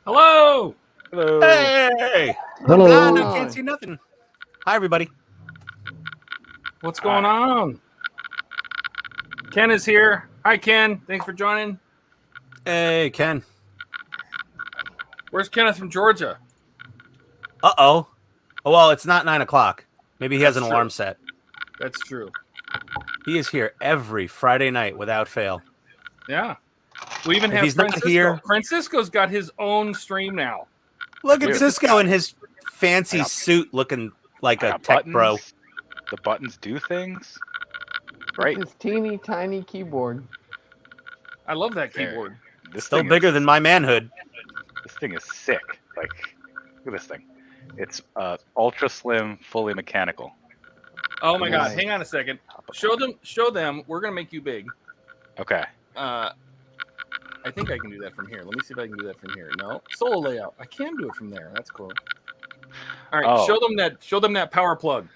Hello. Hello. Hey. Hello. I can't see nothing. Hi, everybody. What's going on? Ken is here. Hi, Ken. Thanks for joining. Hey, Ken. Where's Kenneth from Georgia? Uh-oh. Oh, well, it's not 9 o'clock. Maybe he has an That's alarm true. set. That's true. He is here every Friday night without fail. Yeah. We even If have he's not Francisco. here- Francisco's got his own stream now. Look at Dude. Cisco in his fancy I got- suit looking like I a got tech buttons. bro. The buttons do things. Great. This teeny tiny keyboard. I love that There. keyboard. This Still thing bigger is, than my manhood. This thing is sick. Like, look at this thing. It's ultra slim, fully mechanical. Oh my God! Nice. Hang on a second. Show them. We're gonna make you big. Okay. I think I can do that from here. Let me see if I can do that from here. No, solo layout. I can do it from there. That's cool. All right, Oh. Show them that power plug.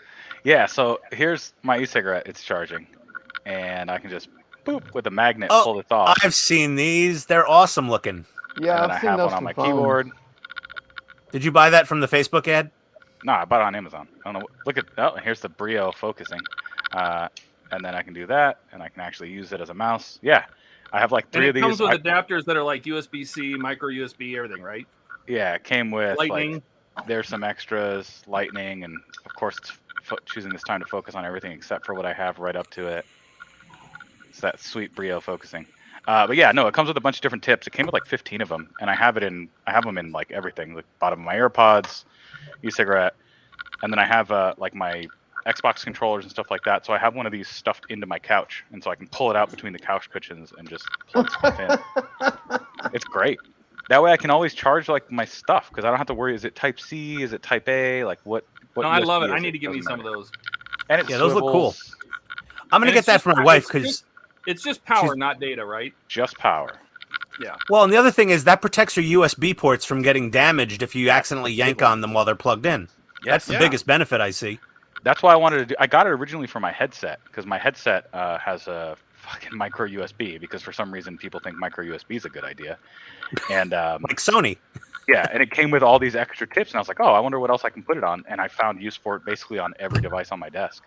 Yeah. So here's my e-cigarette. It's charging, and I can just boop with a magnet Oh, pull this off. I've seen these. They're awesome looking. Yeah, And then I've I seen have those one on for my phones. keyboard. Did you buy that from the Facebook ad? No, I bought it on Amazon. I don't know. Look at here's the Brio focusing, and then I can do that, and I can actually use it as a mouse. Yeah, I have like And three it of these. comes with adapters that are like USB-C, micro USB, everything, right? Yeah, it came with Lightning. like there's some extras, lightning, and of course it's choosing this time to focus on everything except for what I have right up to it. It's that sweet Brio focusing. But yeah, no, it comes with a bunch of different tips. It came with like 15 of them, and I have them in like everything, the bottom of my AirPods, e-cigarette, and then I have like my Xbox controllers and stuff like that. So I have one of these stuffed into my couch, and so I can pull it out between the couch cushions and just plug stuff in. It's great. That way I can always charge like my stuff because I don't have to worry. Is it Type C? Is it Type A? Like what? No, I love USB it. I is need to give me Doesn't some of matter. those. And it Yeah, those look cool. swivels. I'm going to And get it's that just- for my wife it's because, It's just power, She's- not data, right? Just power. Yeah. well, and the other thing is that protects your USB ports from getting damaged if you accidentally yank on them while they're plugged in. That's the Yeah. biggest benefit I see. That's why I wanted to do. I got it originally for my headset because my headset has a fucking micro USB because for some reason people think micro USB is a good idea. And Like Sony. yeah, and it came with all these extra tips, and I was like, oh, I wonder what else I can put it on. And I found use for it basically on every device on my desk.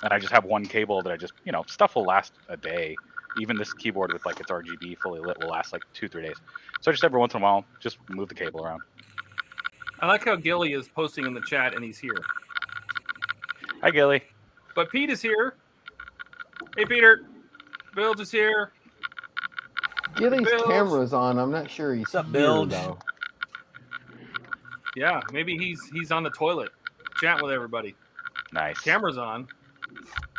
And I just have one cable that I just, stuff will last a day. Even this keyboard with like its RGB fully lit will last like 2-3 days. So just every once in a while, just move the cable around. I like how Gilly is posting in the chat and he's here. Hi, Gilly. But Pete is here. Hey, Peter. Bilge is here. Gilly's Bilge. camera's on. I'm not sure he's What's up, here, Bilge? though. Yeah, maybe he's on the toilet chatting with everybody. Nice. Camera's on.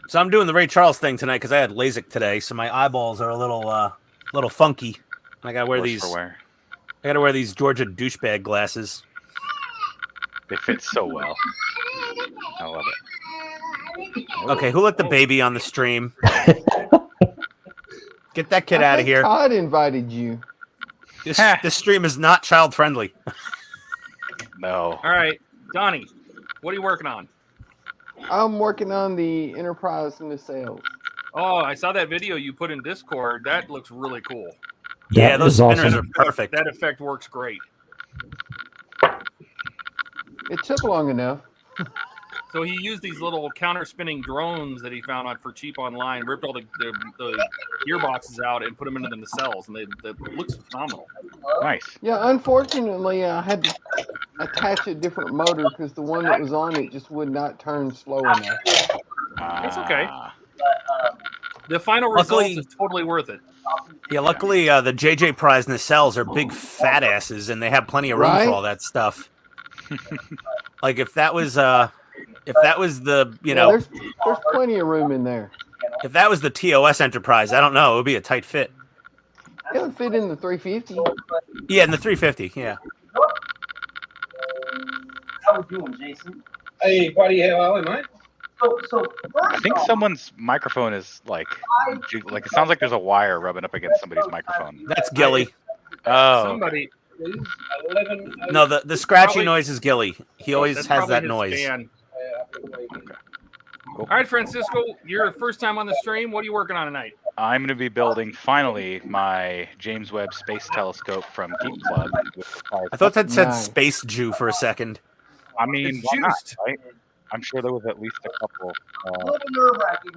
So I'm doing the Ray Charles thing tonight because I had LASIK today, so my eyeballs are a little funky. I gotta wear Worse these. for wear. I gotta wear these Georgia douchebag glasses. They fit so well. I love it. Okay, who let the baby on the stream? Get that kid I out of think here. Todd invited you. This stream is not child friendly. No. All right, Donnie, what are you working on? I'm working on the Enterprise and the sales. Oh, I saw that video you put in Discord. That looks really cool. Yeah, That those is spinners awesome. are perfect. That effect works great. It took long enough. So he used these little counter-spinning drones that he found for cheap online, ripped all the gearboxes out and put them into the nacelles, and it looks phenomenal. Nice. Yeah, unfortunately, I had to attach a different motor because the one that was on it just would not turn slow enough. That's okay. Ah. The final Luckily- result is totally worth it. Yeah, luckily the JJ Prize nacelles are big fat asses, and they have plenty of room Right? for all that stuff. Like if that was the Yeah, there's plenty of room in there. if that was the TOS Enterprise, I don't know, it would be a tight fit. It would fit in the 350. Yeah, in the 350. Yeah. How we doing, Jason? Hey, buddy, how are we, mate? So I think someone's microphone is like it sounds like there's a wire rubbing up against somebody's microphone. That's Gilly. Oh, Somebody. 11, No, the scratchy Probably- noise is Gilly. He always That's has probably that his noise. fan. Cool. All right, Francisco, your first time on the stream. What are you working on tonight? I'm going to be building finally my James Webb Space Telescope from Geek Club. I thought that said Nice. Space Jew for a second. I mean, It's why not, juiced. right? I'm sure there was at least a couple. A little nerve-wracking.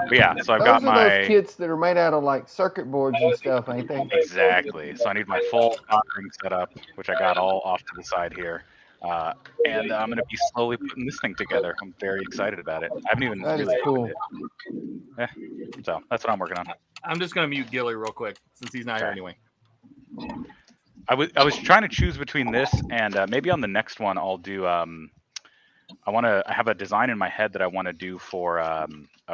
But yeah, so I've Those got are my those kits that are made out of like circuit boards and stuff, ain't they? exactly. So I need my full soldering setup, which I got all off to the side here. And I'm going to be slowly putting this thing together. I'm very excited about it. I haven't even That is really cool. opened it. So that's what I'm working on. I'm just gonna mute Gilly real quick since he's not here Okay. anyway. I was trying to choose between this and maybe on the next one I'll do. I have a design in my head that I want to do for a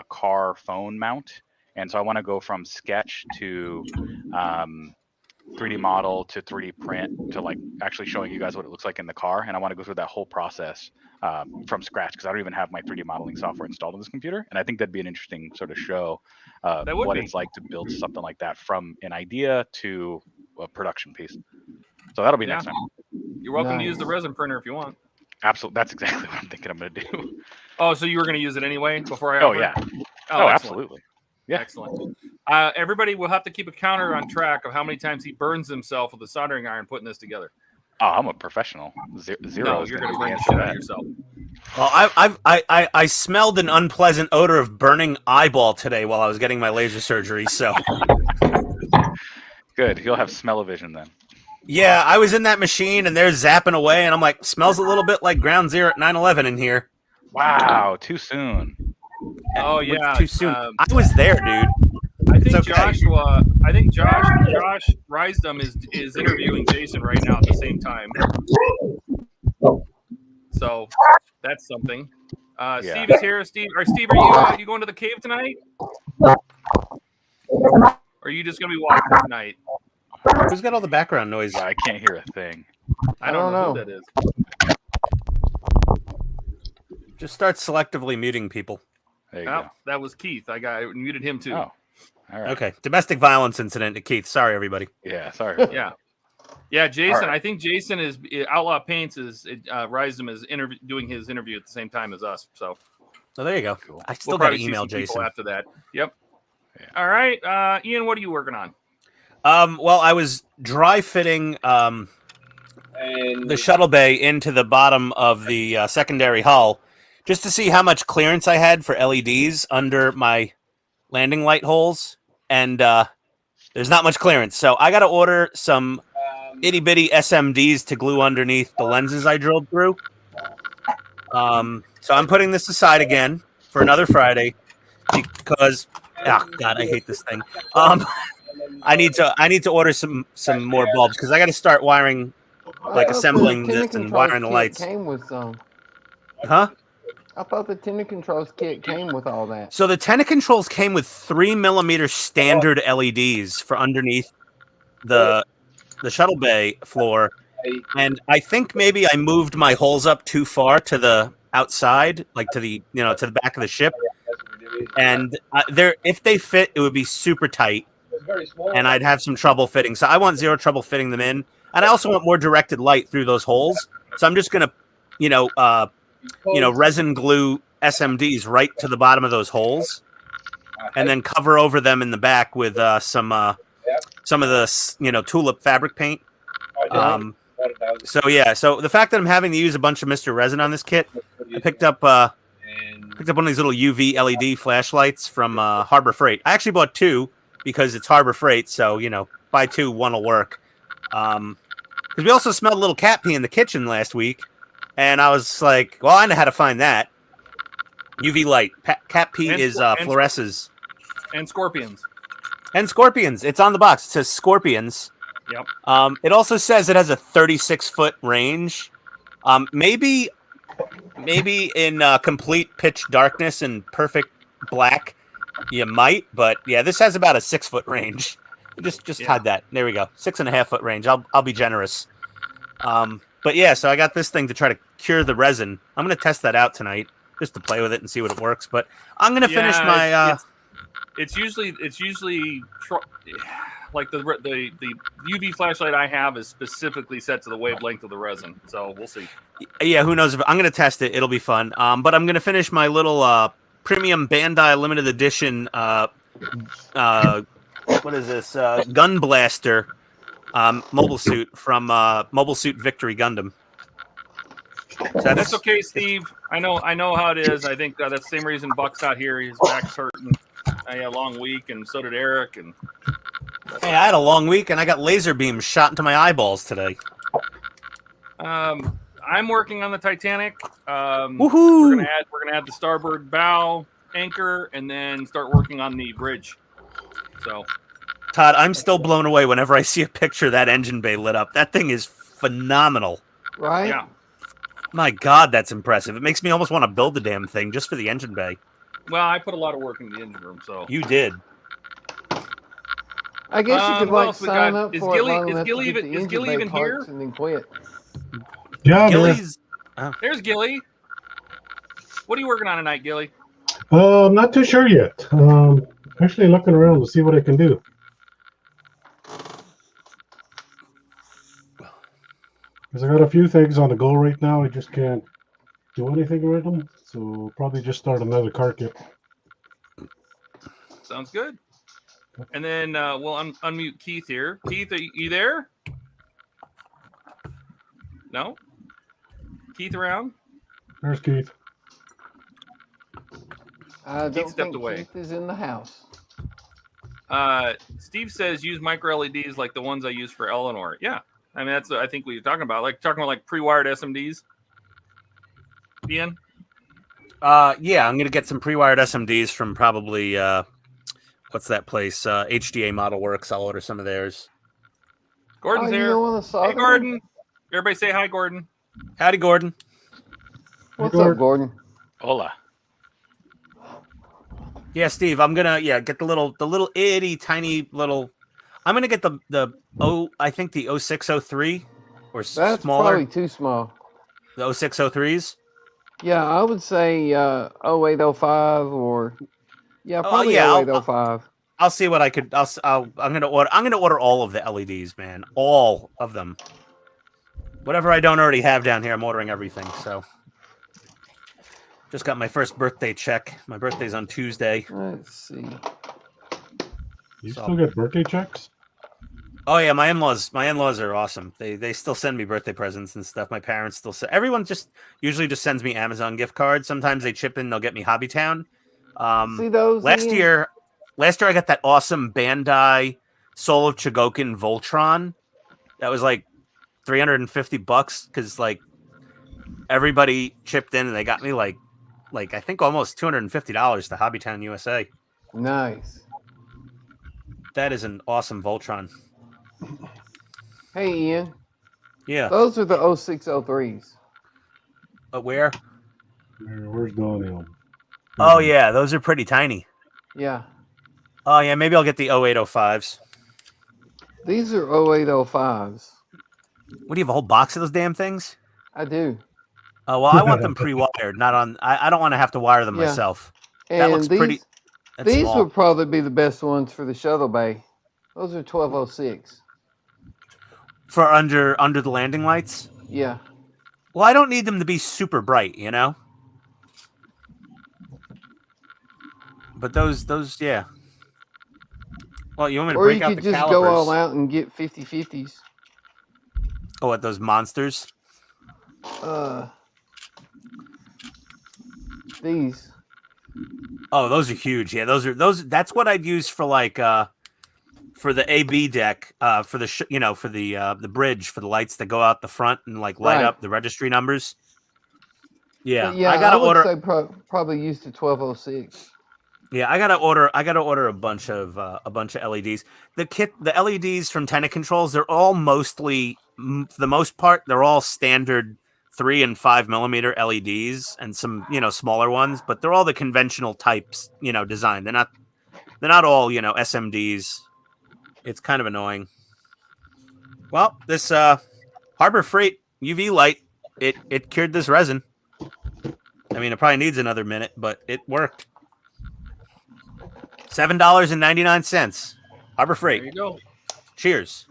car phone mount, and so I want to go from sketch to 3D model to 3D print to like actually showing you guys what it looks like in the car, and I want to go through that whole process from scratch because I don't even have my 3D modeling software installed on this computer, and I think that'd be an interesting sort of show That would what be. it's like to build something like that from an idea to a production piece. So that'll be Yeah. next time. You're welcome to use the Nice. resin printer if you want. Absolutely, that's exactly what I'm thinking I'm gonna do. Oh, so you were gonna use it anyway before I? Oh offered? yeah. Oh, Oh, excellent. absolutely. Yeah. Excellent. Everybody will have to keep a counter on track of how many times he burns himself with a soldering iron putting this together. Oh, I'm a professional. Zero. No, is you're gonna gonna be burn the the shit answer out of to yourself. Well, I smelled an unpleasant odor of burning eyeball today while I was getting my laser surgery. So that. Good. You'll have smell-o-vision then. yeah, I was in that machine and they're zapping away, and I'm like, smells a little bit like Ground Zero at 9/11 in here. Wow, too soon. Oh, It's yeah, too soon. I was there, dude. I think okay. Joshua. I think Josh Rysdom is interviewing Jason right now at the same time. So that's something. Yeah. Steve is here. Steve, are you going to the cave tonight? Or are you just gonna be walking tonight? Who's got all the background noise? Yeah, I can't hear a thing. I don't know who know. that is. Just start selectively muting people. There you Oh, that was Keith. I muted him too. go. Oh, all right. Okay, domestic violence incident to Keith. Sorry, everybody. Yeah, sorry. Yeah. Yeah, Jason. right. I think Jason is Outlaw Paints is Rysdom is doing his interview at the same time as us. So Oh, there you go. Cool. I still we'll got to probably see email some people Jason. after that. Yep. Yeah. All right, Ian. What are you working on? Well, I was dry fitting And the shuttle bay into the bottom of the secondary hull just to see how much clearance I had for LEDs under my landing light holes, and there's not much clearance. So I got to order some itty bitty SMDs to glue underneath the lenses I drilled through. So I'm putting this aside again for another Friday because, oh God, I hate this thing. I need to order some more bulbs because I got to start wiring, like I thought assembling the this Tender and Controls wiring the kit lights. Came with some. Huh? I thought the Tender Controls kit came with all that. So the Tena controls came with 3mm standard LEDs for underneath the shuttle bay floor, and I think maybe I moved my holes up too far to the outside, like to the to the back of the ship, and if they fit, it would be super tight, it's very small. and I'd have some trouble fitting. So I want zero trouble fitting them in, and I also want more directed light through those holes. So I'm just gonna, resin glue SMDs right to the bottom of those holes, and then cover over them in the back with some of the tulip fabric paint. So the fact that I'm having to use a bunch of Mr. Resin on this kit, I picked up one of these little UV LED flashlights from Harbor Freight. I actually bought two because it's Harbor Freight, so buy two, one will work. Because we also smelled a little cat pee in the kitchen last week, and I was like, well, I know how to find that. UV light. Cat pee is fluoresces. And scorpions. And scorpions. It's on the box. It says scorpions. Yep. It also says it has a 36-foot range. Maybe in complete pitch darkness and perfect black, you might. But yeah, this has about a 6-foot range. Just hide that. There we go. 6.5-foot range. I'll be generous. But yeah, so I got this thing to try to cure the resin. I'm gonna test that out tonight just to play with it and see what it works. But I'm gonna finish my. It's usually like the UV flashlight I have is specifically set to the wavelength of the resin. So we'll see. Yeah, who knows? I'm gonna test it. It'll be fun. But I'm gonna finish my little premium Bandai limited edition what is this? Gun Blaster mobile suit from Mobile Suit Victory Gundam. So That's okay, Steve. I know how it is. I think that's the same reason Buck's not here. His back's hurting. I had a long week, and so did Eric. And hey, I had a long week, and I got laser beams shot into my eyeballs today. I'm working on the Titanic. Woohoo! We're gonna add the starboard bow anchor, and then start working on the bridge. So, Todd, I'm still blown away whenever I see a picture of that engine bay lit up. That thing is phenomenal. Right? yeah. My God, that's impressive. It makes me almost want to build the damn thing just for the engine bay. Well, I put a lot of work in the engine room, so You did. I guess you could what like else we sign got? up Is for Gilly- it long is enough Gilly to get even- the is engine Gilly bay even here? parts and then quit. Yeah, man. Gilly's. There's Gilly. What are you working on tonight, Gilly? I'm not too sure yet. Actually looking around to see what I can do. Because I got a few things on the go right now. I just can't do anything with them. So probably just start another car kit. Sounds good. And then we'll unmute Keith here. Keith, are you there? No? Keith around? There's Keith. I don't stepped think away. Keith is in the house. Steve says use micro LEDs like the ones I use for Eleanor. Yeah. I mean, that's I think what you're talking about. Like talking about like pre-wired SMDs. Ian? Yeah, I'm gonna get some pre-wired SMDs from probably what's that place? HDA Model Works. I'll order some of theirs. Gordon's you here. don't want to solder Hey, Gordon. Everybody say hi, Gordon. Howdy, Gordon. What's Gordon. up, Gordon? Hola. Yeah, Steve, I'm gonna get the little itty tiny little. I'm gonna get I think the 0603 or That's smaller. probably too small. The 0603s. Yeah, I would say 0805 or probably yeah, 0805. I'll see what I could. I'm gonna order all of the LEDs, man. All of them. Whatever I don't already have down here, I'm ordering everything. So, just got my first birthday check. My birthday's on Tuesday. Let's see. You So- still get birthday checks? Oh yeah, my in-laws are awesome. They still send me birthday presents and stuff. My parents still send. Everyone usually just sends me Amazon gift cards. Sometimes they chip in. They'll get me Hobbytown. See those? Last Ian? year I got that awesome Bandai Soul of Chogokin Voltron. That was like $350 because like everybody chipped in and they got me like I think almost $250 to Hobbytown USA. Nice. That is an awesome Voltron. Hey, Ian. Yeah. Those are the 0603s. Where? Where's Donnie? Oh yeah, those are pretty tiny. Yeah. Oh yeah, maybe I'll get the 0805s. These are 0805s. What do you have, a whole box of those damn things? I do. Oh well, I want them pre-wired, not on. I don't want to have to wire them Yeah. myself. And That looks pretty. That's These small. would probably be the best ones for the shuttle bay. Those are 1206. For under the landing lights. Yeah. Well, I don't need them to be super bright, you know. But those, yeah. Well, you want me to Or you break out could the just calipers? go all out and get 50/50s. Oh, what, those monsters? These. Oh, those are huge. Yeah, those. That's what I'd use for like for the AB deck, for the for the bridge, for the lights that go out the front and like light Right. up the registry numbers. Yeah, But yeah, I gotta would order. say probably use the 1206. Yeah, I gotta order a bunch of LEDs. The LEDs from Tenant Controls, they're all mostly, for the most part, they're all standard 3 and 5 millimeter LEDs and some smaller ones, but they're all the conventional types design. They're not all SMDs. It's kind of annoying. Well, this Harbor Freight UV light it cured this resin. I mean, it probably needs another minute, but it worked. $7.99. Harbor Freight. There you go. Cheers.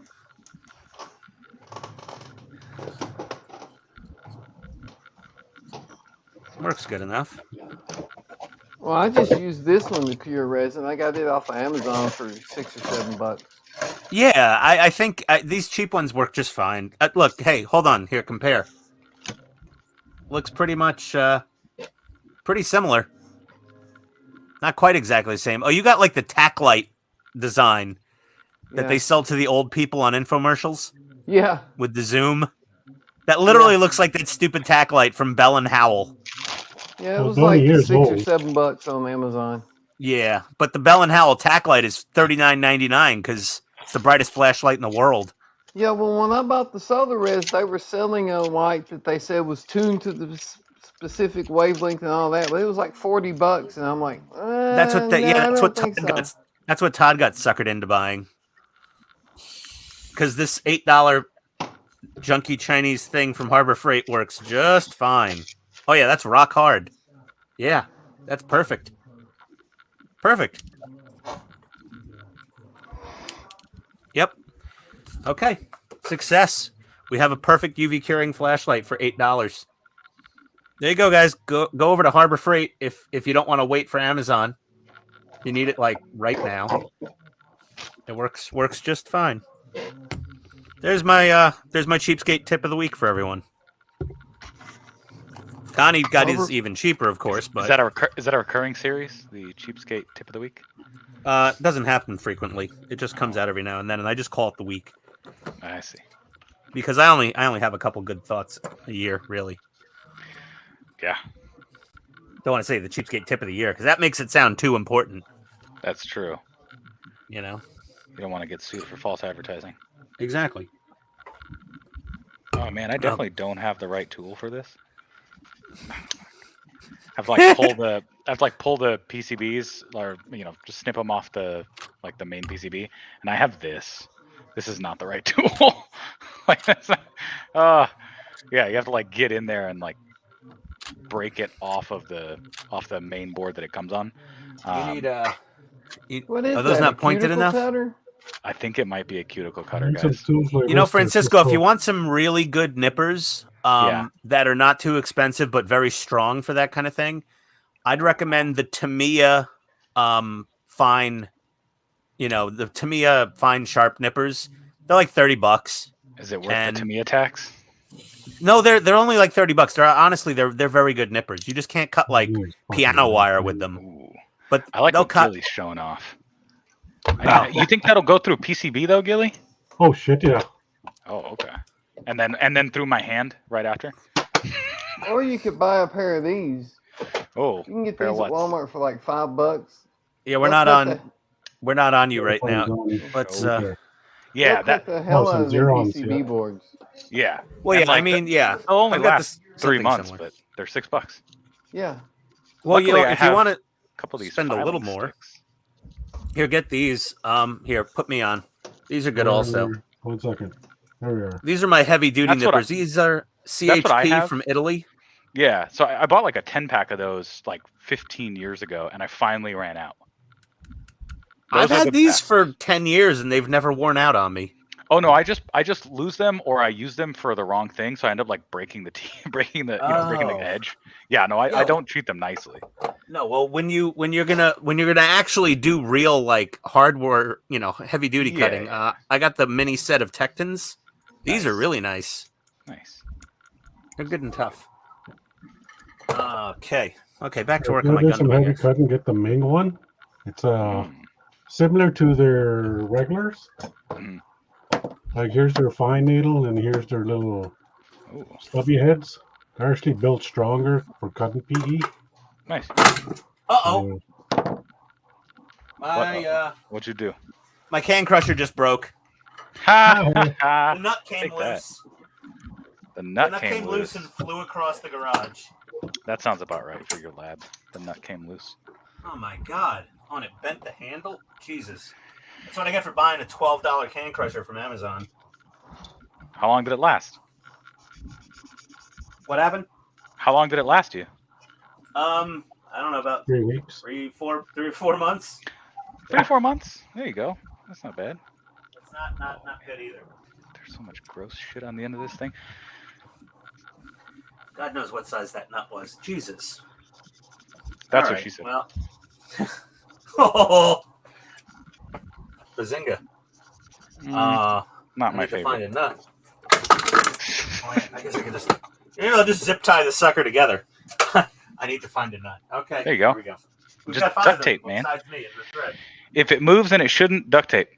Works good enough. Well, Well, I just used this one to cure resin. I got it off of Amazon for $6 or $7. Yeah, I think these cheap ones work just fine. Look, hey, hold on. Here, compare. Looks pretty much pretty similar. Not quite exactly the same. Oh, you got like the tack light design that they sell to the old people on infomercials Yeah. with the zoom. That literally looks like that stupid tack light from Bell and Howell. Yeah, it Well, was Donnie like is $6 or old. $7 on Amazon. Yeah, but the Bell and Howell tack light is $39.99 because it's the brightest flashlight in the world. Yeah, well, when I bought the solar res, they were selling a light that they said was tuned to the specific wavelength and all that, but it was like $40, and I'm like, That's what no, I that's don't what think Todd so. got. That's what Todd got suckered into buying. Because this $8 junky Chinese thing from Harbor Freight works just fine. Oh yeah, that's rock hard. Yeah, that's perfect. Perfect. Yep. Okay. Success. We have a perfect UV curing flashlight for $8. There you go, guys. Go over to Harbor Freight if you don't want to wait for Amazon. You need it like right now. It works just fine. There's my cheapskate tip of the week for everyone. Connie got his even cheaper, of course, but Is that a recurring series? The cheapskate tip of the week? it doesn't happen frequently. It just comes out every now and then, and I just call it the week I see. because I only have a couple good thoughts a year, really. Yeah, Don't want to say the cheapskate tip of the year because that makes it sound too important. that's true. You know. You don't want to get sued for false advertising. Exactly. Oh man, I definitely don't have the right tool for this. I've like pulled the PCBs, or just snip them off the main PCB, and I have this. This is not the right tool. Like that's not, yeah, you have to like get in there and like break it off the main board that it comes on. You need What is are those that, not a pointed cuticle some cutter? I think it might be a cuticle cutter, Need some guys. tools like You know, this, Francisco, if you Francisco. want some really good nippers that are not too expensive but very strong for that kind of thing, I'd recommend the Tamiya fine, the Tamiya fine sharp nippers. They're like $30. Is it worth the Tamiya tax? No, they're only like $30. They're very good nippers. You just can't cut like piano wire with them. Ooh. But I like they'll what cut. Gilly's showing off. You think that'll go through PCB though, Gilly? Oh shit, yeah. Oh, okay. And then through my hand right after. Or you could buy a pair of these. Oh, You can get pair these of at what? Walmart for like $5. Yeah, we're They'll not cut on. We're not on you right now. Donnie. Let's. Okay. Yeah, They'll that. cut the hell out some of their Xerons, PCB yeah. boards. Yeah. Well, And, yeah. I like, mean, yeah. They'll only I've got last 3 something months, similar. but they're $6. Yeah. Well, Luckily, I if you have want to a couple of these spend a little filing more, sticks. here, get these. Here, put me on. These are good also. 1 second. There we are. These are my heavy duty That's what nippers. These are what I CHP have. from Italy. Yeah, so I bought like a 10-pack of those like 15 years ago, and I finally ran out. I've Those are had the these best. for 10 years and they've never worn out on me. Oh no, I just lose them, or I use them for the wrong thing, so I end up like breaking the breaking the edge. Yeah, no, I don't treat them nicely. No, well, when you're gonna actually do real like hardware, heavy duty Yeah, cutting, yeah. I got the mini set of Tectons. These are Nice. really nice. Nice. They're good and tough. Okay, back to If work you on my do gun. some heavy here. cutting, get the Ming one. It's similar to their regulars. Mhm. Like here's their fine needle, and here's their little Ooh, stubby heads. They're actually built stronger for cutting PE. nice. Uh-oh. So, What'd you do? My can crusher just broke. Ha The ha! nut came Take that. loose. The nut came loose. and flew across the garage. That sounds about right for your lab. The nut came loose. Oh my god. Oh, and it bent the handle? Jesus. That's what I get for buying a $12 can crusher from Amazon. How long did it last? What happened? How long did it last you? I don't know, about 3 weeks. 3 or 4 months. 3 or 4 months. There you go. That's not bad. It's not good either. There's so much gross shit on the end of this thing. God knows what size that nut was. Jesus. That's All what right, she said. Well, Oh, Bazinga. Not I my need to find favorite. a nut. I guess I can just, I'll just zip tie the sucker together. I need to find a nut. Okay. There you go. Here we go. We've Just got 5 duct of them tape, man. besides me in the thread. If it moves and it shouldn't, duct tape.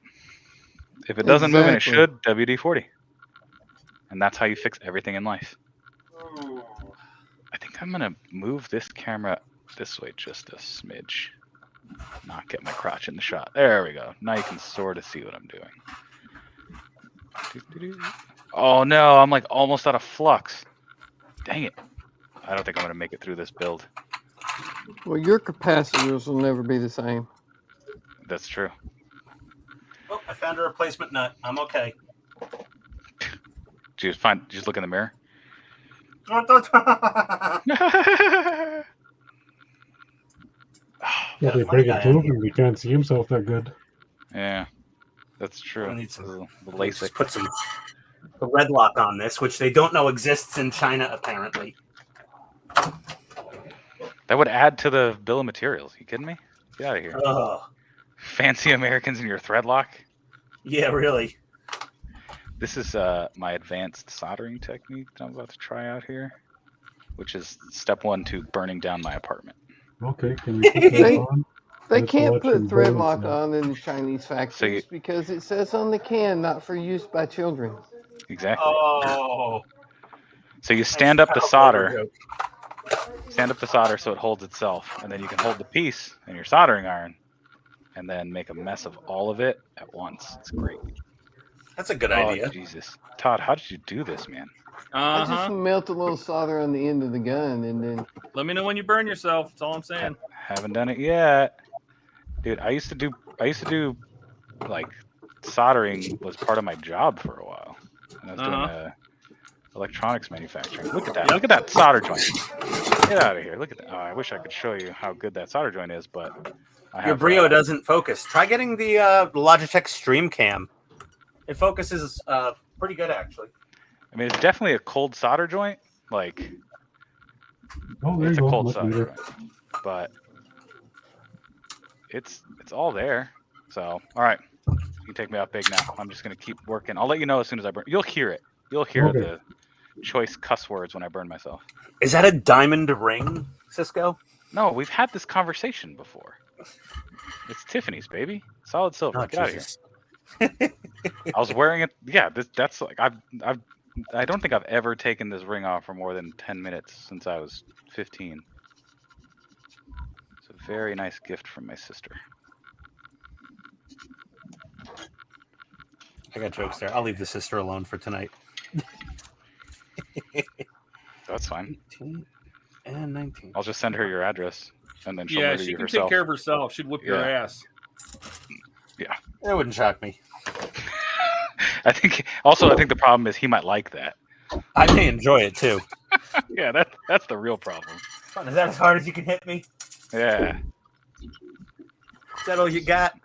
If it doesn't move and it Exactly. should, WD-40. And that's how you fix everything in life. I think I'm gonna move this camera this way just a smidge. Not get my crotch in the shot. There we go. Now you can sort of see what I'm doing. Oh no, I'm like almost out of flux. Dang it. I don't think I'm gonna make it through this build. Well, your capacitors will never be the same. That's true. Oh, I found a replacement nut. I'm okay. Just look in the mirror. Yeah, they bring it to him and he can't see himself that good. Yeah, that's true. I need some- The Let's LASIK. just put some the red lock on this, which they don't know exists in China apparently. That would add to the bill of materials. You kidding me? Get out of here. Oh, Fancy Americans in your thread lock. yeah, really. This is my advanced soldering technique that I'm about to try out here, which is step 1 to burning down my apartment. Okay, can you put that on? They Let's can't watch put him thread balance lock now. on in the Chinese factories because it says on the can not for use by children. Exactly. Oh, So you stand up the Child solder, labor joke. stand up the solder so it holds itself, and then you can hold the piece in your soldering iron, and then make a mess of all of it at once. It's great. That's a good Oh idea. Jesus, Todd, how did you do this, man? I Uh just huh. melt a little solder on the end of the gun and then Let me know when you burn yourself. That's all I'm saying. Haven't done it yet, dude. I used to do like soldering was part of my job for a while, and I was doing electronics manufacturing. Look at that! Look at that solder joint. Get out of here! Look at that! Oh, I wish I could show you how good that solder joint is, but I Your have, Brio doesn't focus. Try getting the Logitech Stream Cam. It focuses pretty good actually. I mean, it's definitely a cold solder joint. Like Oh, there it's you a go. cold Much solder better. joint, but it's all there. So all right, you can take me out big now. I'm just gonna keep working. I'll let you know as soon as I burn. You'll hear it. You'll hear Okay. the choice cuss words when I burn myself. Is that a diamond ring, Cisco? No, we've had this conversation before. It's Tiffany's, baby. Solid silver. Oh, Get out of here. Jesus. I was wearing it. Yeah, that's like I don't think I've ever taken this ring off for more than 10 minutes since I was 15. It's a very nice gift from my sister. I got jokes there. I'll leave the sister alone for tonight. That's fine. 18 and 19. I'll just send her your address, and then she'll Yeah, murder she you can herself. take care of herself. She'd whip your Yeah. ass. That wouldn't shock me. I think the problem is he might like that. I may enjoy it too. Yeah, that's the real problem. Is that as hard as you can hit me? Yeah. Is that all you got?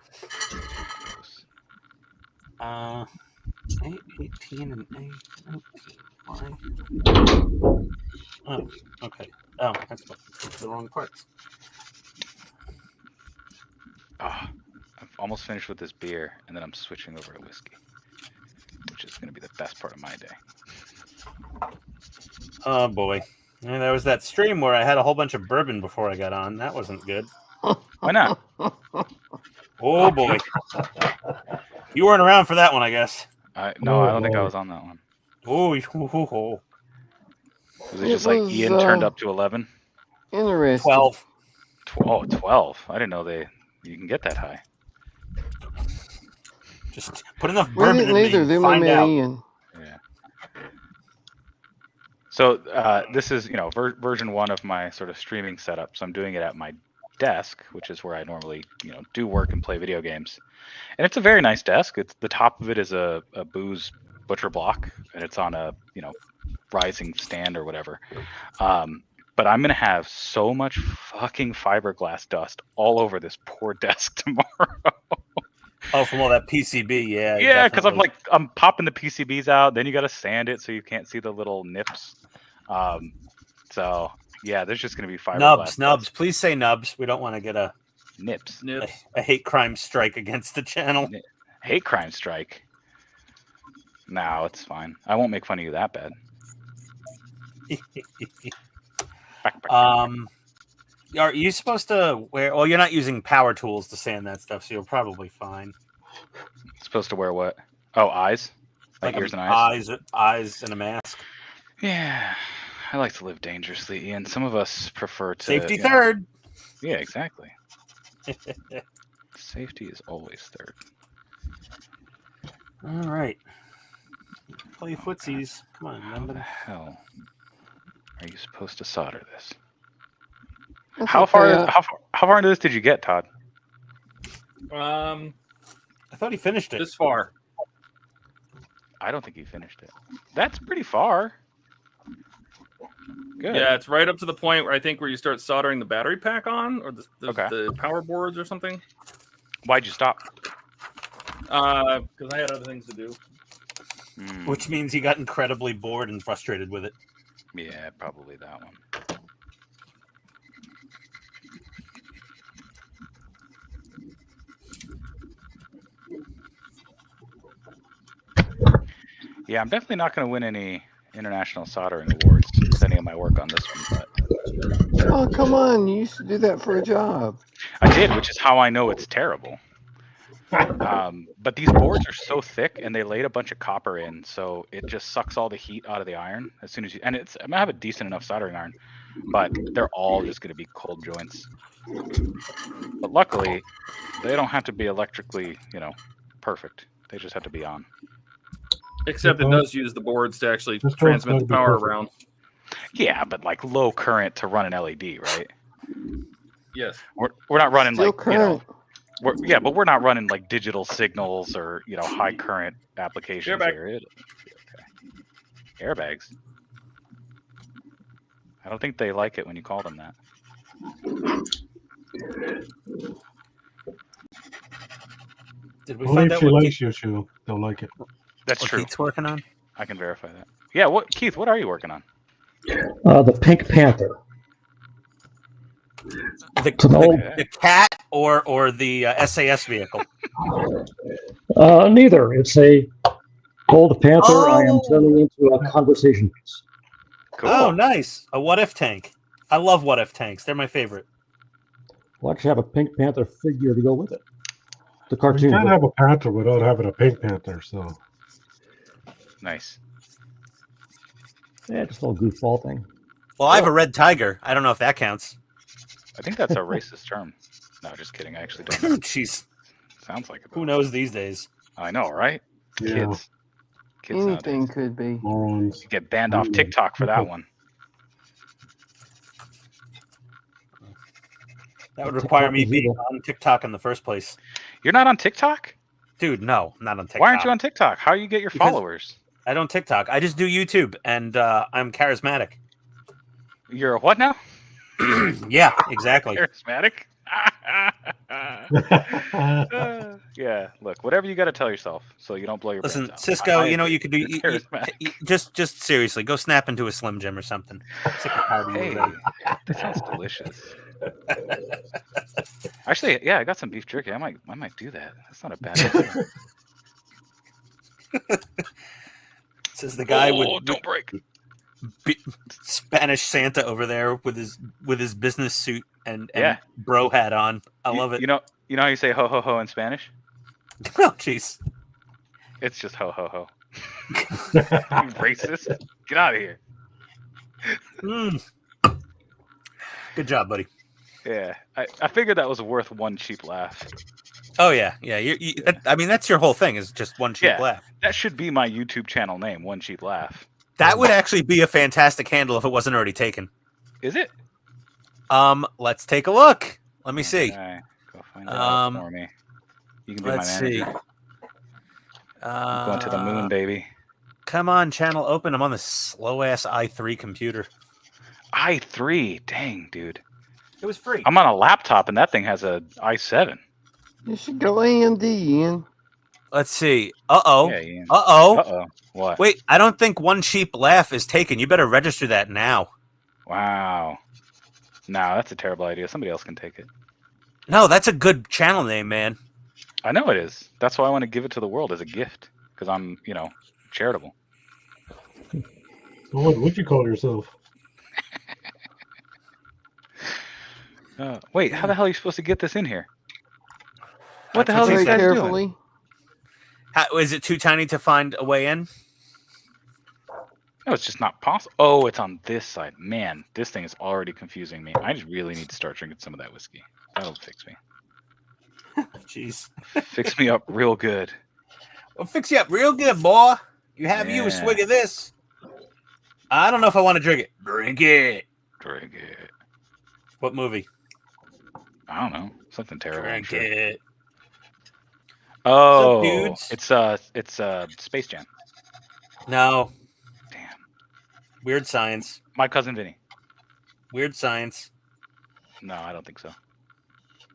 18 and 8. 19. Why? Oh, okay. Oh, that's the wrong parts. Oh, I've almost finished with this beer, and then I'm switching over to whiskey, which is going to be the best part of my day. Oh boy. And there was that stream where I had a whole bunch of bourbon before I got on. That wasn't good. Why not? Oh boy. You weren't around for that one, I guess. No, I don't think I was on that one. Oh, Was it It just like was, Ian turned up to 11? interesting. 12. 12. I didn't know you can get that high. Just put enough We bourbon didn't in either. me. Then we Find met out. Ian. Yeah. So this is, version 1 of my sort of streaming setup. So I'm doing it at my desk, which is where I normally, do work and play video games. And it's a very nice desk. It's the top of it is a booze butcher block, and it's on a, rising stand or whatever. But I'm gonna have so much fucking fiberglass dust all over this poor desk tomorrow. Oh, from all that PCB, yeah. Yeah, because definitely. I'm popping the PCBs out. Then you got to sand it so you can't see the little nips. So yeah, there's just gonna be fiberglass. Nubs. Please say nubs. We don't want to get a Nips. Nips. A hate crime strike against the channel. Hate crime strike. No, it's fine. I won't make fun of you that bad. Are you supposed to wear? Well, you're not using power tools to sand that stuff, so you're probably fine. Supposed to wear what? Oh, eyes? Like ears and eyes? Eyes and a mask. Yeah. I like to live dangerously, Ian. Some of us prefer to... Safety third. Yeah, exactly. Safety is always third. All right. Play footsies. Come on, How the remember. hell are you supposed to solder this? That's How okay. far into this did you get, Todd? I thought he finished it. This far. I don't think he finished it. That's pretty far. Good. Yeah, it's right up to the point where I think where you start soldering the battery pack on, or Okay. the power boards or something. Why'd you stop? Because I had other things to do. Which means he got incredibly bored and frustrated with it. Yeah, probably that one. Yeah, I'm definitely not going to win any international soldering awards with any of my work on this one, but Oh, come on. You used to do that for a job. I did, which is how I know it's terrible. But these boards are so thick, and they laid a bunch of copper in, so it just sucks all the heat out of the iron as soon as you. And it's I have a decent enough soldering iron, but they're all just going to be cold joints. But luckily, they don't have to be electrically, perfect. They just have to be on. Except it does use the boards to actually This transmit one's the gotta be power perfect. around. Yeah, but like low current to run an LED, right? Yes. We're not running Still like current. but we're not running like digital signals or high current applications Airbag. here. Okay. Airbags. I don't think they like it when you call them that. Did we Only find if out she what likes you, they'll like it. That's true. Keith's working on? I can verify that. Yeah, Keith, what are you working on? The Pink Panther. The cat or the SAS vehicle? Neither. It's a Gold Panther. I am Oh. turning into a conversation piece. Cool. Oh, nice. A what if tank. I love what if tanks. They're my favorite. We'll actually have a Pink Panther figure to go with it. The You cartoon. can't have a panther without having a pink panther, so Nice. Yeah, just a little goofball thing. Well, I have a red tiger. I don't know if that counts. I think that's a racist term. No, just kidding. I actually don't know. Jeez. Sounds like it. Who knows these days? I know, right? yeah, Kids Anything nowadays. could be. morons. You get banned off TikTok for that one. That would require me TikTok is being evil. on TikTok in the first place. You're not on TikTok? Dude, no, I'm not on TikTok. Why aren't you on TikTok? How do you get your Because- followers? I don't TikTok. I just do YouTube, and I'm charismatic. You're a what now? Yeah, exactly. Charismatic? Yeah, look, whatever you got to tell yourself so you don't blow your Listen, brains out. Cisco, I you agree. you could do You're charismatic. just seriously go snap into a Slim Jim or something. I'm sick and tired of you Hey, already. that sounds delicious. Actually, yeah, I got some beef jerky. I might do that. That's not a bad idea. Says the guy Oh, don't break. Spanish Santa over there with his business suit and Yeah. bro hat on. I love it. You know how you say ho ho ho in Spanish? Oh, jeez. It's just ho ho ho. You racist. Get out of here. Mm. Good job, buddy. Yeah, I figured that was worth one cheap laugh. Oh yeah. I mean, that's your whole thing is just one cheap Yeah. laugh. That should be my YouTube channel name, One Cheap Laugh. That would actually be a fantastic handle if it wasn't already taken. Is it? Let's take a look. Let me see. Okay, go find out for me. You can be Let's my see. manager. I'm going to the moon, baby. Come on, channel open. I'm on this slow ass i3 computer. i3, dang, dude. It was free. I'm on a laptop and that thing has a i7. You should go AMD, Ian. Let's see. Uh-oh. Yeah, Ian. Uh-oh. Uh-oh. What? Wait, I don't think one cheap laugh is taken. You better register that now. Wow. No, that's a terrible idea. Somebody else can take it. No, that's a good channel name, man. I know it is. That's why I want to give it to the world as a gift because I'm, you know, charitable. So what would you call yourself? Wait, how the hell are you supposed to get this in here? What the hell are Very these guys doing? carefully. Is it too tiny to find a way in? No, it's just not possible. Oh, it's on this side. Man, this thing is already confusing me. I just really need to start drinking some of that whiskey. That'll fix me. Jeez. Fix me up real good. We'll fix you up real good, boy. You have you a Yeah. swig of this. I don't know if I want to drink it. Drink it. Drink it. What movie? I don't know. Something terrible. I'm Drink sure. it. Oh, dudes? it's Space Jam. No. Damn. Weird Science. My cousin Vinny. Weird Science. No, I don't think so.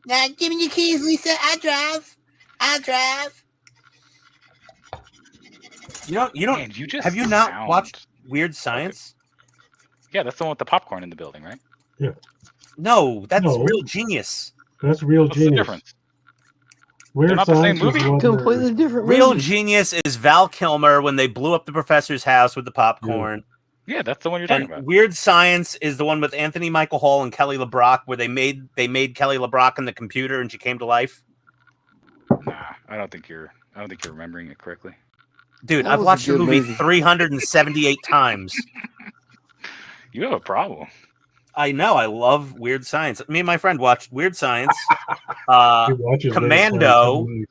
Nah, give me your keys, Lisa. I drive. You don't. Man, you just Have you not sound- watched Weird Science? Yeah, that's the one with the popcorn in the building, right? No, that's No. Real Genius. That's Real What's the Genius. difference? Weird not the same Science is movie? one Completely different. Real movie. Genius is Val Kilmer when they blew up the professor's house with the popcorn. Yeah, that's the one you're talking And about. Weird Science is the one with Anthony Michael Hall and Kelly LeBrock, where they made Kelly LeBrock in the computer and she came to life. Nah, I don't think you're remembering it correctly. Dude, That I've was a watched the good movie movie. 378 times. You have a problem. I know. I love Weird Science. Me and my friend watched Weird Science. He watches Weird Commando. Science.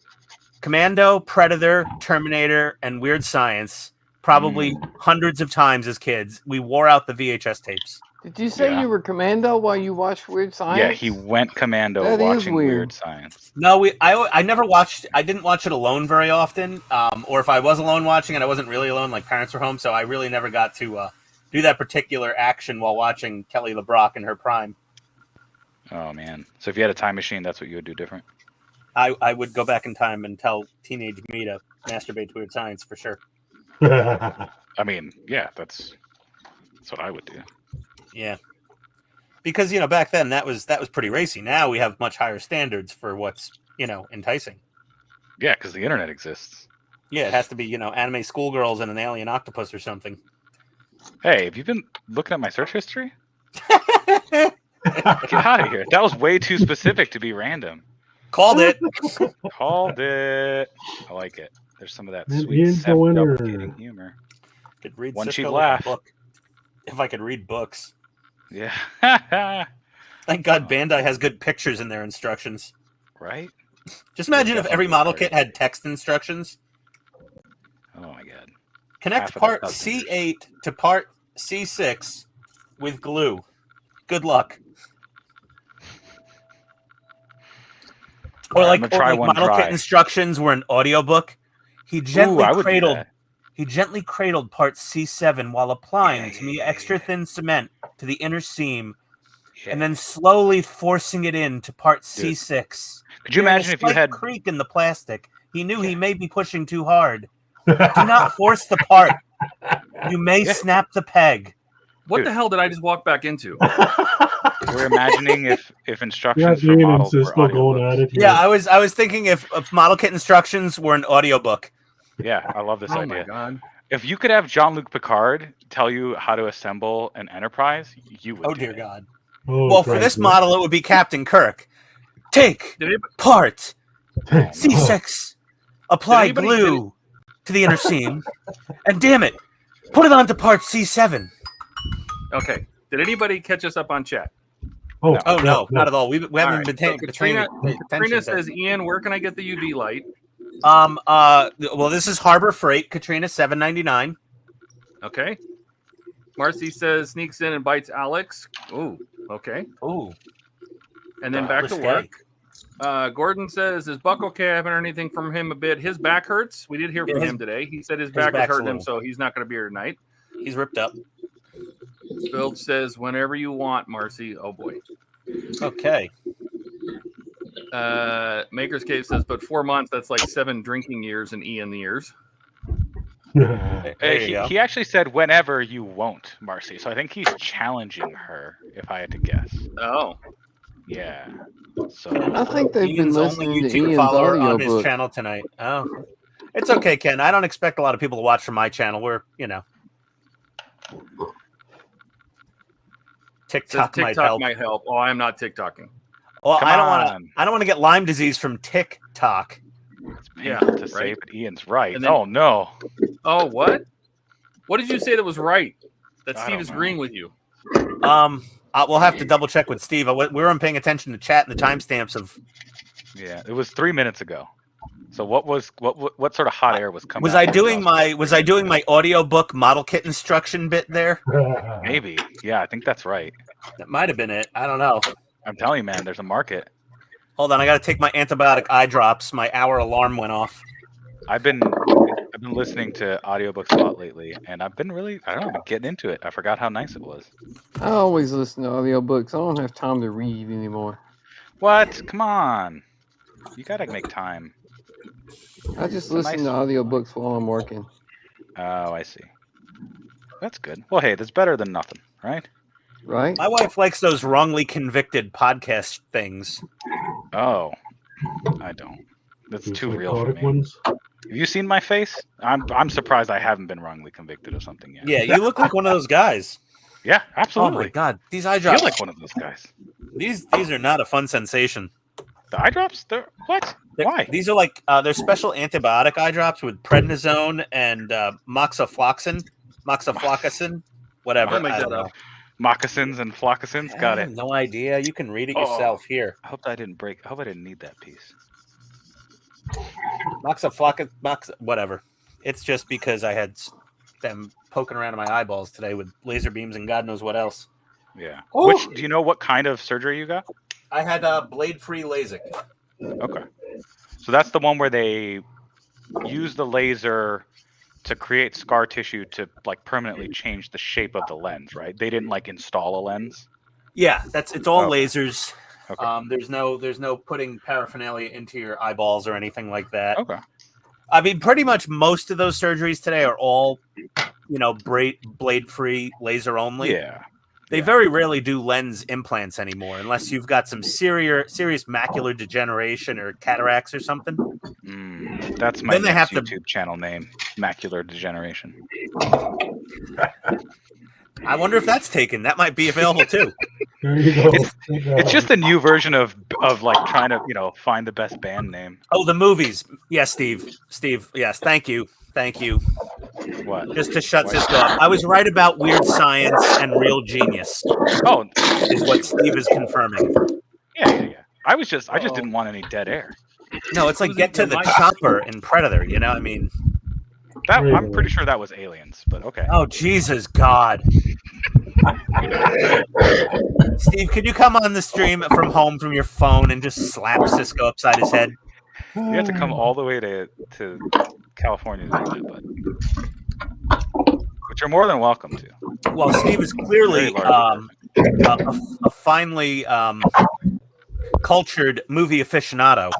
Commando, Predator, Terminator, and Weird Science. Probably hundreds of times as kids. We wore out the VHS tapes. Did you say Yeah. you were commando while you watched Weird Science? Yeah, he went commando That is watching weird. Weird Science. No, I never watched. I didn't watch it alone very often. Or if I was alone watching it, I wasn't really alone. Like parents were home, so I really never got to do that particular action while watching Kelly LeBrock in her prime. Oh man! So if you had a time machine, that's what you would do different. I would go back in time and tell teenage me to masturbate to Weird Science for sure. I mean, yeah, that's what I would do. Yeah, because back then that was pretty racy. Now we have much higher standards for what's enticing. Yeah, because the internet exists. Yeah, it has to be anime schoolgirls and an alien octopus or something. Hey, have you been looking at my search history? Get out of here! That was way too specific to be random. Called it. Called it. I like it. There's some of that Man, sweet Ian's the winner. self-deprecating humor. Could read One Cisco cheap like a laugh. book. If I could read books. Yeah. Thank God Bandai has good pictures in their instructions. Right? Just imagine if every definitely model hard. kit had text instructions. Oh my god. Connect Half of part that doesn't C8 to part C6 with glue. Good luck. Or Alright, like, I'm gonna try one model dry. kit instructions were an audiobook. He gently I would do cradled. that. He gently cradled part C7 while applying Yeah, to me yeah, extra yeah. thin cement to the inner seam, Yeah. and then slowly forcing it into part Dude. C6. Could you Hearing a imagine if you slight had creak in the plastic? He knew he may be pushing too hard. Do not force the part. You may Yeah. snap the peg. What Dude. the hell did I just walk back into? we're imagining if Yeah, instructions for Ian and models were Cisco going audiobooks. at it. Yeah, I was thinking if model kit instructions were an audiobook. Yeah, I love this Oh idea. my god. If you could have Jean-Luc Picard tell you how to assemble an Enterprise, you would. Oh do dear it. God. Oh, Well, for crap. this model, it would be Captain Kirk. Take Did anybody, part Oh, no. C6. Apply anybody- glue to the inner seam, and damn it, put it onto part C7. okay. Did anybody catch us up on chat? Oh, Oh no, not at all. We haven't All right, been so taking Katrina attention. says, Ian, where can I get the UV light? Well, this is Harbor Freight, Katrina, $7.99. Okay. Marcy says sneaks in and bites Alex. Ooh, okay. Ooh, And then back to risque. work. Gordon says, is Buck okay? I haven't heard anything from him a bit. His back hurts. We did hear Yeah, from his- him today. He said his his back was back's a hurting him, little- so he's not going to be here tonight. he's ripped up. Bill says, whenever you want, Marcy. Oh, boy. Okay. Maker's Cave says, but 4 months, that's like 7 drinking years in Ian years. There you go. He actually said whenever you won't, Marcy. So I think he's challenging her, if I had to guess. Oh, Yeah. So I think they've been Ian's only listening to YouTube Ian's follower on his audiobook. channel tonight. Oh, it's okay, Ken. I don't expect a lot of people to watch from my channel. We're, Says TikTok might TikTok help. might help. Oh, I'm not TikToking. Well, Come I don't want to. on. I don't want to get Lyme disease from TikTok. it's Yeah, painful to right? say, but Ian's right. And then- Oh no. Oh, what? What did you say that was right? That I Steve don't is know. agreeing with you. We'll have to double check with Steve. We weren't paying attention to chat and the timestamps of. Yeah, it was 3 minutes ago. So what sort of hot air was coming? Was out I of doing exhaust? my audiobook model kit instruction bit there? Maybe. Yeah, I think that's right. That might have been it. I don't know. I'm telling you, man, there's a market. Hold on, I got to take my antibiotic eye drops. My hour alarm went off. I've been listening to audiobooks a lot lately, and I've been really, I don't know, getting into it. I forgot how nice it was. I always listen to audiobooks. I don't have time to read anymore. What? Come on. You gotta make time. I just It's a listen nice- to audiobooks while I'm working. Oh, I see. That's good. Well, hey, that's better than nothing, right? Right? My wife likes those wrongly convicted podcast things. Oh, I don't. That's Those too real for psychotic me. ones. Have you seen my face? I'm surprised I haven't been wrongly convicted of something yet. Yeah, you look like one of those guys. Yeah, Oh absolutely. my god, these eye I feel drops. like one of those guys. These are not a fun sensation. The eye drops? They're what? Why? These are like they're special antibiotic eye drops with prednisone and moxifloxacin, whatever. I'll make I that don't know. up. Moccasins and floccasins? Got I it. have no idea. You can read it Oh. yourself here. I hope I didn't break. I hope I didn't need that piece. Whatever. It's just because I had them poking around in my eyeballs today with laser beams and God knows what else. Yeah. Oh. Which do you know what kind of surgery you got? I had blade-free LASIK. Okay. So that's the one where they use the laser to create scar tissue to like permanently change the shape of the lens, right? They didn't like install a lens. Yeah, it's all Okay. lasers. Okay. There's no putting paraphernalia into your eyeballs or anything like that. Okay. I mean, pretty much most of those surgeries today are all, blade-free, laser only. Yeah. They Yeah. very rarely do lens implants anymore, unless you've got some serious macular degeneration or cataracts or something. That's my Then they next have to- YouTube channel name, Macular Degeneration. I wonder if that's taken. That might be available too. There you go. It's just a new version of like trying to find the best band name. Oh, the movies. Yes, Steve. Yes, thank you. What? Just to shut Cisco up. I was right about Weird Science and Real Genius, Oh, is what Steve is confirming. yeah. I just didn't want any dead air. No, it's like Get to the Chopper in Predator, I mean. I'm pretty sure that was Aliens, but okay. Oh, Jesus God. Steve, could you come on the stream from home from your phone and just slap Cisco upside his head? You have to come all the way to California to do that, but you're more than welcome to. Well, Steve is clearly Very large a finely cultured movie aficionado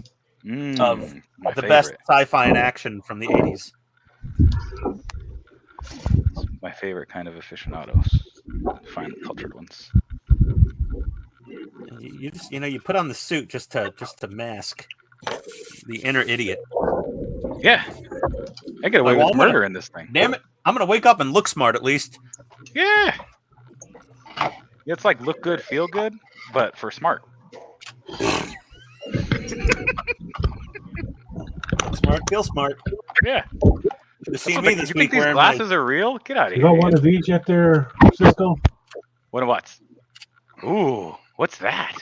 of my the favorite. best sci-fi and action from the 80s. My favorite kind of aficionados, finely cultured ones. You just you put on the suit just to mask the inner idiot. Yeah, I get away Well, with I'm gonna- murder in this thing. Damn it! I'm gonna wake up and look smart at least. Yeah, it's like look good, feel good, but for smart. Smart, feel smart. Yeah. Should have seen So me you this think week these wearing glasses are real? Get out of You here. got one of these yet there, Cisco? What? Ooh, what's that?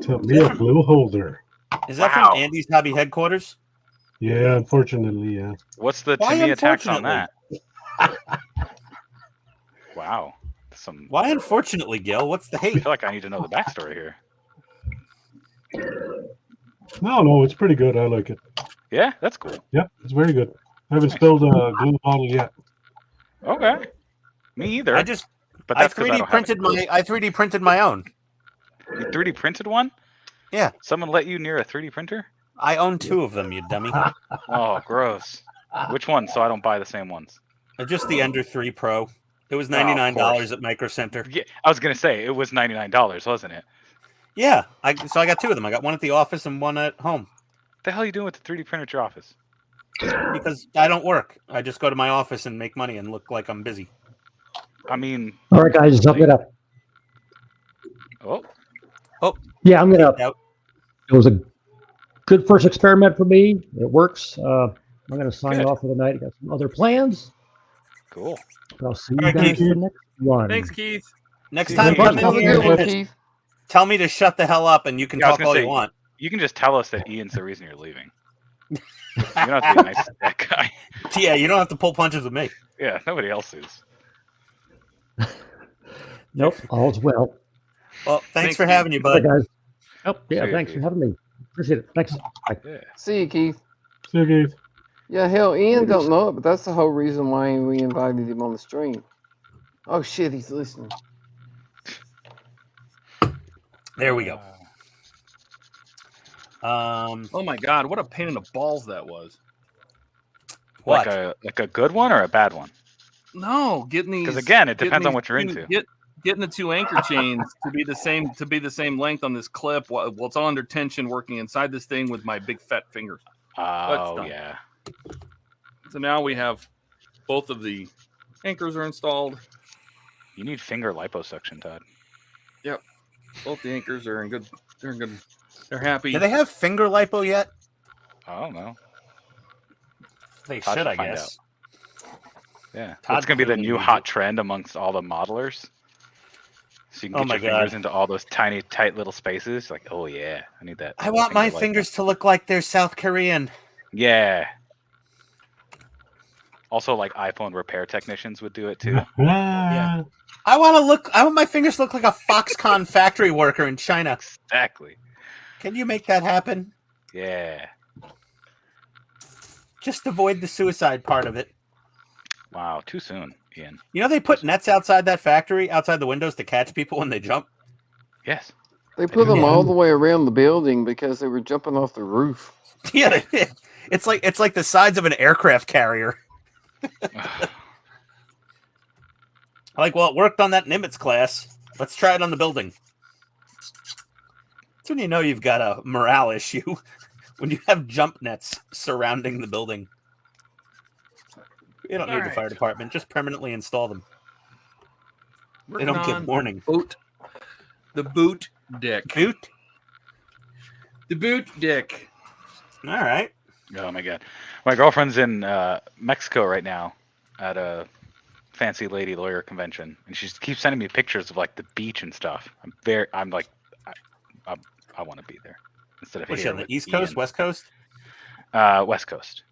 Tell me a blue holder. Is that Wow. from Andy's Hobby Headquarters? Yeah, unfortunately, yeah. What's the Why Timmy attacks on unfortunately? that? Wow. Why, unfortunately, Gil? What's the I hate? feel like I need to know the backstory here. No, it's pretty good. I like it. Yeah, that's cool. Yep, it's very good. I haven't spilled a glue bottle yet. Okay. Me either. I but that's 'cause I 3D don't have printed any. I 3D printed my own. You 3D printed one? Yeah. Someone let you near a 3D printer? I own 2 of them, you dummy. Oh, gross. Which one? So I don't buy the same ones. Just the Ender 3 Pro. It was Oh, of $99 course. at Micro Center. Yeah, I was gonna say it was $99, wasn't it? Yeah, so I got 2 of them. I got one at the office and one at home. What the hell are you doing with the 3D printer at your office? Because I don't work. I just go to my office and make money and look like I'm busy. I mean, All right, guys, I'm gonna. oh, Yeah, I'm gonna. Out. It was a good first experiment for me. It works. I'm gonna sign Good. off for the night. I got some other plans. cool. But I'll see you All right, guys Keith. for the next one. Thanks, Keith. Next Yeah, time, thank come you. in Have a here good one, and Keith. tell me to shut the hell up, and you can Yeah, I was talk gonna all say, you want. You can just tell us that Ian's the reason you're leaving. You don't have to be nice to that guy. Yeah, you don't have to pull punches with me. Yeah, nobody else is. Nope, all's well. Well, thanks Thanks, for Keith. having you, Bye, bud. guys. Oh, yeah, See you, thanks Keith. for having me. Appreciate it. Thanks. Bye. Yeah. See you, Keith. See you, Keith. Yeah, hell, Ian don't know it, but that's the whole reason why we invited him on the stream. Oh shit, he's listening. There we go. Oh my god, what a pain in the balls that was. What? Like a good one or a bad one? No, getting these. Because again, it getting depends on these what you're two- into. Getting the 2 anchor chains to be the same length on this clip while it's all under tension, working inside this thing with my big fat fingers. Oh done. yeah. So now we have both of the anchors are installed. You need finger liposuction, Todd. Both the anchors are in good. They're in good. They're happy. Do they have finger lipo yet? I don't know. They Todd should, should I find guess. Yeah, Todd that's gonna be the clearly new needs hot it. trend amongst all the modelers. So you Oh can my get your fingers God. into all those tiny, tight little spaces. Like, oh yeah, I need that. I want my finger lipo. fingers to look like they're South Korean. Yeah. Also, like iPhone repair technicians would do it too. Yeah. I want my fingers to look like a Foxconn factory worker in China. Exactly. Can you make that happen? Yeah. Just avoid the suicide part of it. Wow. Too soon, Ian. You know they put nets outside that factory, outside the windows to catch people when they jump? Yes. They put them Yeah. all the way around the building because they were jumping off the roof. Yeah, they did. It's like the sides of an aircraft carrier. Like, well, it worked on that Nimitz class. Let's try it on the building. That's when you know you've got a morale issue. When you have jump nets surrounding the building. You don't need the fire department. Just permanently install them. They don't give warning. The boot dick. Boot? The boot dick. All right. Oh my god. My girlfriend's in Mexico right now at a fancy lady lawyer convention, and she keeps sending me pictures of like the beach and stuff. I'm like, I want to be there instead of Was she here on the with East Coast, Ian. West Coast? West Coast.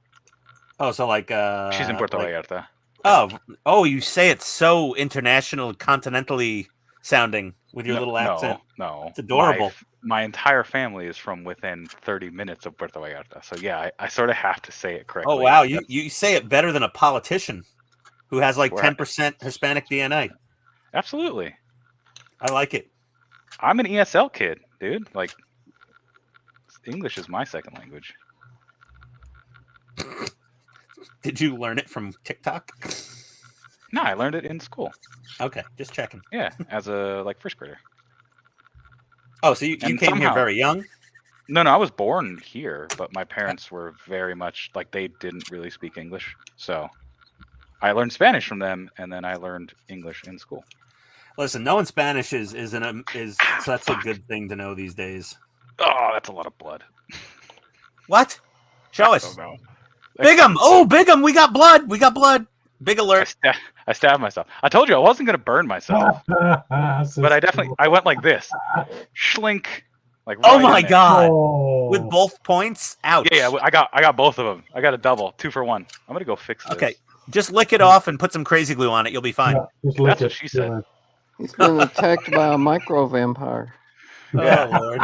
Oh, so like She's in Puerto like- Vallarta. Oh, you say it's so international, continentally sounding with your little accent. No, It's adorable. My entire family is from within 30 minutes of Puerto Vallarta, so yeah, I sort of have to say it correctly. Oh wow, you say it better than a politician who has like Where- 10% Hispanic DNA. Absolutely. I like it. I'm an ESL kid, dude. Like, English is my second language. Did you learn it from TikTok? No, I learned it in school. Okay, just checking. Yeah, as a first grader. Oh, so you And came here somehow- very young? No, I was born here, but my parents were very much like they didn't really speak English. So I learned Spanish from them, and then I learned English in school. Listen, knowing Spanish is such a good thing to know these days. Oh, that's a lot of blood. What? Show I us. don't know. Bigham! Oh, Bigham! We got blood! We got blood! Big alert! I stabbed myself. I told you I wasn't gonna burn myself, but I went like this, schlink, like. Oh right my in there. god! Oh. With both points? Ouch! Yeah, I got both of them. I got a double, 2 for 1. I'm gonna go fix this. Okay, just lick it off and put some crazy glue on it. You'll be fine. Yeah, just lick That's what it. she said. Yeah. He's been attacked by a micro vampire. Oh Lord!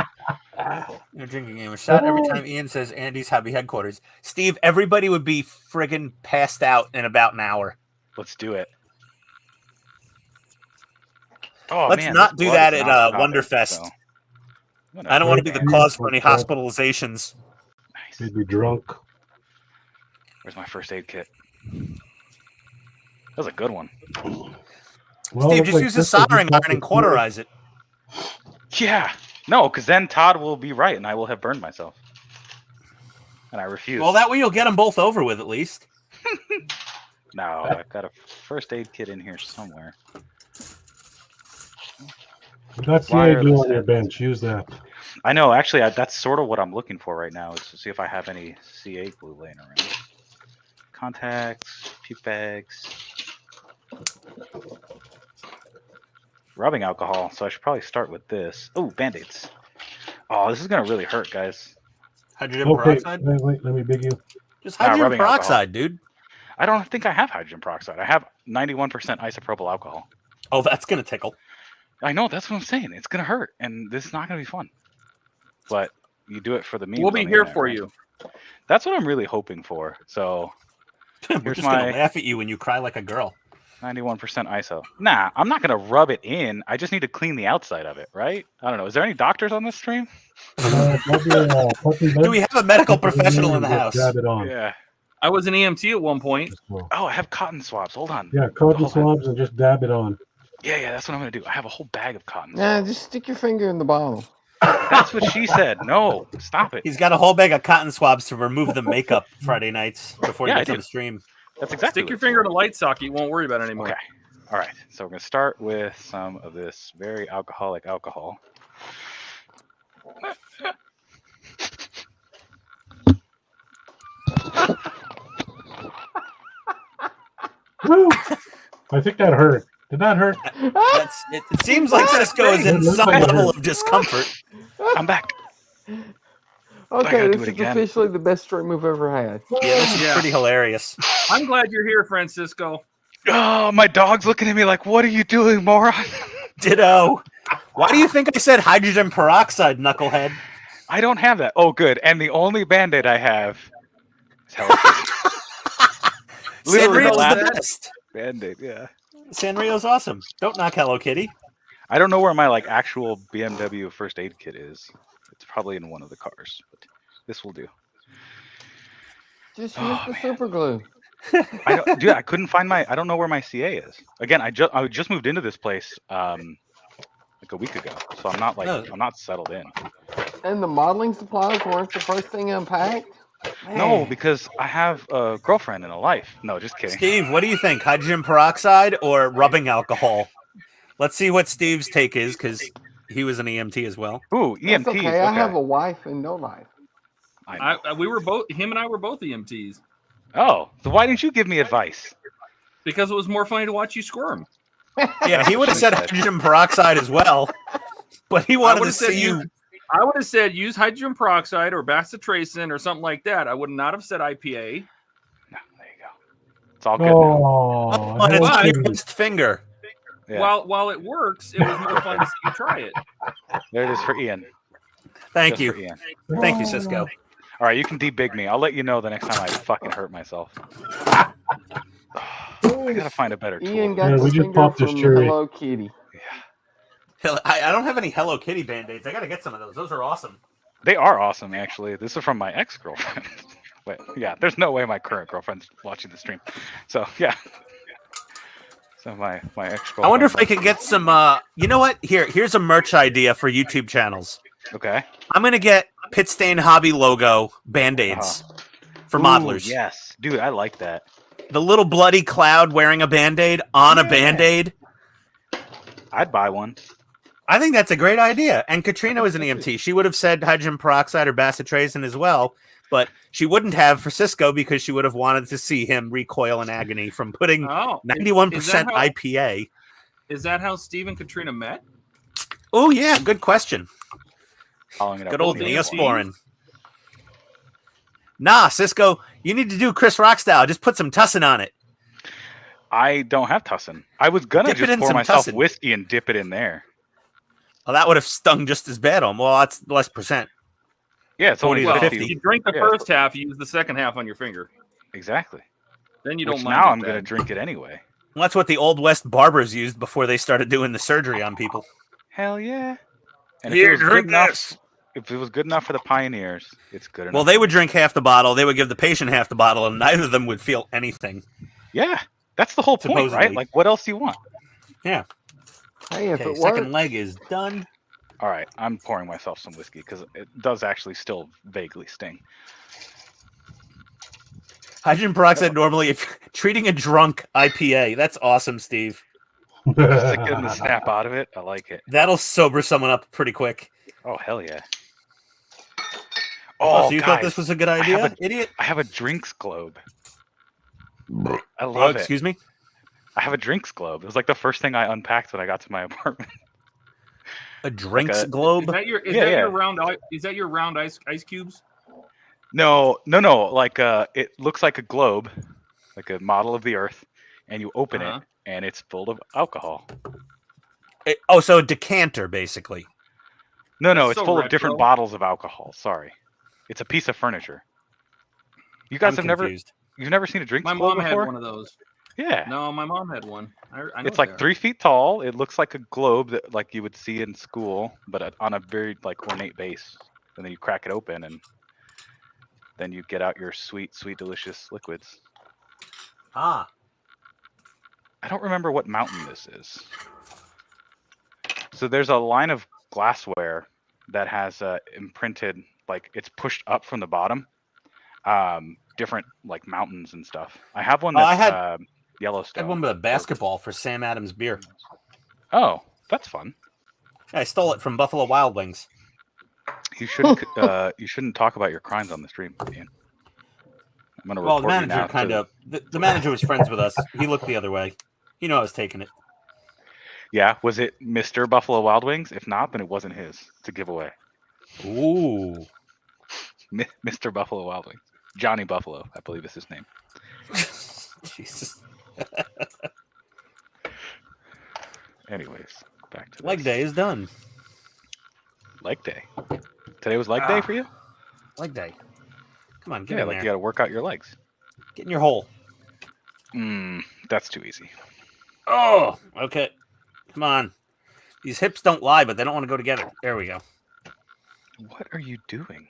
You're drinking game. A shot every time Ian says Andy's hobby headquarters. Steve, everybody would be friggin' passed out in about an hour. Let's do it. Oh, Let's man, not this do blood that is at not stopping, Wonderfest. so I'm I don't want to be the Yeah. cause for any hospitalizations. Nice. They'd be drunk. Where's my first aid kit? That was a good one. Well, Steve, looks just like use a this is soldering just iron and like the cauterize it. Yeah, No, because then Todd will be right, and I will have burned myself. And I refuse. Well, that way you'll get them both over with at least. No, I've got a first aid kit in here somewhere. You got CA glue on your bench. Use that. I know. Actually, that's sort of what I'm looking for right now, is to see if I have any CA glue laying around. Contacts, puke bags, rubbing alcohol. So I should probably start with this. Oh, band-aids. Oh, this is gonna really hurt, guys. Hydrogen peroxide? Wait, let me big you. Just hydrogen rubbing peroxide, alcohol. dude. I don't think I have hydrogen peroxide. I have 91% isopropyl alcohol. Oh, that's gonna tickle. I know, that's what I'm saying. It's gonna hurt, and this is not gonna be fun. But you do it for the memes. We'll be here for you. That's what I'm really hoping for. So We're here's just gonna my laugh at you when you cry like a girl. 91% ISO. Nah, I'm not gonna rub it in. I just need to clean the outside of it, right? I don't know. Is there any doctors on this stream? Do we have a medical professional in the house? Dab it on. Yeah. I was an EMT at one point. Oh, I have cotton swabs. Hold on. Yeah, cotton swabs and just dab it on. Yeah, that's what I'm gonna do. I have a whole bag of cotton. Nah, just stick your finger in the bottle. That's what she said. No, stop it. He's got a whole bag of cotton swabs to remove the makeup Friday nights before he Yeah, I gets on do. the stream. That's exactly. Stick your finger in a light socket. You won't worry about it anymore. Okay. All right. So we're gonna start with some of this very alcoholic alcohol. Woo! I think that hurt. Did that hurt? It seems like Cisco is in some level of discomfort. I'm back. Okay, do this it is again. officially the best stream we've ever had. Yeah, this is pretty hilarious. I'm glad you're here, Francisco. Oh, my dog's looking at me like, "What are you doing, moron?" Ditto. Why do you think I said hydrogen peroxide, knucklehead? I don't have that. Oh, good. And the only Band-Aid I have is Hello Kitty. Literally the Sanrio's last the best. Band-Aid, yeah. Sanrio's awesome. Don't knock Hello Kitty. I don't know where my actual BMW first aid kit is. It's probably in one of the cars, but this will do. Just use the super glue. Dude, I couldn't find I don't know where my CA is. Again, I just moved into this place like a week ago, so I'm not I'm not settled in. And the modeling supplies weren't the first thing unpacked? No, Man. because I have a girlfriend and a life. No, just kidding. Steve, what do you think? Hydrogen peroxide or rubbing alcohol? Let's see what Steve's take is, because he was an EMT as well. Ooh, EMTs. That's okay. I have a wife and no life. We were both. Him and I were both EMTs. Oh, so why didn't you give me advice? Because it was more funny to watch you squirm. Yeah, he would have said hydrogen peroxide as well, but he wanted to see you. I would have said use hydrogen peroxide or bacitracin or something like that. I would not have said IPA. No, there you go. It's all good now. Oh, On Hello his Kitty. first finger. Yeah. While it works, it was more fun to see you try it. There it is for Ian. Thank Just you. for Ian. Thank you, Cisco. All right, you can debig me. I'll let you know the next time I fucking hurt myself. I gotta find a better tool. Ian got Yeah, the we just finger popped this from cherry. Hello Kitty. I don't have any Hello Kitty Band-Aids. I got to get some of those. Those are awesome. They are awesome, actually. This is from my ex-girlfriend. Wait, yeah, there's no way my current girlfriend's watching the stream. So, yeah. So my ex-girlfriend. I wonder if I could get some, you know what? Here's a merch idea for YouTube channels. Okay. I'm going to get PITSTAIN Hobby logo Band-Aids for Ooh, modelers. Yes. Dude, I like that. The little bloody cloud wearing a Band-Aid on a Band-Aid. I'd buy one. I think that's a great idea. And Katrina was an EMT. She would have said hydrogen peroxide or bacitracin as well, but she wouldn't have for Cisco because she would have wanted to see him recoil in agony from putting 91% IPA. Is that how Steve and Katrina met? Oh, yeah. Good question. Following it up Good with old me. Neosporin. Nah, Cisco, you need to do Chris Rock style. Just put some tussin on it. I don't have tussin. I was gonna Dip it just in pour some myself tussin. whiskey and dip it in there. Well, that would have stung just as bad on. Well, that's less percent. Yeah, it's only 40 to 50. 50. You drink the Yeah. first half, you use the second half on your finger. Exactly. Then you Which don't mind. now it I'm bad. gonna drink it anyway. Well, that's what the Old West barbers used before they started doing the surgery on people. Hell yeah. And Here, if it was drink good enough, this. if it was good enough for the pioneers, it's good enough. Well, they would drink half the bottle. They would give the patient half the bottle, and neither of them would feel anything. Yeah, that's the whole point, right? Supposedly. Like, what else do you want? Yeah. Hey, if Okay, it second works. leg is done. All right, I'm pouring myself some whiskey because it does actually still vaguely sting. Hydrogen peroxide normally, if treating a drunk IPA, that's awesome, Steve. Just to get them to snap out of it. I like it. That'll sober someone up pretty quick. Oh, hell yeah. Oh, Oh, so you guys, thought this was a good idea, I idiot? I have a drinks globe. I Oh, love it. excuse me? I have a drinks globe. It was like the first thing I unpacked when I got to my apartment. A drinks a- globe? Is that your Yeah, yeah. your round ice cubes? No. Like it looks like a globe, like a model of the Earth, and you open Uh-huh. it, and it's full of alcohol. Oh, so a decanter, basically. No, That's it's so full of retro. different bottles of alcohol. Sorry, it's a piece of furniture. You guys I'm have confused. you've never seen a drinks My globe mom had before? one of those. Yeah. No, my mom had one. I know It's what like they are. 3 feet tall. It looks like a globe that like you would see in school, but on a very like ornate base. And then you crack it open, and then you get out your sweet, delicious liquids. Ah. I don't remember what mountain this is. So there's a line of glassware that has imprinted, like it's pushed up from the bottom, different like mountains and stuff. I have one Oh, I that's had Yellowstone. one with a basketball for Sam Adams beer. Oh, that's fun. I stole it from Buffalo Wild Wings. You shouldn't talk about your crimes on the stream, Ian. I'm gonna Well, report the you manager now. kind of the manager was friends with us. He looked the other way. He knew I was taking it. Yeah, was it Mr. Buffalo Wild Wings? If not, then it wasn't his to give away. Ooh. Mr. Buffalo Wild Wings. Johnny Buffalo, I believe is his name. Jesus. Anyways, back to Leg this. day is done. Leg day. Today was leg day for you? Leg day. Come on, get Yeah, in like there. you got to work out your legs. Get in your hole. That's too easy. Oh, okay. Come on. These hips don't lie, but they don't want to go together. There we go. What are you doing?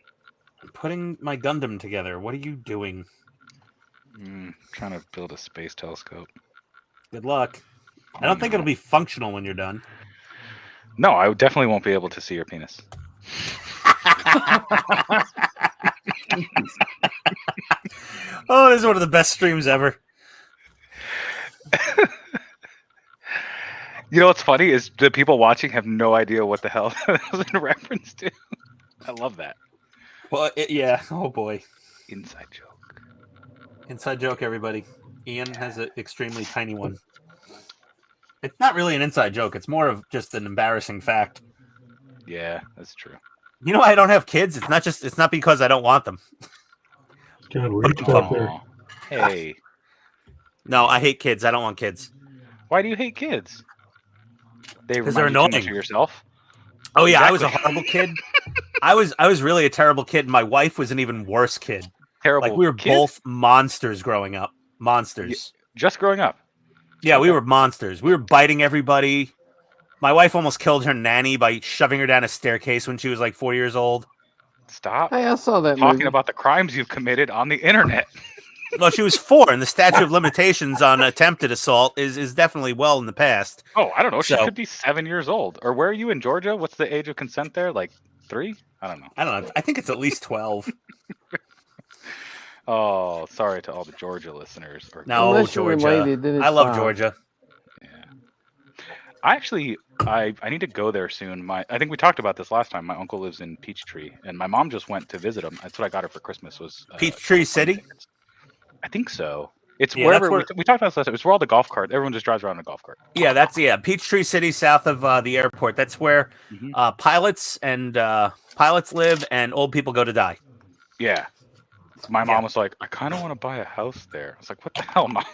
I'm putting my Gundam together. What are you doing? Trying to build a space telescope. Good luck. I don't think it'll be functional when you're done. No, I definitely won't be able to see your penis. Oh, this is one of the best streams ever. You know what's funny is the people watching have no idea what the hell that was in reference to. I love that. Well, yeah. Oh, boy. Inside joke. Inside joke, everybody. Ian has an extremely tiny one. It's not really an inside joke. It's more of just an embarrassing fact. Yeah, that's true. You know why I don't have kids? It's not because I don't want them. Can't reach out there. Aw. Hey, No, I hate kids. I don't want kids. why do you hate kids? They 'Cause they're remind you too much annoying. of yourself. Oh yeah, I was a Exactly. horrible kid. I was really a terrible kid. My wife was an even worse kid. Terrible. Like we were kid? both monsters growing up. Monsters. Just growing up. Yeah, we were monsters. We were biting everybody. My wife almost killed her nanny by shoving her down a staircase when she was like 4 years old. Stop Hey, I saw that talking movie. about the crimes you've committed on the internet. Well, she was 4, and the statute of limitations on attempted assault is definitely well in the past. Oh, I don't know. She So- could be 7 years old. Or where are you in Georgia? What's the age of consent there? Like 3? I don't know. I don't know. I think it's at least 12. Oh, sorry to all the Georgia listeners. Or No, Unless you're Georgia. related, then it's I love fine. Georgia. Yeah. I need to go there soon. I think we talked about this last time. My uncle lives in Peachtree, and my mom just went to visit him. That's what I got her for Christmas. Was Peachtree City? tickets. I think so. It's Yeah, wherever that's where- we talked about this last time. It's where all the golf carts. Everyone just drives around in a golf cart. Yeah, Peachtree City, south of the airport. That's where Mhm. pilots live, and old people go to die. Yeah. My Yeah. mom was like, I kind of want to buy a house there. I was like, what the hell, mom?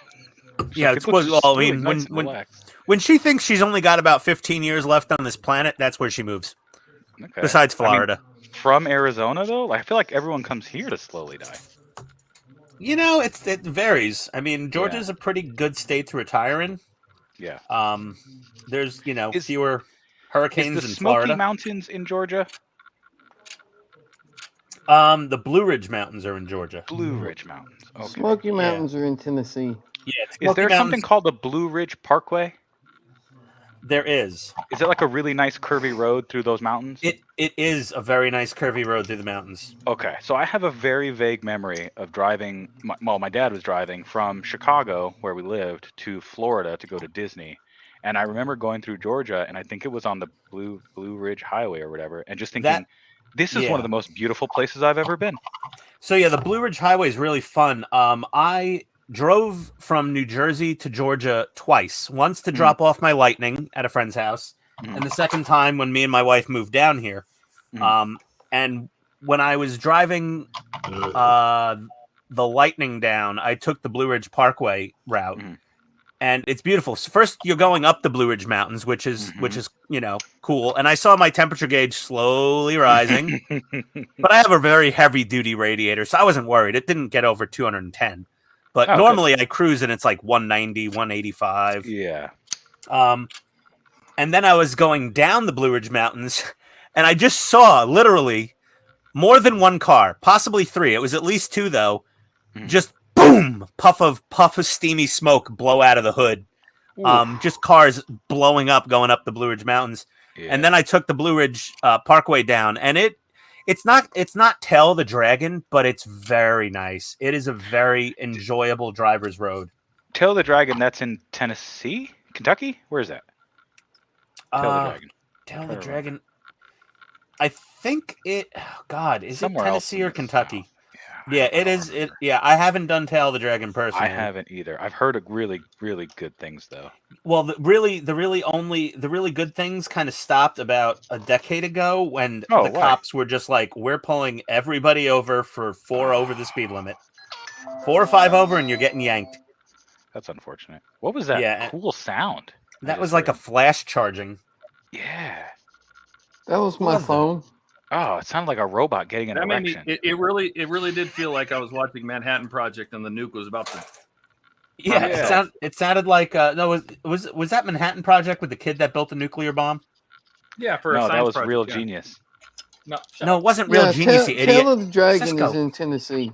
She's Yeah, like, it's "It looks well, I really mean, nice and when relaxed." when she thinks she's only got about 15 years left on this planet, that's where she moves. Okay. Besides I mean, Florida. from Arizona though, I feel like everyone comes here to slowly die. You know, it varies. I mean, Georgia's a pretty good state to retire in. Yeah. There's Is- fewer Is hurricanes the in Smoky Florida. Mountains in Georgia? The Blue Ridge Mountains are in Georgia. Blue Ridge Mountains. Okay. Smoky Mountains are in Tennessee. Yeah, Is there something called the Blue Ridge Parkway? There is. Is it like a really nice curvy road through those mountains? It is a very nice curvy road through the mountains. Okay, so I have a very vague memory of driving. My dad was driving from Chicago, where we lived, to Florida to go to Disney, and I remember going through Georgia, and I think it was on the Blue Ridge Highway or whatever, and just thinking, this is one of the most beautiful places I've ever been. So yeah, the Blue Ridge Highway is really fun. I drove from New Jersey to Georgia twice. Once to drop off my Lightning at a friend's house, and the second time when me and my wife moved down here. And when I was driving the Lightning down, I took the Blue Ridge Parkway route, and it's beautiful. So first, you're going up the Blue Ridge Mountains, which is cool. And I saw my temperature gauge slowly rising, but I have a very heavy duty radiator, so I wasn't worried. It didn't get over 210. But normally I cruise and it's like 190, 185. Yeah. And then I was going down the Blue Ridge Mountains, and I just saw literally more than one car, possibly three. It was at least two, though. Just boom, puff of steamy smoke blow out of the hood. Just cars blowing up, going up the Blue Ridge Mountains. Yeah. And then I took the Blue Ridge Parkway down, and it's not Tell the Dragon, but it's very nice. It is a very enjoyable driver's road. Tell the Dragon, that's in Tennessee? Kentucky? Where is that? Tell the Dragon. Tell the Dragon. I think it. Oh God, is somewhere it Tennessee or Kentucky? Yeah, it is. Yeah, I haven't done Tell the Dragon personally. I haven't either. I've heard really, really good things though. Well, the really good things kind of stopped about a decade ago when the cops were just like, "We're pulling everybody over for 4 over the speed limit, 4 or 5 over, and you're getting yanked." That's unfortunate. What was that cool sound? That was like a flash charging. Yeah. That was my phone. Oh, it sounded like a robot getting an erection. It really did feel like I was watching Manhattan Project and the nuke was about to. Yeah, it sounded like no, was that Manhattan Project with the kid that built the nuclear bomb? Yeah, for a no, science that was project, Real Genius. No, it wasn't Real Genius. You idiot. Tell of the Dragon Cisco. is in Tennessee.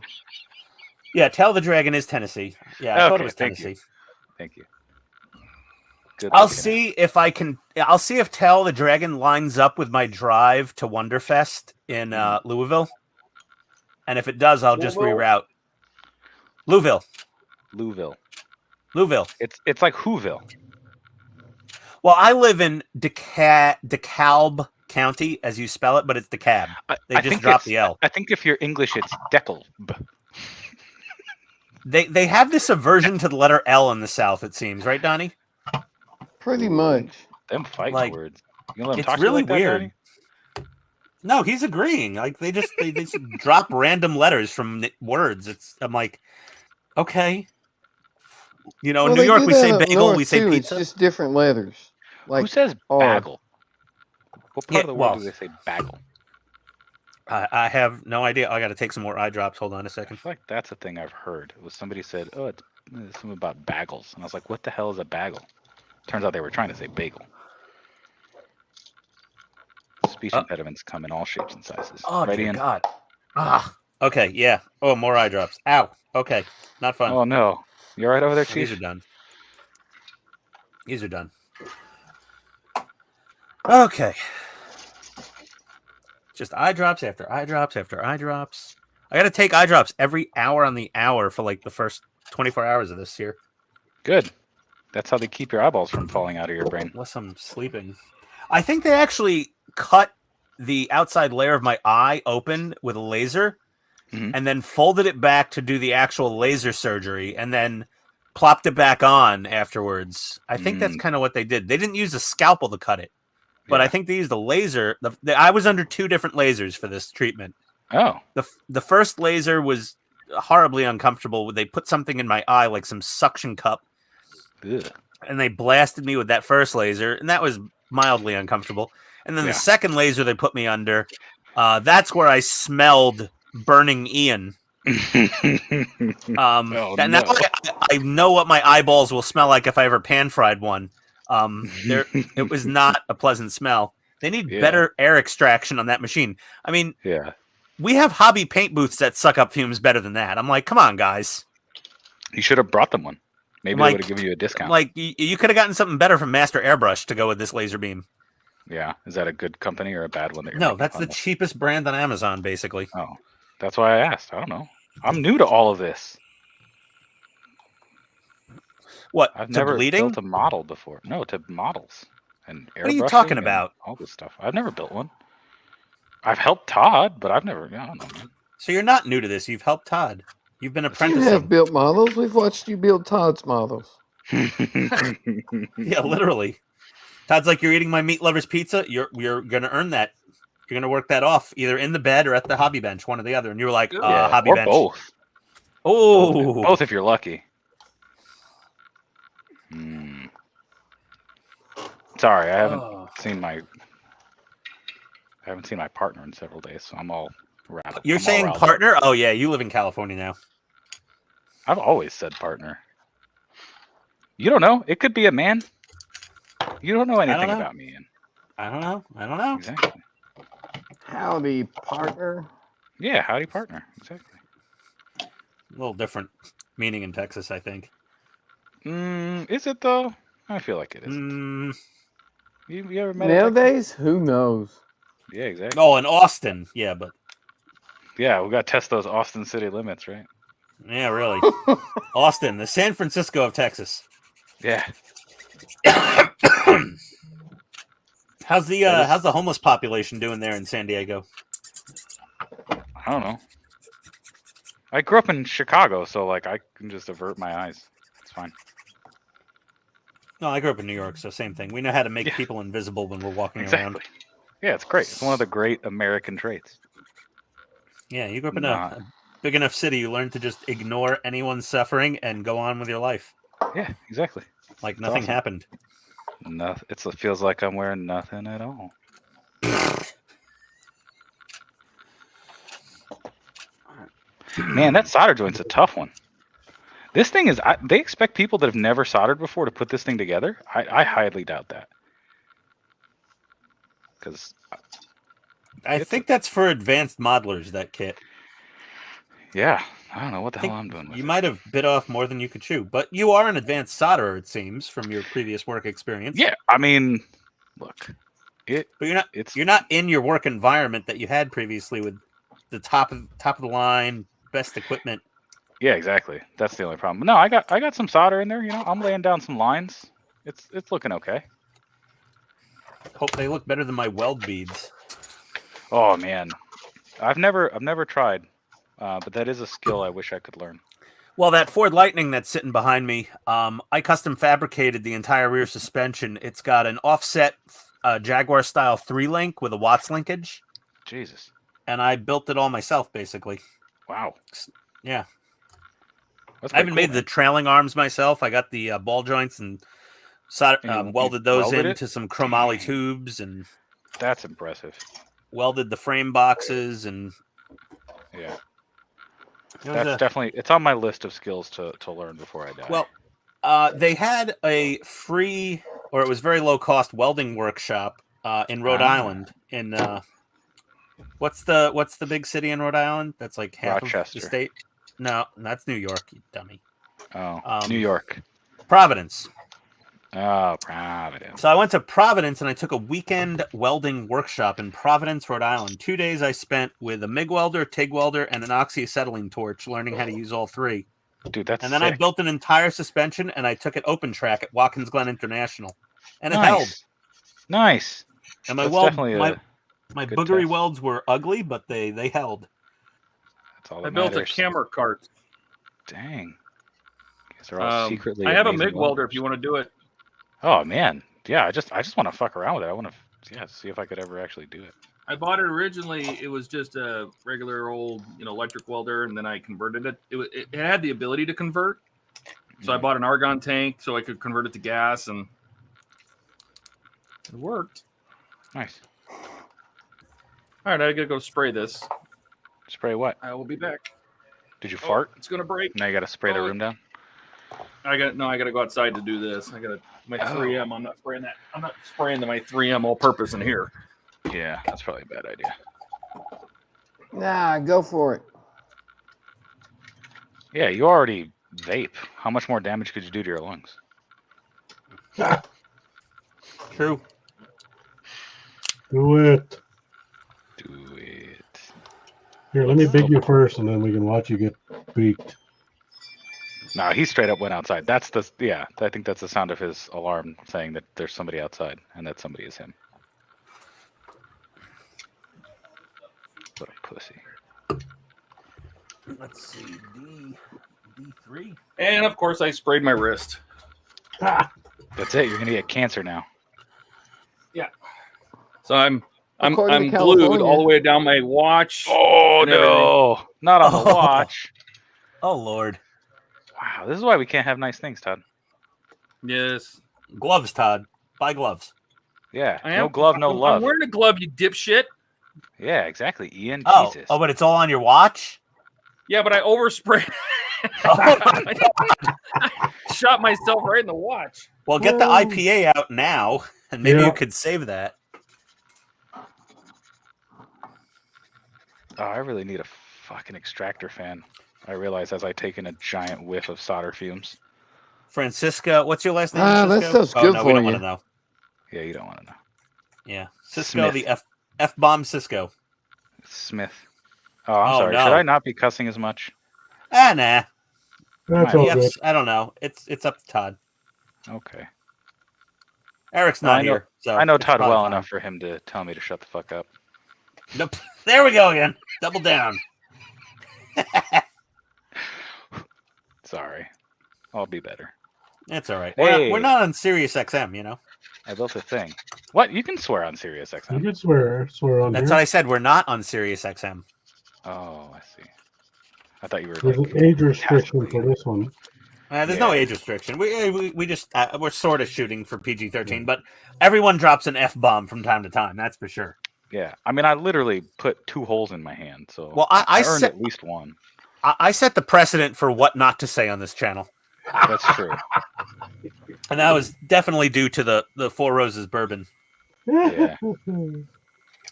Yeah, Tell the Dragon is Tennessee. Yeah, I thought it was Tennessee. Thank you. I'll see if Tell the Dragon lines up with my drive to Wonderfest in Louisville. And if it does, I'll just reroute. Louisville. It's like Whoville. Well, I live in DeKalb County, as you spell it, but it's DeKalb. They just dropped the L. I think if you're English, it's Deckelb. They have this aversion to the letter L in the South, it seems, right, Donnie? Pretty much. Them fighting words. You let them it's talk really like that, weird. No, he's agreeing. Like they just drop random letters from words. I'm like, okay. You know, in New York we say bagel, we say pizza. It's just different letters. Like who says bagel? What part of the word do they say bagel? I have no idea. I got to take some more eye drops. Hold on a second. I feel like that's a thing I've heard. It was somebody said, "Oh, it's something about bagels," and I was like, "What the hell is a bagel?" Turns out they were trying to say bagel. Speech impediments come in all shapes and sizes. Oh, dear God. Okay, yeah. Oh, more eye drops. Ow. Okay, not fun. Oh, no. You all right over there, Chief? These are done. Okay. Just eye drops after eye drops after eye drops. I got to take eye drops every hour on the hour for like the first 24 hours of this year. Good. That's how they keep your eyeballs from falling out of your brain. Unless I'm sleeping. I think they actually cut the outside layer of my eye open with a laser and then folded it back to do the actual laser surgery and then plopped it back on afterwards. I think that's kind of what they did. They didn't use a scalpel to cut it, but I think they used a laser. I was under 2 different lasers for this treatment. Oh. The first laser was horribly uncomfortable. They put something in my eye, like some suction cup. Ugh. And they blasted me with that first laser, and that was mildly uncomfortable. And then the second laser they put me under, that's where I smelled burning Ian. Now I know what my eyeballs will smell like if I ever pan-fried one. It was not a pleasant smell. They need better air extraction on that machine. I mean, we have hobby paint booths that suck up fumes better than that. I'm like, come on, guys. You should have brought them one. Maybe Like- they would have given you a discount. Like you could have gotten something better from Master Airbrush to go with this laser beam. Yeah, is that a good company or a bad one? That you're No, making that's fun the of? cheapest brand on Amazon, basically. Oh, that's why I asked. I don't know. I'm new to all of this. What? I've to never bleeding? built a model before. No, to models and airbrushing. What are you talking and about? all this stuff. I've never built one. I've helped Todd, but I've never. I don't know, man. So you're not new to this. You've helped Todd. You've been You have apprenticing. built models. We've watched you build Todd's models. Yeah, literally. Todd's like, you're eating my meat lover's pizza. You're gonna earn that. You're gonna work that off either in the bed or at the hobby bench, one or the other. And you were like, Yeah, hobby or bench. both. Oh, Both if you're lucky. Sorry, I haven't seen my partner in several days, so I'm all rattled. You're saying riled up. partner? Oh yeah, you live in California now. I've always said partner. You don't know. It could be a man. You don't know anything know. about me, Ian. I don't know. I don't know. Exactly. Howdy, partner. Yeah, howdy, partner. Exactly. A little different meaning in Texas, I think. Is it though? I feel like it is. You ever met a Texan? Nowadays, who knows? Yeah, exactly. Oh, in Austin, yeah, but Yeah, we got to test those Austin city limits, right? yeah, really. Austin, the San Francisco of Texas. Yeah. How's the homeless population doing there in San Diego? I don't know. I grew up in Chicago, so like I can just avert my eyes. It's fine. No, I grew up in New York, so same thing. We know how to make Yeah. people invisible when we're walking Exactly. around. Yeah, it's great. It's one of the great American traits. Yeah, you grew up in a big enough city, you learn to just ignore anyone's suffering and go on with your life. Yeah, exactly. Like nothing awesome. happened. It feels like I'm wearing nothing at all. Man, that solder joint's a tough one. This thing is, they expect people that have never soldered before to put this thing together. I highly doubt that. Because I think that's for advanced modelers, that kit. yeah, I don't know what the hell I'm doing with You it. might have bit off more than you could chew, but you are an advanced solderer, it seems, from your previous work experience. Yeah, I mean, look, but you're not in your work environment that you had previously with the top of the line, best equipment. Yeah, exactly. That's the only problem. No, I got some solder in there. You know, I'm laying down some lines. It's looking okay. Hope they look better than my weld beads. Oh man, I've never tried, but that is a skill I wish I could learn. Well, that Ford Lightning that's sitting behind me, I custom fabricated the entire rear suspension. It's got an offset Jaguar style 3-link with a Watts linkage. Jesus. And I built it all myself, basically. Wow. Yeah. That's I even made cool, the trailing arms myself. I got the ball joints and welded those into some chromoly tubes, and that's impressive. Welded the frame boxes, and yeah, that's definitely, it's on my list of skills to learn before I die. Well, they had a free, or it was very low cost welding workshop in Rhode Island. In what's the big city in Rhode Island? That's like half Rochester. of the state. No, that's New York, you dummy. Oh, New York. Providence. Oh, Providence. So I went to Providence and I took a weekend welding workshop in Providence, Rhode Island. 2 days I spent with a MIG welder, TIG welder, and an oxyacetylene torch, learning how to use all three. Dude, that's And then sick. I built an entire suspension and I took it open track at Watkins Glen International. And it held. Nice. And my my boogery welds were ugly, but they held. That's all that I built a matters. camera cart. Dang. Guys are all secretly I have a amazing MIG welder welders. if you want to do it. Oh man, yeah. I just want to fuck around with it. I want to, see if I could ever actually do it. I bought it originally. It was just a regular old, electric welder, and then I converted it. It had the ability to convert, so I bought an argon tank so I could convert it to gas, and it worked. Nice. All right, I gotta go spray this. Spray what? I will be back. Did you fart? It's gonna break. Now you got to spray the room down. I gotta go outside to do this. I gotta my 3M. I'm not spraying that. I'm not spraying my 3M all purpose in here. Yeah, that's probably a bad idea. Nah, go for it. Yeah, you already Vape. How much more damage could you do to your lungs? True. Do it. Do it. Here, let me big you first, and then we can watch you get beaked. No, he straight up went outside. That's the yeah. I think that's the sound of his alarm saying that there's somebody outside, and that somebody is him. What a pussy. Let's see. D3. And of course, I sprayed my wrist. That's it. You're gonna get cancer now. So I'm According to glued California. all the way down my watch. Oh and no! Not on the Oh. watch. Oh Lord. Wow, this is why we can't have nice things, Todd. Yes. Gloves, Todd. Buy gloves. Yeah, I no am. glove, no I'm love. wearing a glove, you dipshit. Yeah, exactly. Ian, Oh, Jesus. oh, but it's all on your watch. Yeah, but I oversprayed. Oh, Shot myself right in the watch. Well, get the IPA out now, and maybe Yeah. you could save that. Oh, I really need a fucking extractor fan. I realize as I take in a giant whiff of solder fumes. Francisco, what's your last name? Ah, that Cisco? stuff's Oh, good no, for we don't you. want to know. Yeah, you don't want to know. Yeah, Cisco, Smith. the F bomb Cisco. Smith. Oh, I'm Oh, sorry. no. Should I not be cussing as much? Ah, nah. That's Right. all The good. F's, I don't know. It's up to Todd. Okay. Eric's Well, not I know- here, so I know it's Todd probably well fine. enough for him to tell me to shut the fuck up. Nope. There we go again. Double down. Sorry. I'll be better. It's all right. Hey. We're not on Sirius XM, you know. I built a thing. What? You can swear on Sirius You XM. can swear on That's here. what I said. We're not on Sirius XM. Oh, I see. I thought you were There's like an age restriction passively. for this one. There's no Yeah. age restriction. We just we're sort of shooting for PG-13, but everyone drops an F bomb from time to time. That's for sure. Yeah. I mean, I literally put 2 holes in my hand, so Well, I I earned set at least one. I set the precedent for what not to say on this channel, That's true. and that was definitely due to the Four Roses bourbon. Yeah.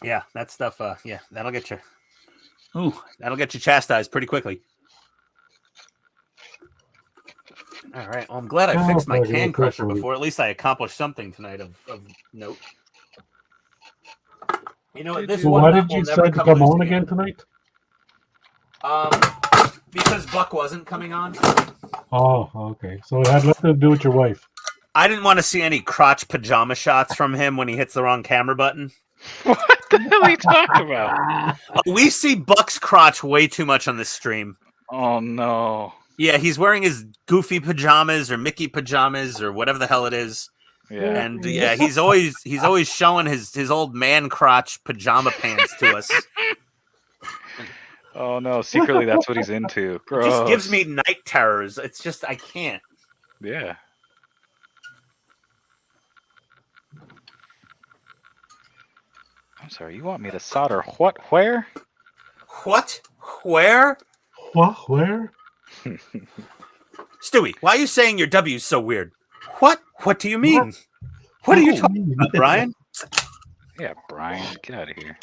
Yeah, that stuff. Yeah, that'll get you. Ooh, that'll get you chastised pretty quickly. All right. Well, I'm glad I fixed my Oh, can God, crusher hopefully. before. At least I accomplished something tonight of note. You know what? This So one why nut did you will never decide to come loose on again tonight? Because Buck wasn't coming on. Oh, okay. So it had nothing to do with your wife. I didn't want to see any crotch pajama shots from him when he hits the wrong camera button. What the hell are you talking about? We see Buck's crotch way too much on this stream. Oh no. Yeah, he's wearing his goofy pajamas or Mickey pajamas or whatever the hell it is. Yeah. And yeah, he's always showing his old man crotch pajama pants to us. Oh no. Secretly, that's what he's into. It Gross. just gives me night terrors. It's just I can't. Yeah. I'm sorry. You want me to solder what? Where? What? Where? What? Where? Stewie, why are you saying your W's so weird? What? What do you mean? What are you talking about, Brian? Yeah, Brian. Get out of here.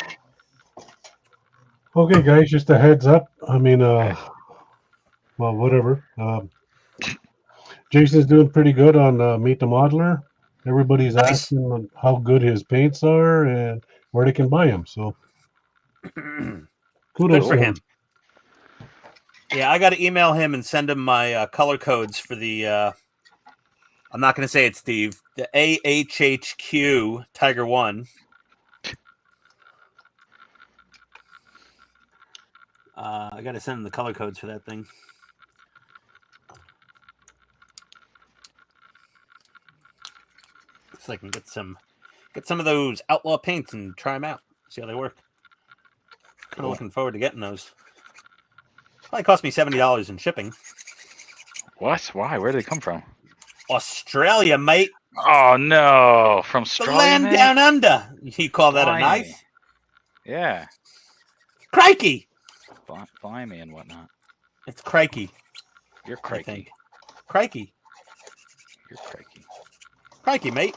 Okay, guys, just a heads up. I mean, well, whatever. Jason's doing pretty good on Meet the Modeler. Everybody's Nice. asking on how good his paints are and where they can buy them. So Good kudos for to him. Yeah, I got to email him and send him my color codes for the. I'm not going to say it, Steve. The AHHQ Tiger 1. I got to send him the color codes for that thing. So I can get some of those outlaw paints and try them out. See how they work. Kind of looking forward to getting those. Probably cost me $70 in shipping. What? Why? Where do they come from? Australia, mate. Oh no! From The Australia. land man? down under. You call that a Blimey. knife? Yeah. Crikey. Blimey and whatnot. It's crikey. You're I crikey. think. Crikey. You're crikey. Crikey, mate.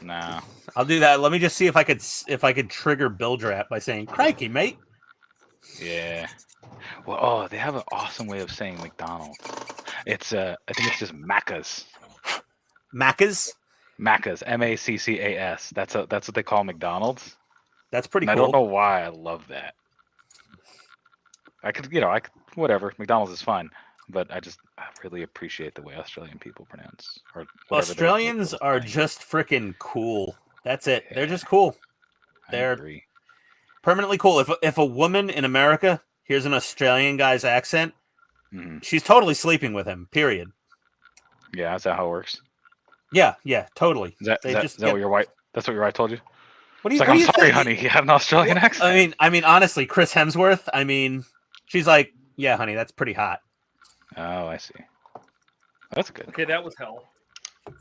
Nah. I'll do that. Let me just see if I could trigger Bill Drap by saying crikey, mate. Yeah. Well, oh, they have an awesome way of saying McDonald's. It's I think it's just Macca's. Macca's. Macca's, Maccas. That's what they call McDonald's. That's pretty And cool. I don't know why I love that. I could whatever. McDonald's is fun, but I really appreciate the way Australian people pronounce or whatever Australians are just freaking cool. That's it. They're just cool. They're agree. Permanently cool. If a woman in America hears an Australian guy's accent, Mhm. she's totally sleeping with him. Period. Yeah, is that how it works? Yeah, totally. Is that what your wife? That's what your wife told you? What do you? It's like, I'm sorry, honey. You have an Australian accent. I mean, honestly, Chris Hemsworth. I mean, she's like, yeah, honey, that's pretty hot. Oh, I see. That's good. Okay, that was hell.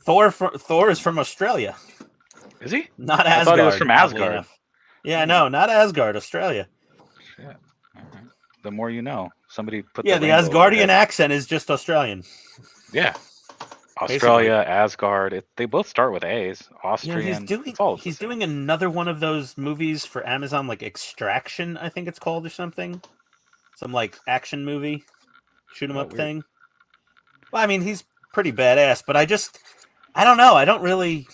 Thor is from Australia. Is he? Not I Asgard. thought he was from oddly Asgard. enough. Yeah, no, not Asgard, Australia. Shit. All right. The more you know. Somebody put. Yeah, the Asgardian accent is just Australian. Yeah. Australia, Asgard. They both start with A's. Austrian. He's doing another one of those movies for Amazon, like Extraction, I think it's called, or something. Some like action movie, shoot 'em up weird. thing. Well, I mean, he's pretty badass, but I don't know. I don't really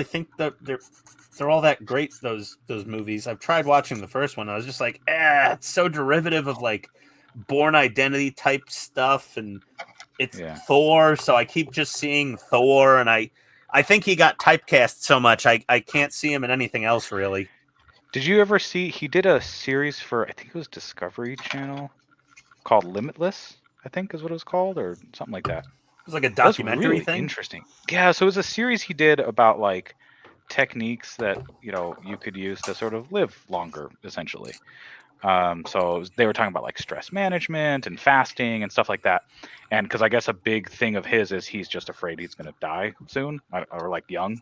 think that they're all that great. Those movies. I've tried watching the first one. I was just like, it's so derivative of like Born Identity type stuff, and it's Thor. So I keep just seeing Thor, and I think he got typecast so much. I can't see him in anything else really. Did you ever see? He did a series for I think it was Discovery Channel called Limitless. I think is what it was called, or something like that. It was like a documentary really thing. Interesting. Yeah, so it was a series he did about like techniques that you could use to sort of live longer, essentially. So they were talking about like stress management and fasting and stuff like that. And because I guess a big thing of his is he's just afraid he's going to die soon or like young.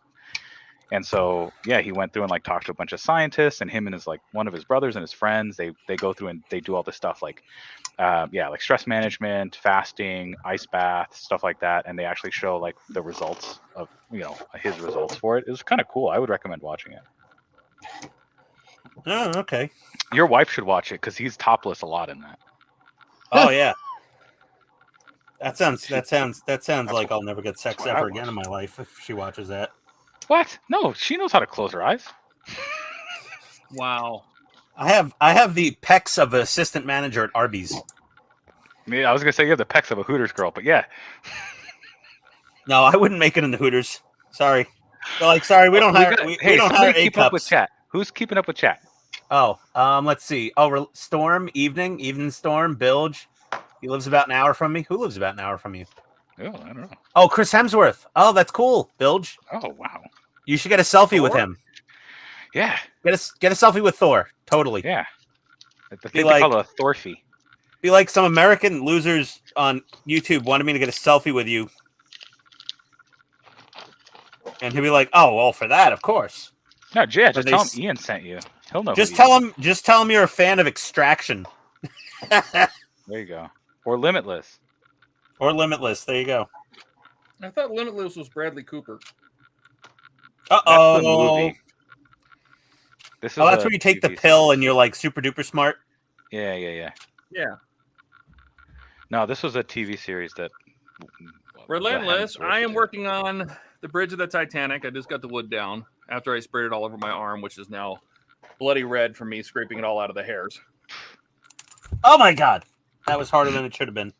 And so, yeah, he went through and like talked to a bunch of scientists, and him and his like one of his brothers and his friends, they go through and they do all this stuff like, like stress management, fasting, ice baths, stuff like that. And they actually show like the results of, his results for it. It was kind of cool. I would recommend watching it. Oh, okay. Your wife should watch it because he's topless a lot in that. Oh yeah. That sounds like I'll never get sex ever again in my life if she watches that. What? No, she knows how to close her eyes. Wow. I have the pecs of an assistant manager at Arby's. Yeah, I was gonna say you have the pecs of a Hooters girl, but yeah. No, I wouldn't make it in the Hooters. Sorry. They're like, sorry, we don't hire. We don't hire keep up with chat. Who's keeping up with chat? Oh, let's see. Oh, Storm, Evening Storm, Bilge. He lives about an hour from me. Who lives about an hour from you? Oh, I don't know. Oh, Chris Hemsworth. Oh, that's cool, Bilge. Oh, wow. You should get a selfie with him. Yeah. Get a selfie with Thor. Totally. Yeah. The thing they call a Thorfy. Be like some American losers on YouTube wanted me to get a selfie with you. And he'll be like, oh, well, for that, of course. No, yeah, just tell him Ian sent you. He'll know. Just tell him you're a fan of Extraction. There you go. Or Limitless. There you go. I thought Limitless was Bradley Cooper. Uh-oh. That's where you take the pill and you're like super duper smart. Yeah. Yeah. No, this was a TV series that. Relentless. I am working on the bridge of the Titanic. I just got the wood down after I sprayed it all over my arm, which is now bloody red from me scraping it all out of the hairs. Oh my god, that was harder than it should have been.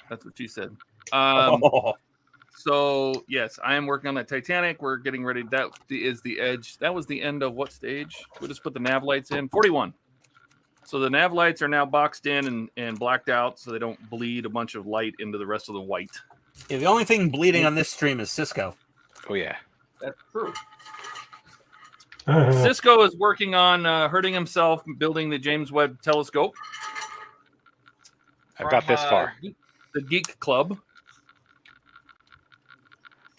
That's what she said. So yes, I am working on that Titanic. We're getting ready. That is the edge. That was the end of what stage? We'll just put the nav lights in. 41. So the nav lights are now boxed in and blacked out, so they don't bleed a bunch of light into the rest of the white. Yeah, the only thing bleeding on this stream is Cisco. Oh yeah, that's true. Cisco is working on hurting himself building the James Webb Telescope. I've got this far. The Geek Club.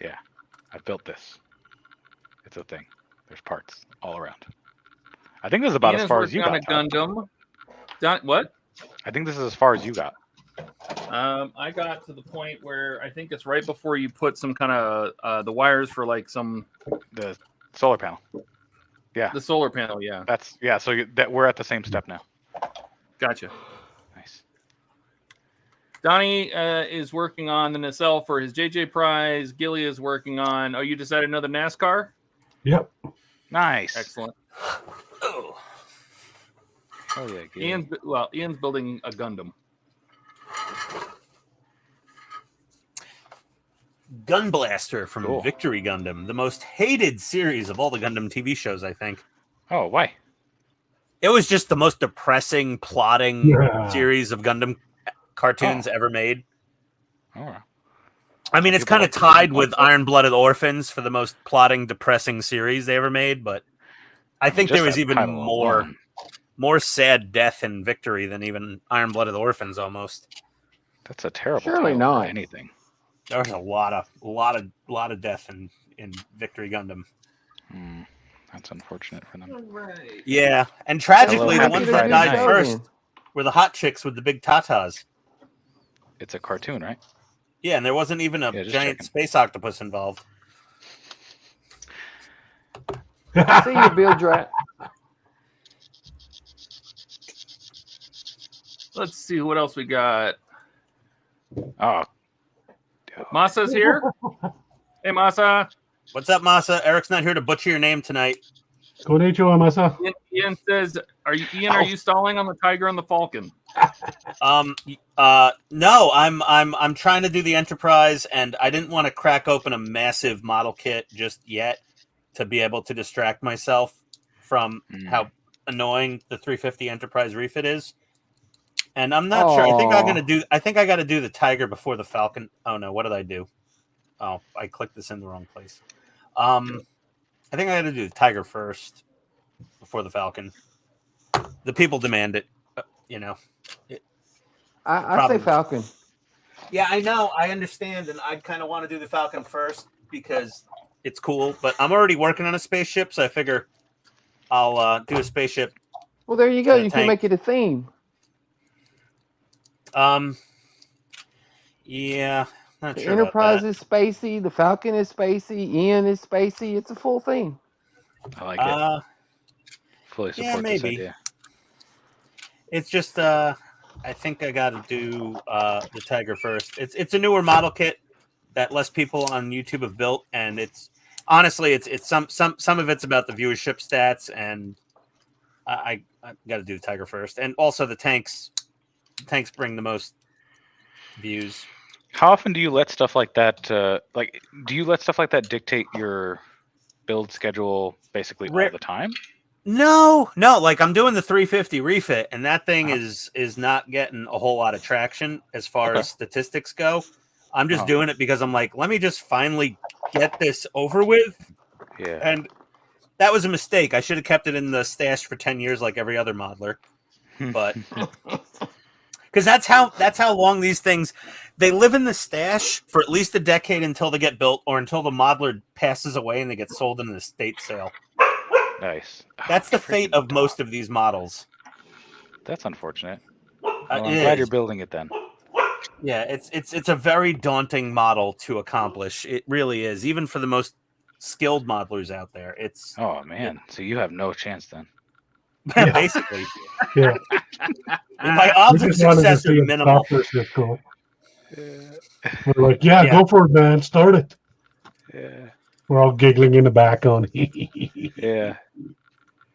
Yeah, I built this. It's a thing. There's parts all around. I think this is about as far as you got. On a Gundam. What? I think this is as far as you got. I got to the point where I think it's right before you put some kind of the wires for like the solar panel. Yeah, the solar panel. Yeah, So that we're at the same step now. Gotcha. Donnie is working on the nacelle for his JJ prize. Gilly is working on. Oh, you decided another NASCAR? Yep. Nice. Excellent. Oh. Oh yeah, Gilly. Ian's building a Gundam. Gunblaster from Cool. Victory Gundam, the most hated series of all the Gundam TV shows, I think. Oh, why? It was just the most depressing, plotting Yeah. series of Gundam cartoons ever made. Oh. I mean, it's People kind of like the tied Gundam with ones, though. Iron-Blooded Orphans for the most plotting, depressing series they ever made, but I think Just there was that even title alone. more sad death in Victory than even Iron-Blooded Orphans almost. That's a terrible Surely title not. for anything. There was a lot of death in Victory Gundam. Hmm. That's unfortunate for them. Yeah, and tragically, the Happy ones Friday that died night. first were the hot chicks with the big tatas. It's a cartoon, right? Yeah, and there wasn't even a Yeah, just giant checking. space octopus involved. See you, Bill Drat. Let's see what else we got. Oh, Masa's here. Hey, Masa. What's up, Masa? Eric's not here to butcher your name tonight. Konnichiwa, Masa. Ian says, "Are you stalling on the Tiger and the Falcon?" No, I'm trying to do the Enterprise, and I didn't want to crack open a massive model kit just yet to be able to distract myself from how annoying the 350 Enterprise refit is. And I'm not sure. I think I got to do the Tiger before the Falcon. Oh no, what did I do? Oh, I clicked this in the wrong place. I think I got to do the Tiger first before the Falcon. The people demand it, you know. I say Falcon. Yeah, I know. I understand, and I kind of want to do the Falcon first because it's cool. But I'm already working on a spaceship, so I figure I'll do a spaceship. Well, there you go. And a You can tank. make it a theme. Yeah, not The sure Enterprise about is spacey. The Falcon is spacey. Ian is spacey. It's a full theme. I like that. it. Fully yeah, support this maybe. idea. It's just I think I got to do the Tiger first. It's a newer model kit that less people on YouTube have built, and it's honestly it's some of it's about the viewership stats, and I got to do the Tiger first, and also the tanks. Tanks bring the most views. How often do you let stuff like that? Do you let stuff like that dictate your build schedule basically all the time? No. Like I'm doing the 350 refit, and that thing is not getting a whole lot of traction as far as statistics go. I'm just doing it because I'm like, let me just finally get this over with. Yeah. And that was a mistake. I should have kept it in the stash for 10 years like every other modeler. But because that's how long these things they live in the stash for at least a decade until they get built or until the modeler passes away and they get sold in an estate sale. Nice. That's the fate of most of these models. That's unfortunate. Well, I'm glad you're building it then. Yeah, it's a very daunting model to accomplish. It really is, even for the most skilled modelers out there. It's man, so you have no chance then. Basically. Yeah. My odds of success are minimal. We're like, go for it, man. Start it. Yeah. We're all giggling in the back on. Yeah.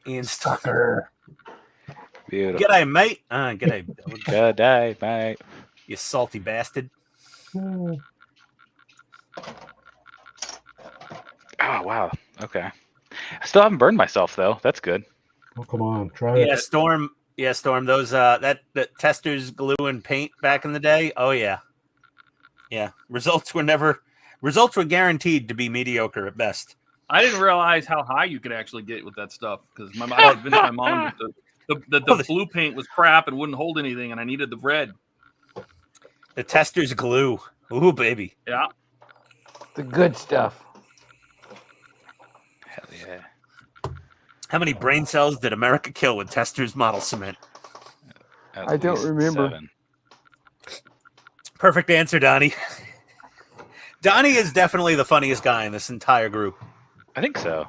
Ian Stalker. Beautiful. G'day, mate. G'day. G'day, mate. You salty bastard. Oh, wow. Okay. I still haven't burned myself, though. That's good. Oh, come on. Try it. Storm. Yeah, Storm. Those that testers glue and paint back in the day. Oh, yeah. Yeah. Results were guaranteed to be mediocre at best. I didn't realize how high you could actually get with that stuff because I convinced my mom that the blue paint was crap and wouldn't hold anything, and I needed the red. The testers glue. Ooh, baby. Yeah. The good stuff. Hell yeah. How many brain cells did America kill with testers model cement? I don't remember. 7. Perfect answer, Donnie. Donnie is definitely the funniest guy in this entire group. I think so.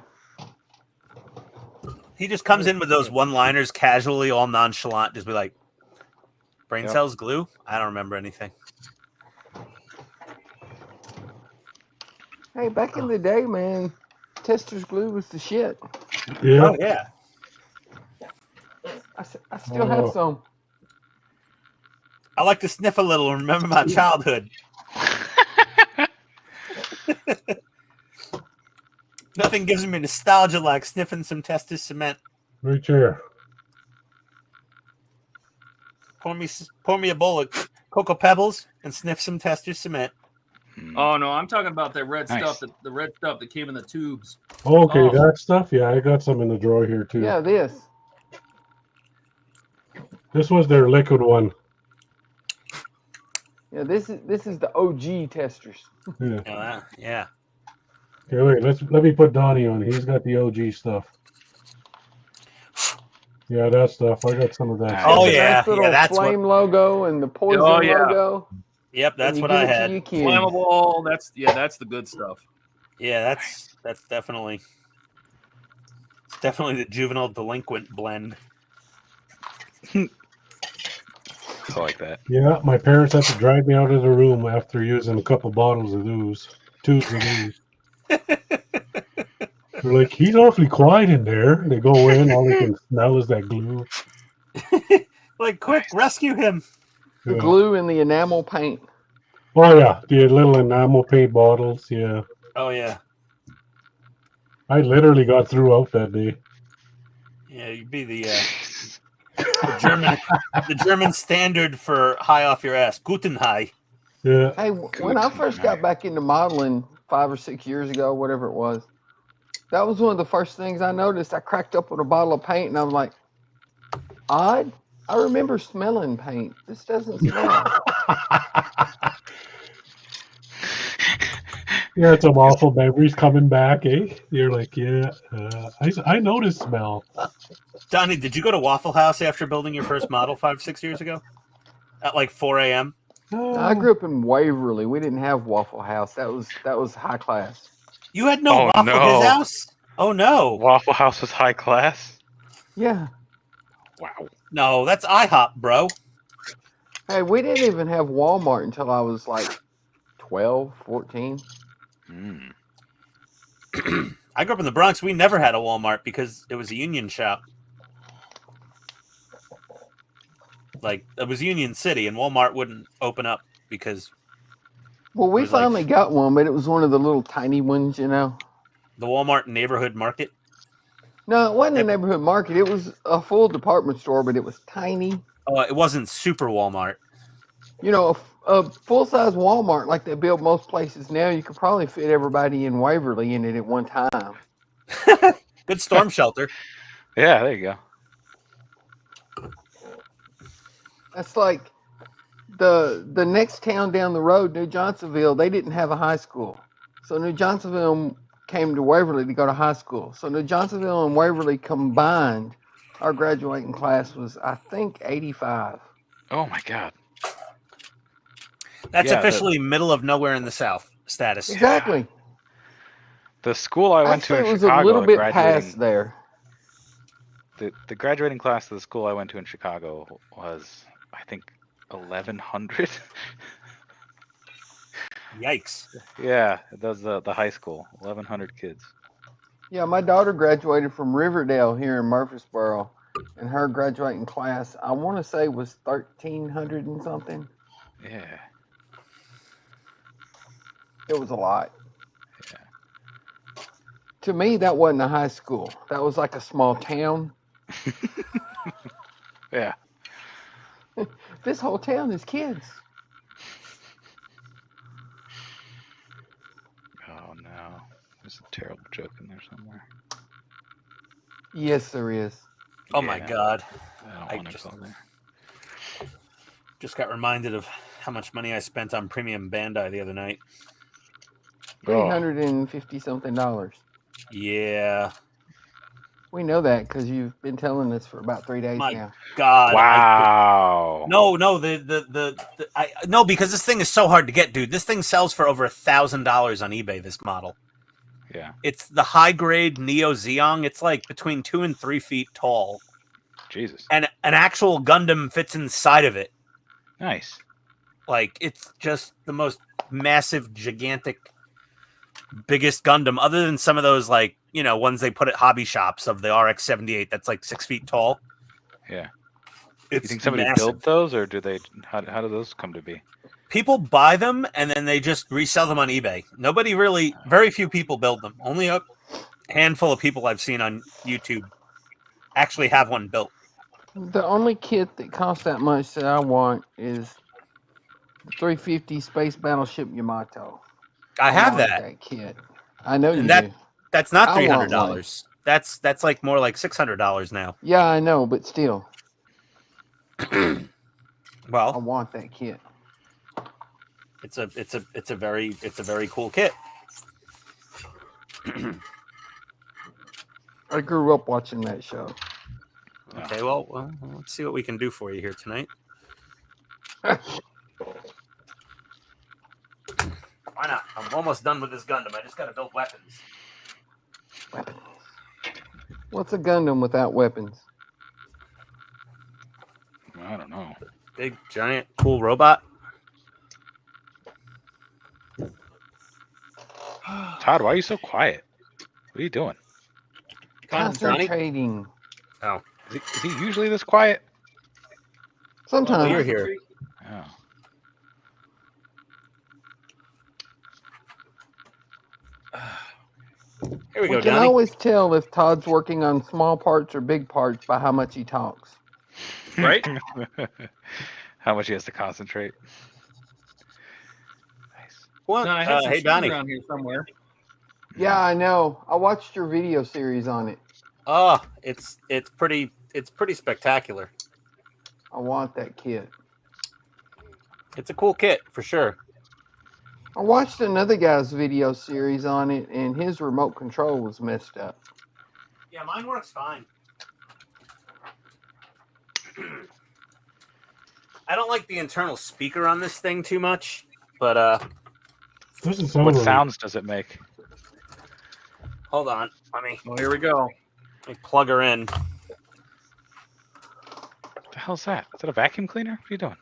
He just comes in with those one-liners casually, all nonchalant, just be like, brain cells glue? I don't remember anything. Hey, back in the day, man, Tester's glue was the shit. Yeah. Oh yeah. I still have some. I like to sniff a little and remember my childhood. Nothing gives me nostalgia like sniffing some Testis cement. Right here. Pour me a bowl of Cocoa Pebbles and sniff some Testis cement. Oh no, I'm talking about the red Nice. stuff. The red stuff that came in the tubes. Okay, Oh. that stuff. Yeah, I got some in the drawer here too. Yeah, this. This was their liquid one. Yeah, this is the OG Testers. Yeah. Yeah. Okay, wait. Let me put Donnie on. He's got the OG stuff. Yeah, that stuff. I got some of that. Oh, stuff. The yeah. nice little Yeah, that's flame logo and the poison Oh, yeah. logo. Yep, and that's you what give I it to had. your kid. Flammable. That's the good stuff. Yeah, that's definitely the juvenile delinquent blend. I like that. Yeah, my parents had to drag me out of the room after using a couple bottles of those. Tubes of these. They're like, he's awfully quiet in there. And they go in, all they can smell is that glue. Like, quick, rescue him. The Yeah. glue and the enamel paint. Oh yeah, the little enamel paint bottles. Yeah, Oh yeah. I literally got through out that day. Yeah, you'd be the German standard for high off your ass. Guten High. Yeah, Hey, when I first got back into modeling 5 or 6 years ago, whatever it was, that was one of the first things I noticed. I cracked up with a bottle of paint and I was like, odd. I remember smelling paint. This doesn't smell. yeah, some awful memories coming back, eh? You're like, yeah, I know this smell. Donnie, did you go to Waffle House after building your first model 5-6 years ago? At like 4 a.m.? I grew up in Waverly. We didn't have Waffle House. That was high class. You had no Oh, Waffle no. His house? Oh no. Waffle House was high class. Yeah. Wow. No, that's IHOP, bro. Hey, we didn't even have Walmart until I was like 12, 14. Mm. I grew up in the Bronx. We never had a Walmart because it was a union shop. Like, it was Union City, and Walmart wouldn't open up because Well, we It was like- finally got one, but it was one of the little tiny ones, you know. the Walmart neighborhood market. No, it wasn't a neighborhood market. It was a full department store, but it was tiny. It wasn't Super Walmart. You know, a full-size Walmart like they build most places now, you could probably fit everybody in Waverly in it at one time. Good storm shelter. Yeah, there you go. That's like the next town down the road, New Johnsonville, they didn't have a high school. So New Johnsonville came to Waverly to go to high school. So New Johnsonville and Waverly combined, our graduating class was, I think, 85. Oh my God. That's Yeah, officially middle of nowhere in the South status. Exactly. The school I went to Actually, in it was Chicago, a little bit graduating, past there. the graduating class of the school I went to in Chicago was, I think, 1,100. Yikes. Yeah, that was the high school. 1,100 kids. Yeah, my daughter graduated from Riverdale here in Murfreesboro, and her graduating class, I want to say, was 1,300 and something. Yeah. It was a lot. Yeah. To me, that wasn't a high school. That was like a small town. Yeah. This whole town is kids. Oh no. There's a terrible joke in there somewhere. Yes, there is. Oh my Yeah. God. I don't I want to just- go there. Just got reminded of how much money I spent on premium Bandai the other night. $350 something. Yeah. We know that because you've been telling us for about 3 days My now. God. Wow. No, no, because this thing is so hard to get, dude. This thing sells for over $1,000 on eBay, this model. Yeah. It's the high grade Neo Zeong. It's like between 2 and 3 feet tall. Jesus. And an actual Gundam fits inside of it. Nice. Like, it's just the most massive, gigantic biggest Gundam, other than some of those like ones they put at hobby shops of the RX-78 that's like 6 feet tall. Yeah. It's You think somebody massive. built those, or do they? How do those come to be? People buy them and then they just resell them on eBay. Very few people build them. Only a handful of people I've seen on YouTube actually have one built. The only kit that costs that much that I want is the 350 Space Battleship Yamato. I have want that. kit. I know And you that- do. That's not I want $300. That's like more like $600 now. Yeah, I know, but still, I Well, want that kit. it's a very cool kit. I grew up watching that show. Okay, well, let's see what we can do for you here tonight. Why not? I'm almost done with this Gundam. I just got to build weapons. Weapons. What's a Gundam without weapons? I don't know. Big, giant, cool robot. Todd, why are you so quiet? What are you doing? Concentrating. Oh, Is he usually this quiet? Sometimes. you're here. Oh. Here we We go, can Donnie. always tell if Todd's working on small parts or big parts by how much he talks. Right? How much he has to concentrate. Nice. What? No, I had some Hey, shoes Donnie. around here somewhere. Yeah, I know. I watched your video series on it. Oh, it's pretty spectacular. I want that kit. It's a cool kit for sure. I watched another guy's video series on it, and his remote control was messed up. Yeah, mine works fine. I don't like the internal speaker on this thing too much, but Doesn't sound What right. sounds does it make? hold on. Let me Well, here we go. plug her in. What the hell's that? Is that a vacuum cleaner? What are you doing?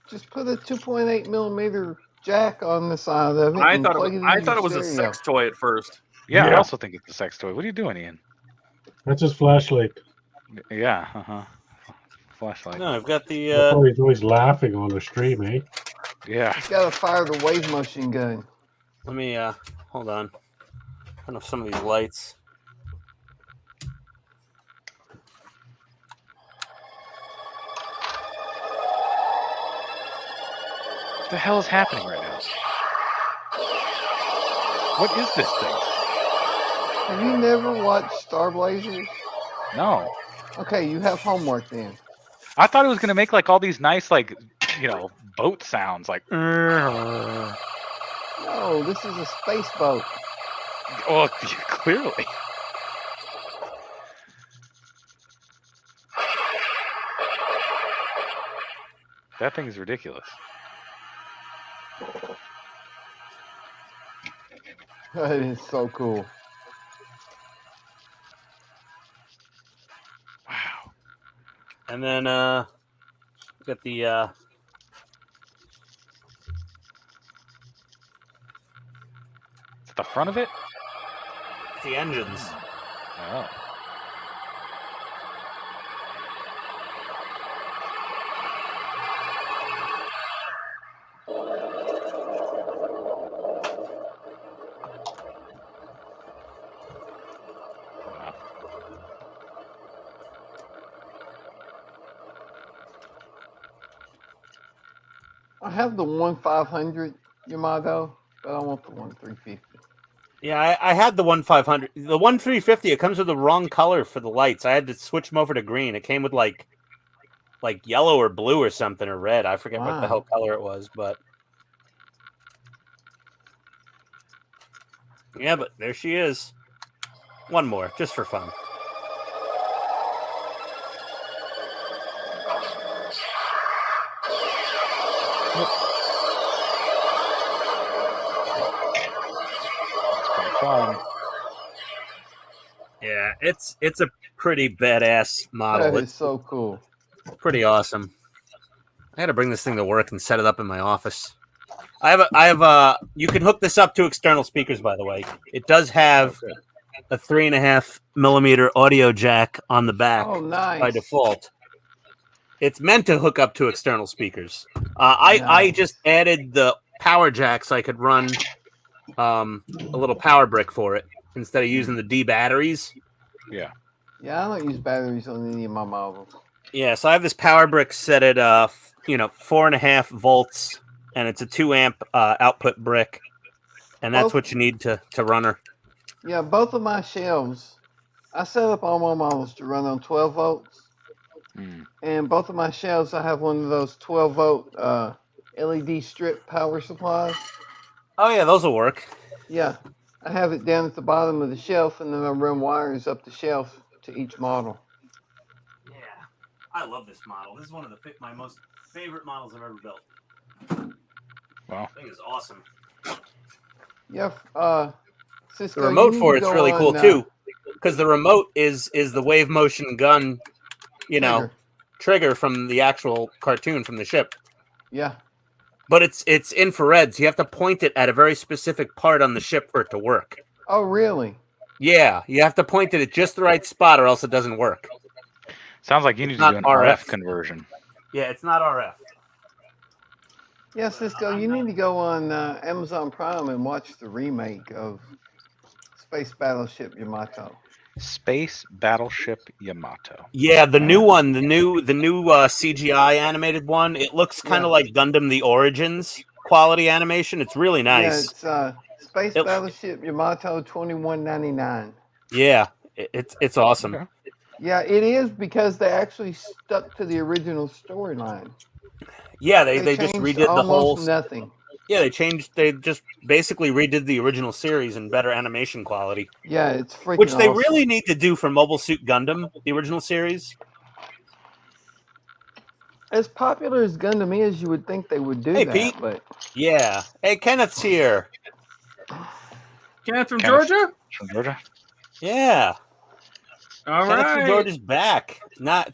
Just put a 2.8 millimeter jack on the side of it. I and thought plug it into your was a stereo. sex toy at first. Yeah, I Yeah. also think it's a sex toy. What are you doing, Ian? That's his flashlight. Yeah, flashlight. No, I've got the That's why he's always laughing on the stream, eh? Yeah. He's got to fire the wave motion gun. let me hold on. Turn off some of these lights. What the hell is happening right now? What is this thing? Have you never watched Star Blazers? No. Okay, you have homework then. I thought it was gonna make like all these nice boat sounds like No, this is a space boat. oh clearly. That thing is ridiculous. That is so cool. Wow. And then got the Is it the front of it? the engines. Oh. Wow. I have the 1/500 Yamato, but I want the 1/350. Yeah, I had the 1/500. The 1/350, it comes with the wrong color for the lights. I had to switch them over to green. It came with like yellow or blue or something or red. I forget what the Wow. hell color it was, but yeah, but there she is. One more, just for fun. It's pretty fun. Yeah, it's a pretty badass model. That is It's so cool. pretty awesome. I had to bring this thing to work and set it up in my office. I have a. You can hook this up to external speakers, by the way. It does have a 3.5mm audio jack on the back Oh, nice. by default. It's meant to hook up to external speakers. I Nice. just added the power jack so I could run a little power brick for it instead of using the D batteries. Yeah. Yeah, I don't use batteries on any of my models. Yeah, so I have this power brick set at 4.5 volts, and it's a 2-amp output brick, and that's what you need to run her. Yeah, both of my shelves, I set up all my models to run on 12 volts. And both of my shelves, I have one of those 12-volt LED strip power supplies. Oh, yeah, those will work. Yeah, I have it down at the bottom of the shelf, and then I run wires up the shelf to each model. Yeah, I love this model. This is one of my most favorite models I've ever built. Wow. I think it's awesome. Yeah, Cisco, The remote you for need to it's go really cool, on, too, because the remote is the wave motion gun, trigger from the actual cartoon from the ship. Yeah. But it's infrared, so you have to point it at a very specific part on the ship for it to work. Oh, really? Yeah, you have to point it at just the right spot, or else it doesn't work. Sounds like you need to do an RF conversion. Yeah, it's not RF. Yeah, Cisco, you need to go on Amazon Prime and watch the remake of Space Battleship Yamato. Space Battleship Yamato. Yeah, the new one, the new CGI animated one. It looks kind of like Gundam: The Origins quality animation. It's really nice. Yeah, it's Space Battleship Yamato 21.99. Yeah, it's awesome. Okay. Yeah, it is because they actually stuck to the original storyline. Yeah, they just redid the whole nothing. Yeah, they just basically redid the original series in better animation quality. Yeah, it's freaking Which they awesome. really need to do for Mobile Suit Gundam, the original series. As popular as Gundam is, you would think they would do that, Pete. but yeah. Hey, Kenneth's here. Kenneth from Georgia? From Georgia? Yeah. All Kenneth right. from Georgia's back.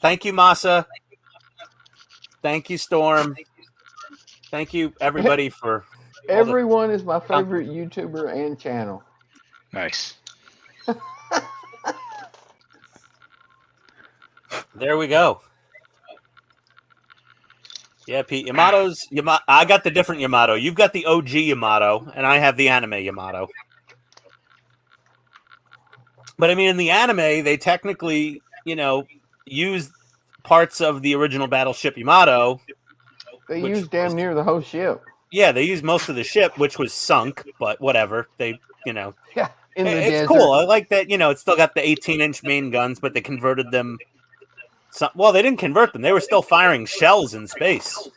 Thank you, Masa. Thank you, Storm. Thank you, everybody, for everyone is my favorite YouTuber and channel. Nice. There we go. Yeah, Pete. I got the different Yamato. You've got the OG Yamato, and I have the anime Yamato. But I mean, in the anime, they technically, use parts of the original Battleship Yamato. They used damn near the whole ship. Yeah, they used most of the ship, which was sunk, but whatever. They, Yeah, in the it's desert. cool. I like that, it's still got the 18-inch main guns, but they converted them. Well, they didn't convert them. They were still firing shells in space.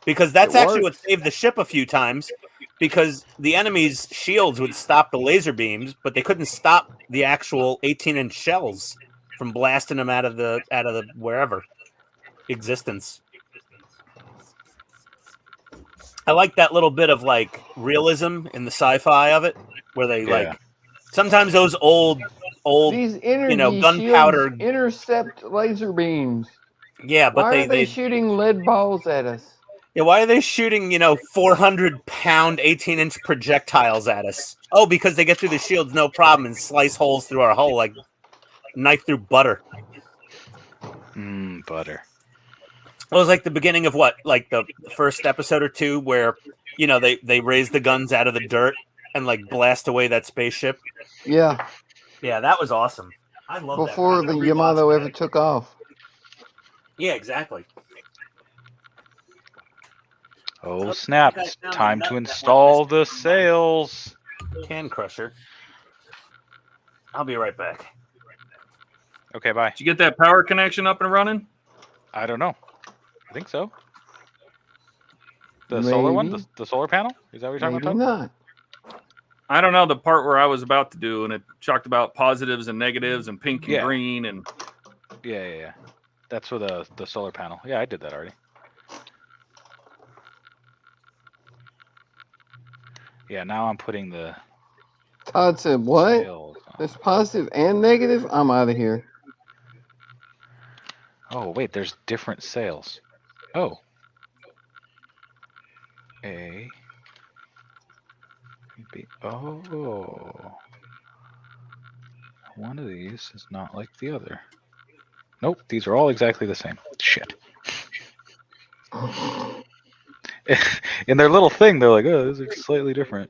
Because that's actually what saved the ship a few times. Because the enemy's shields would stop the laser beams, but they couldn't stop the actual 18-inch shells from blasting them out of the wherever existence. I like that little bit of like realism in the sci-fi of it, where they sometimes those old these energy gunpowder intercept laser beams. Yeah, but why are they shooting lead balls at us? Yeah, why are they shooting 400-pound 18-inch projectiles at us? Oh, because they get through the shields no problem and slice holes through our hull like knife through butter. Butter. It was like the beginning of like the first episode or two where, they raise the guns out of the dirt and like blast away that spaceship. Yeah. Yeah, that was awesome. I love that. Before the Yamato ever took off. Yeah, exactly. Oh, snap. It's time to install the sails. Can Crusher. I'll be right back. Okay, bye. Did you get that power connection up and running? I don't know. I think so. The solar one? The solar panel? Is that what you're talking about? Not. I don't know the part where I was about to do, and it talked about positives and negatives and pink and green and. Yeah. That's for the solar panel. Yeah, I did that already. Yeah, now I'm putting the. Todd said, "What? There's positive and negative? I'm out of here." Oh wait, there's different sails. Oh. A, B. Oh. One of these is not like the other. Nope, these are all exactly the same. Shit. In their little thing, they're like, oh, these are slightly different.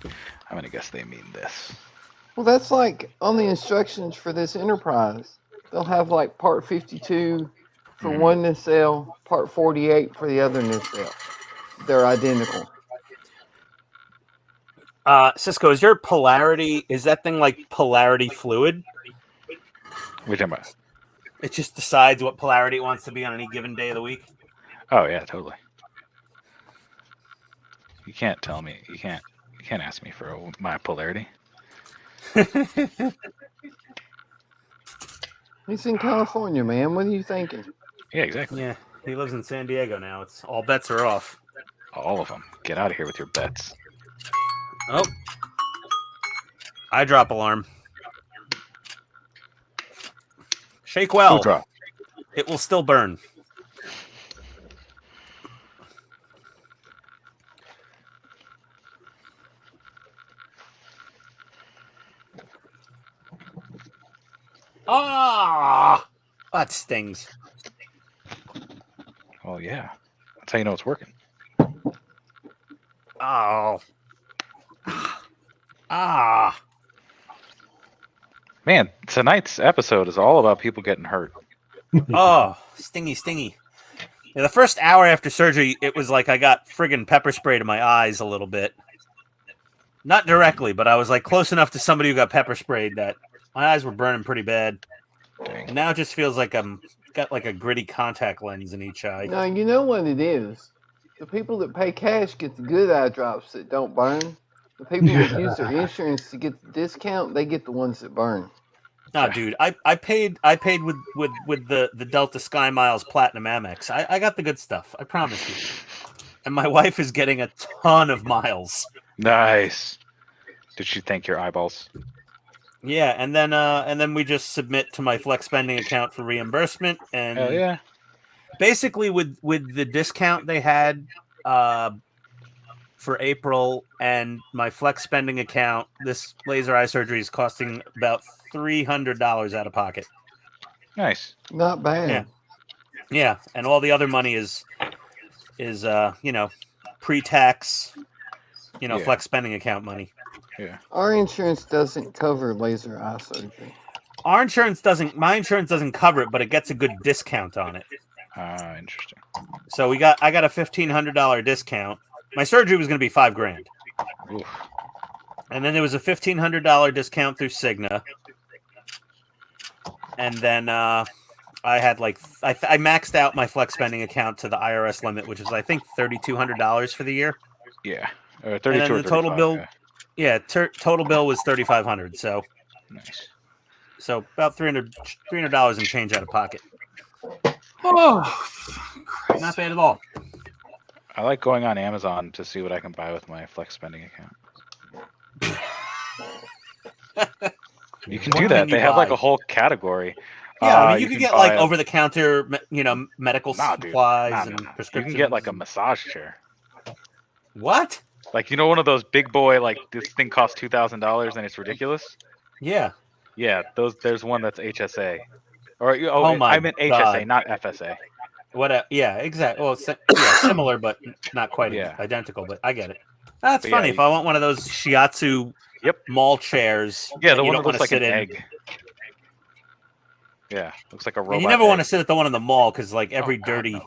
I'm gonna guess they mean this. Well, that's like on the instructions for this Enterprise. They'll have like part 52 for one nacelle, part 48 for the other nacelle. They're identical. Cisco, is your polarity, is that thing like polarity fluid? What are you talking about? It just decides what polarity it wants to be on any given day of the week? Oh yeah, totally. You can't tell me. You can't ask me for my polarity. He's in California, man. What are you thinking? Yeah, exactly. Yeah, he lives in San Diego now. It's all bets are off. All of them. Get out of here with your bets. Oh. Eye drop alarm. Shake well. Drop. It will still burn. Ah, that stings. Oh yeah, that's how you know it's working. Oh. Ah. Man, tonight's episode is all about people getting hurt. Oh, stingy. Yeah, the first hour after surgery, it was like I got friggin' pepper spray to my eyes a little bit. Not directly, but I was like close enough to somebody who got pepper sprayed that my eyes were burning pretty bad. Dang. And now it just feels like I'm got like a gritty contact lens in each eye. Now, you know what it is. The people that pay cash get the good eye drops that don't burn. The people that use their insurance to get the discount, they get the ones that burn. No, dude, I paid with the Delta Sky Miles Platinum Amex. I got the good stuff. I promise you. And my wife is getting a ton of miles. Nice. Did she thank your eyeballs? Yeah, and then we just submit to my flex spending account for reimbursement. And Hell yeah. basically with the discount they had for April and my flex spending account, this laser eye surgery is costing about $300 out of pocket. Nice. Not bad. Yeah, and all the other money is pre-tax, Yeah. flex spending account money. Yeah. Our insurance doesn't cover laser eye surgery. My insurance doesn't cover it, but it gets a good discount on it. Interesting. So I got a $1,500 discount. My surgery was going to be $5,000. Oof. And then there was a $1,500 discount through Cigna. And then I had I maxed out my flex spending account to the IRS limit, which was I think $3,200 for the year. Yeah. 32 And then or the total 35, bill, yeah. total bill was $3,500. Nice. So about $300 and change out of pocket. Oh, Not bad at all. I like going on Amazon to see what I can buy with my flex spending account. You can do What that. can you They have like buy? a whole category. Yeah, I mean, you could get buy like over the counter, medical Nah, dude. supplies Nah, and nah. You prescriptions. can get like a massage chair. What? Like, one of those big boy, like this thing costs $2,000 and it's ridiculous. Yeah. Yeah, there's one that's HSA. Or Oh my I meant HSA, God. not FSA. What? Yeah, exactly. Well, similar, but not quite Yeah. identical. But I get it. That's But funny. yeah, If I want one of those shiatsu mall chairs, Yeah, and the you one don't that looks wanna like an sit in- egg. Yeah, looks like a robot. And you never want to egg. sit at the one in the mall because like every God,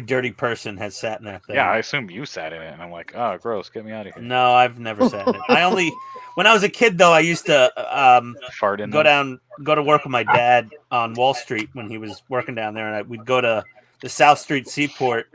dirty person has sat in that thing. Yeah, I assume you sat in it, and I'm like, oh, gross, get me out of here. No, I've never sat in it. When I was a kid though, I used to Fart in go them. to work with my dad on Wall Street when he was working down there, and we'd go to the South Street Seaport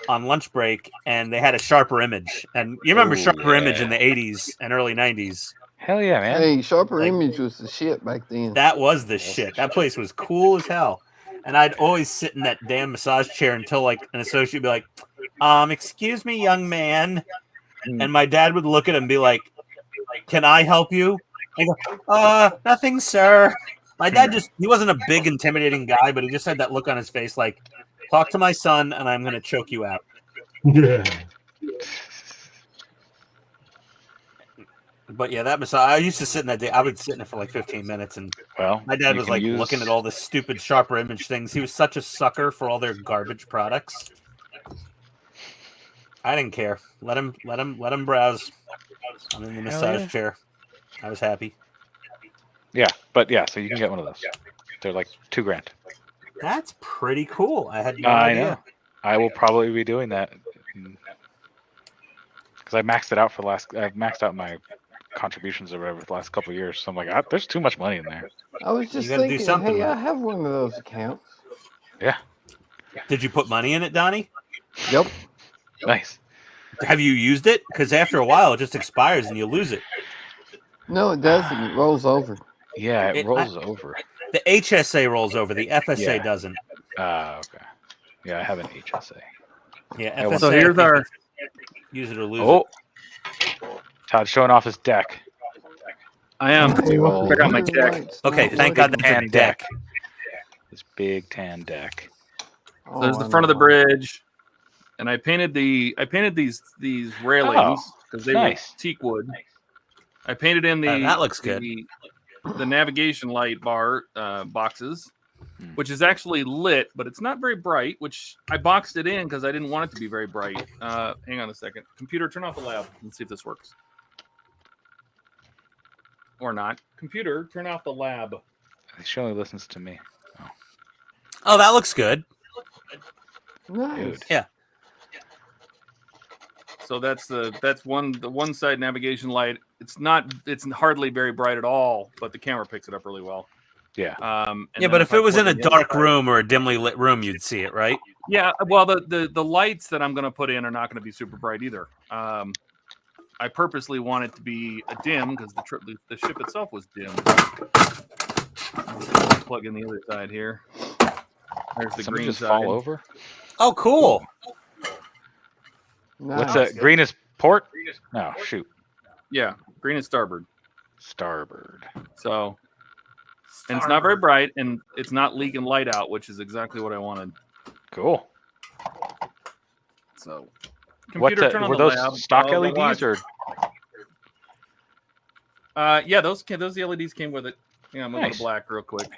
on lunch break, and they had a Sharper Image. And you remember Ooh, Sharper Image yeah. in the 80s and early 90s. Hell yeah, man. Hey, Sharper Like- Image was the shit back then. That was the shit. That place was cool as hell. And I'd always sit in that damn massage chair until like an associate would be like, excuse me, young man. And my dad would look at him and be like, can I help you? I go, nothing, sir. My dad he wasn't a big, intimidating guy, but he just had that look on his face like, talk to my son and I'm going to choke you out. Yeah. But yeah, that massage, I used to sit in that day. I would sit in it for like 15 minutes. And Well, my dad you was can like use- looking at all this stupid sharper image things. He was such a sucker for all their garbage products. I didn't care. Let him browse. I'm in the massage chair. I was happy. Yeah, but yeah, so you can get one of those. They're like $2,000. That's pretty cool. I had no I idea. know. I will probably be doing that because I maxed it out for the last. I've maxed out my contributions or whatever for the last couple of years. So I'm like, there's too much money in there. I was just gotta do thinking, something hey, with I have one of those accounts. Yeah. Did you put money in it, Donnie? Yep. Nice. Have you used it? Because after a while, it just expires and you lose it. No, it doesn't. It rolls over. Yeah, it rolls over. The HSA rolls over. The FSA Yeah. doesn't. Okay. Yeah, I have an HSA. Yeah, I FSA. want- So here's I think our. use it or lose Oh, it. Todd's showing off his deck. I am. Hey, Oh. Check out my deck. Okay, thank God that's a Tan deck. deck. This big tan deck. So there's the front of the bridge, and I painted these railings because they nice. were teak wood. I painted in the That looks good. the navigation light bar boxes, which is actually lit, but it's not very bright. Which I boxed it in because I didn't want it to be very bright. Hang on a second, computer, turn off the lab and see if this works or not. Computer, turn off the lab. She only listens to me. Oh, that looks good. Nice. Dude. Yeah. So that's the one side navigation light. It's hardly very bright at all, but the camera picks it up really well. Yeah. And Yeah, then but if I it was put in a the other dark side- room or a dimly lit room, you'd see it, right? Yeah, well, the lights that I'm going to put in are not going to be super bright either. I purposely want it to be a dim because the ship itself was dim. Let's plug in the other side here. There's the Somebody green just side. fall over. Oh, cool. Nice. What's that? Green is port? No, shoot. Yeah, green is starboard. Starboard. So, and it's not very bright, and it's not leaking light out, which is exactly what I wanted. Cool. So, What computer, turn on were the those lab. stock I'll LEDs watch. or? Yeah, those LEDs came with it. Yeah, I'm gonna go Nice. to black real quick.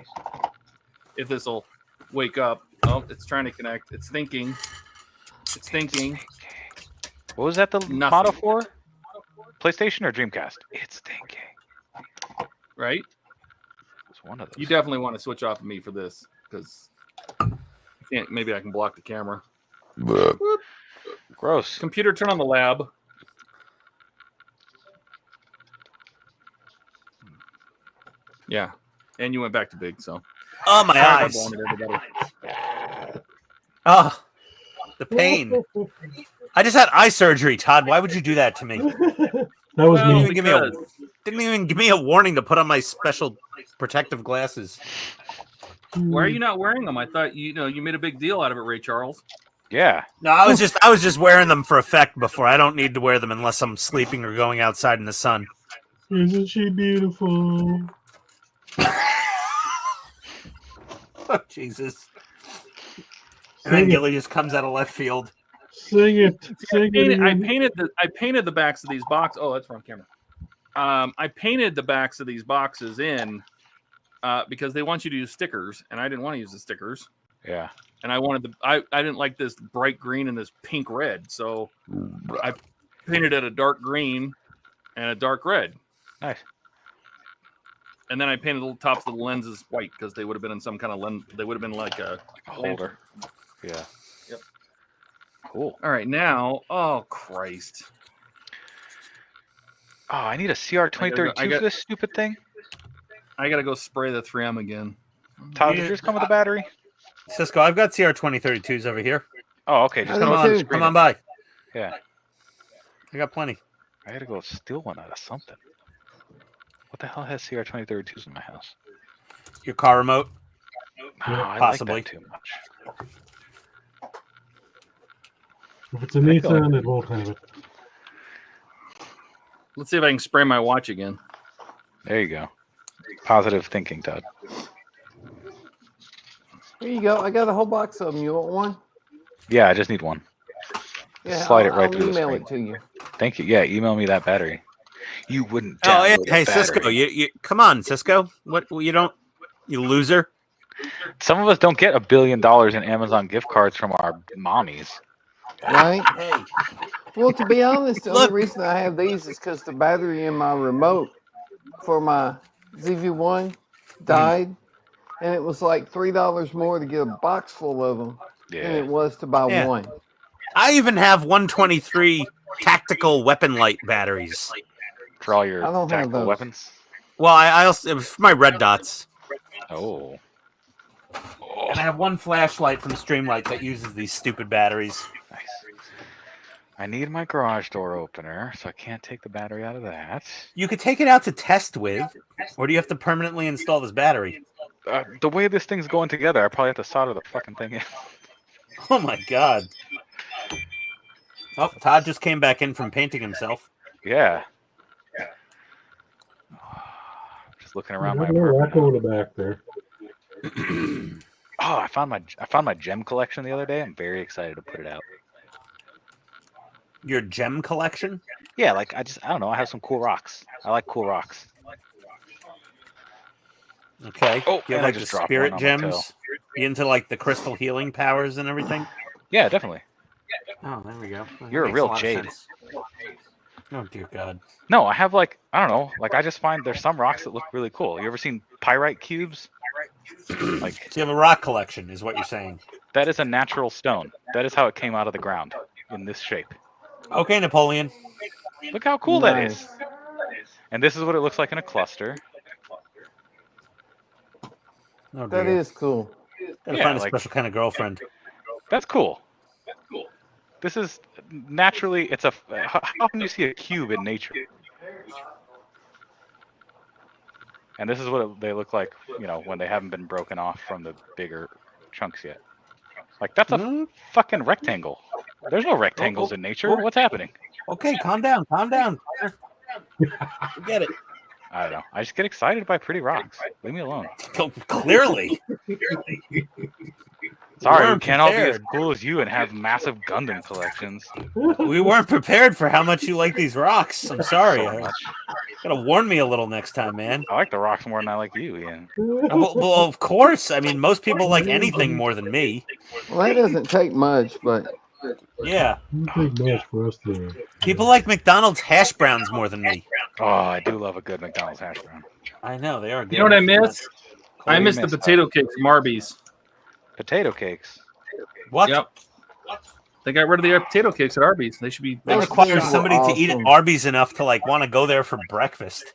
If this will wake up. Oh, it's trying to connect. It's thinking. It's thinking. What was that the Nothing. motto for? PlayStation or Dreamcast? It's thinking. Right? It's one of those. You definitely want to switch off of me for this because can't. Maybe I can block the camera. Gross. Computer, turn on the lab. Yeah, and you went back to big. So. Oh, my Sorry, I eyes. blinded everybody. Oh, the pain. I just had eye surgery, Todd. Why would you do that to me? That was Well, me. Didn't even give me a warning to put on my special protective glasses. Why are you not wearing them? I thought you made a big deal out of it, Ray Charles. Yeah. No, I was just wearing them for effect before. I don't need to wear them unless I'm sleeping or going outside in the sun. Isn't she beautiful? Oh, Jesus. And then Gilly just comes out of left field. Sing it. Sing it. I again. painted the backs of these boxes. Oh, that's wrong camera. I painted the backs of these boxes in because they want you to use stickers, and I didn't want to use the stickers. Yeah. And I didn't like this bright green and this pink red, so I painted it a dark green and a dark red. Nice. And then I painted the tops of the lenses white because they would have been in some kind of lens. They would have been like a Holder. Yeah. Yep. Cool. All right, now, oh Christ! Oh, I need a CR2032 for this stupid thing. I gotta go spray the 3M again. Todd, did yours come with a battery? Cisco, I've got CR2032s over here. Oh, okay. Just I come do on the too. screen. Come on by. Yeah. I got plenty. I gotta go steal one out of something. What the hell has CR2032s in my house? Your car remote. Oh, I Possibly. like that too much. If it's a Nissan, it won't have it. Let's see if I can spray my watch again. There you go. Positive thinking, Todd. Here you go. I got a whole box of them. You want one? Yeah, I just need one. Yeah, Slide it right I'll through the email screen. it to you. Thank you. Yeah, email me that battery. You wouldn't Oh, download hey, a Cisco, battery. you come on, Cisco. What you loser? Some of us don't get $1 billion in Amazon gift cards from our mommies. Right? Hey, Well, to be honest, the Look. only reason I have these is because the battery in my remote for my ZV1 died, and it was like $3 more to get a box full of them than Yeah. it was to buy Yeah. one. I even have 123 tactical weapon light batteries. For all your I don't have tactical those. weapons. Well, I also it was for my red dots, Oh. and I have one flashlight from Streamlight that uses these stupid batteries. Nice. I need my garage door opener, so I can't take the battery out of that. You could take it out to test with, or do you have to permanently install this battery? The way this thing's going together, I probably have to solder the fucking thing in. Oh my god! Oh, Todd just came back in from painting himself. Yeah. Just looking around my There's no apartment. echo in the back there. Oh, I found my gem collection the other day. I'm very excited to put it out. Your gem collection? Yeah, like I don't know. I have some cool rocks. I like cool rocks. Okay. Oh, You have and I like the just dropped spirit one on my toe. gems? You into like the crystal healing powers and everything? Yeah, definitely. Oh, there we go. That You're a makes real lot of jade. sense. Oh dear God. No, I have like I don't know. Like I just find there's some rocks that look really cool. You ever seen pyrite cubes? Like So you have a rock collection, is what you're saying? that is a natural stone. That is how it came out of the ground in this shape. Okay, Napoleon. Look how cool that is. Nice. And this is what it looks like in a cluster. Oh That dear. is cool. Gotta Yeah, find a like- special kind of girlfriend. That's cool. This is naturally. It's a. How often do you see a cube in nature? And this is what they look like, you know, when they haven't been broken off from the bigger chunks yet. Like that's a Hmm? fucking rectangle. There's no rectangles in nature. What's happening? Okay, calm down, calm down. Get it. I don't know. I just get excited by pretty rocks. Leave me alone. Clearly. Sorry, we weren't can't all be as prepared. cool as you and have massive Gundam collections. We weren't prepared for how much you like these rocks. I'm sorry. So much. Gotta warn me a little next time, man. I like the rocks more than I like you, Ian. Well, of course. I mean, most people like anything more than me. Well, that doesn't take much, but Yeah. It doesn't take much for us to. People like McDonald's hash browns more than me. Oh, I do love a good McDonald's hash brown. I know, they are good. You know what I miss? I miss the miss, potato cakes from Arby's. Potato cakes. What? Yep. They got rid of the potato cakes at Arby's. They should be. That Those requires were somebody to eat at awesome. Arby's enough to like want to go there for breakfast.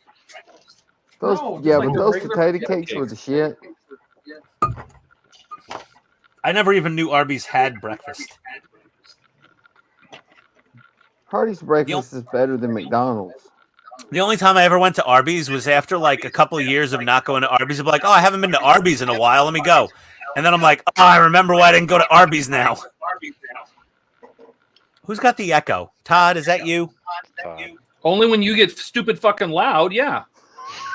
those No, just yeah, like but the those regular potato potato cakes were the cakes. shit. I never even knew Arby's had breakfast. Hardee's breakfast is better than McDonald's. The only time I ever went to Arby's was after like a couple of years of not going to Arby's. I'm like, oh, I haven't been to Arby's in a while. Let me go. And then I'm like, oh, I remember why I didn't go to Arby's now. Who's got the echo? Todd, is that you? Only when you get stupid fucking loud. Yeah.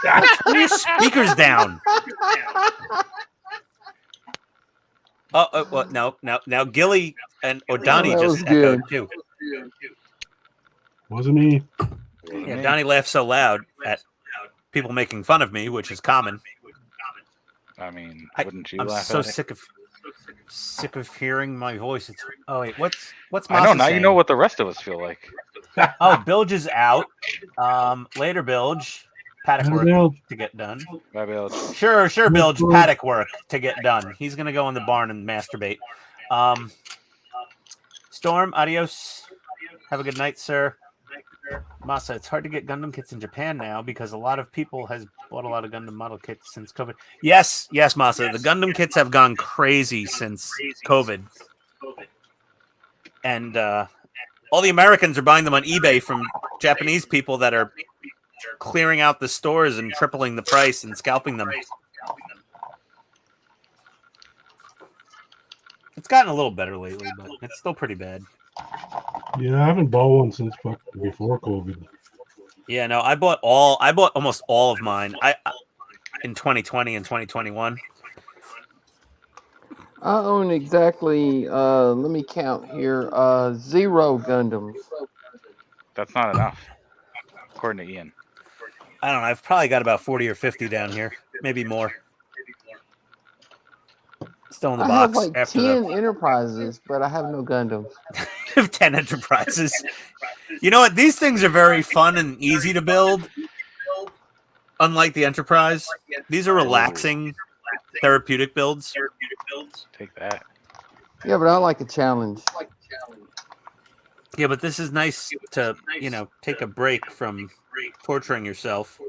Turn your speakers down. Oh, well, no. Now Gilly or Donnie that just was good. echoed too. Wasn't me. Yeah, Donnie laughed so loud at people making fun of me, which is common. I mean, I- wouldn't you I'm laugh so at it? sick of hearing my voice. It's wait, what's I know, Masa now you saying? know what the rest of us feel like. Oh, Bilge is out. Later, Bilge. Paddock work Well, to get done. Bye, Bill. Sure, Bilge. Paddock work to get done. He's gonna go in the barn and masturbate. Storm, adios. Have a good night, sir. Masa, it's hard to get Gundam kits in Japan now because a lot of people has bought a lot of Gundam model kits since COVID. Yes, Masa. The Gundam kits have gone crazy since COVID. And all the Americans are buying them on eBay from Japanese people that are clearing out the stores and tripling the price and scalping them. It's gotten a little better lately, but it's still pretty bad. yeah, I haven't bought one since before COVID. Yeah, no, I bought almost all of mine. In 2020 and 2021. I own exactly, let me count here, 0 Gundams. That's not enough, according to Ian. I don't know. I've probably got about 40 or 50 down here, maybe more. Still in the I have box like after 10 Enterprises, but I have no Gundams. the 10 Enterprises. You know what? These things are very fun and easy to build. Unlike the Enterprise, these are relaxing, therapeutic builds. Take that. Yeah, but I like a challenge. Yeah, but this is nice to, take a break from torturing yourself.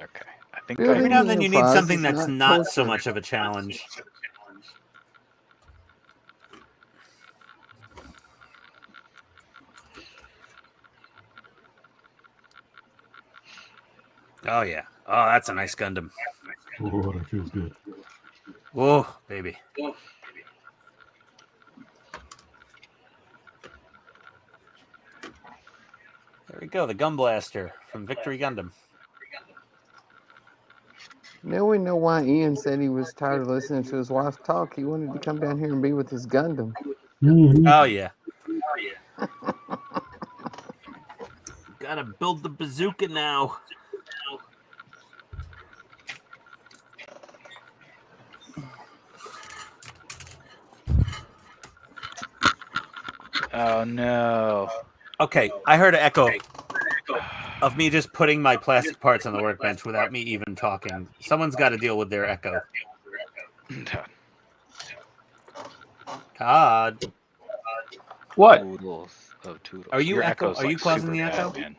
Okay. I think Every now and the then you need Enterprise something is that's not not so torture. much of a challenge. Oh, yeah. Oh, that's a nice Gundam. Oh, that feels good. Whoa, baby. There we go, the Gun Blaster from Victory Gundam. Now we know why Ian said he was tired of listening to his wife talk. He wanted to come down here and be with his Gundam. Mhm. Oh, yeah. Gotta build the bazooka now. Oh no. Okay, I heard an echo of me just putting my plastic parts on the workbench without me even talking. Someone's got to deal with their echo. Todd, What? Toodles of toodles. Are you Your echo? echo's Are you like causing super the bad, echo? man.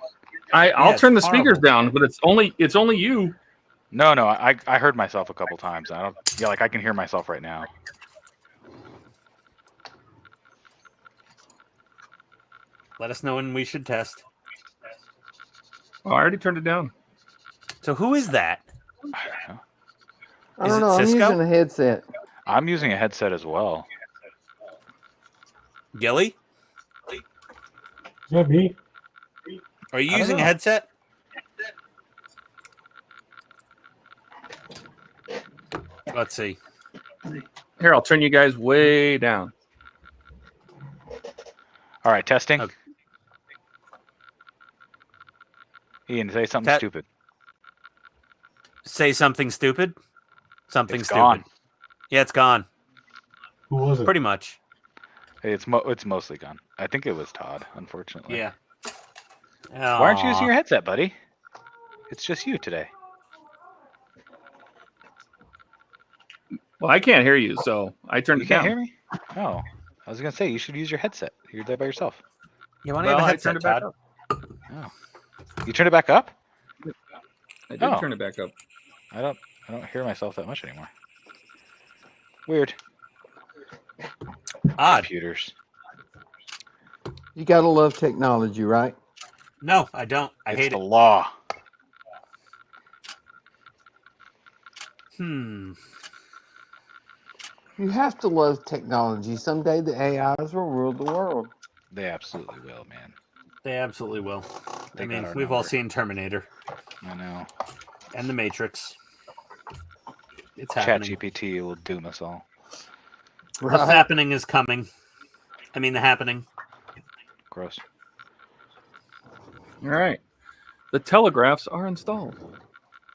I'll it's turn the speakers horrible. down, but it's only you. No, I heard myself a couple times. I don't. Yeah, like I can hear myself right now. Let us know when we should test. Oh, I already turned it down. So who is that? I don't know. I Is don't it know. I'm Cisco? using a headset. I'm using a headset as well. Gilly? Is that me? Are you I don't using a know. headset? Let's see. Here, I'll turn you guys way down. All right, testing. Okay. Ian, say something stupid. Say something stupid? Something It's stupid. gone. Yeah, it's gone. Who was it? Pretty much. It's mostly gone. I think it was Todd, unfortunately. Yeah. Why aren't you using Aw. your headset, buddy? It's just you today. Well, I can't hear you, so I turned You it can't down. hear me? Oh, I was gonna say you should use your headset. You're there by yourself. You want to have a I headset, turned it back Todd? up. Oh, you turned it back up? I did Oh. turn it back up. I don't hear myself that much anymore. Weird. Odd. Computers. You gotta love technology, right? No, I don't. I It's hate the it. law. You have to love technology. Someday the AIs will rule the world. They absolutely will, man. They absolutely will. They I got mean, our we've all number. seen Terminator I know. and The Matrix. It's happening. ChatGPT will doom us all. The happening is coming. I mean, the happening. Gross. All right. The telegraphs are installed.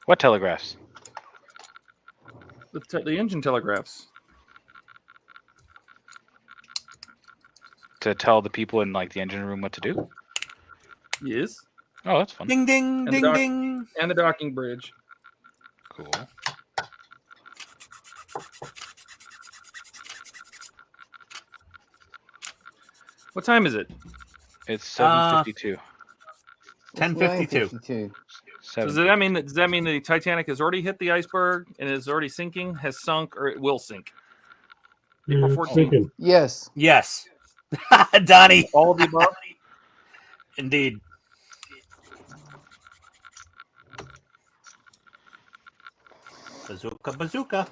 What telegraphs? The engine telegraphs. To tell the people in like the engine room what to do? Yes. Oh, that's fun. Ding, ding, And ding, the ding. And the docking bridge. Cool. What time is it? It's 7:52. 10:52. 9:52. Does that mean the Titanic has already hit the iceberg and is already sinking, has sunk, or it will sink? April Yeah, 14th. thinking. Yes. Yes. Donnie. All of the above. Indeed. Bazooka, bazooka.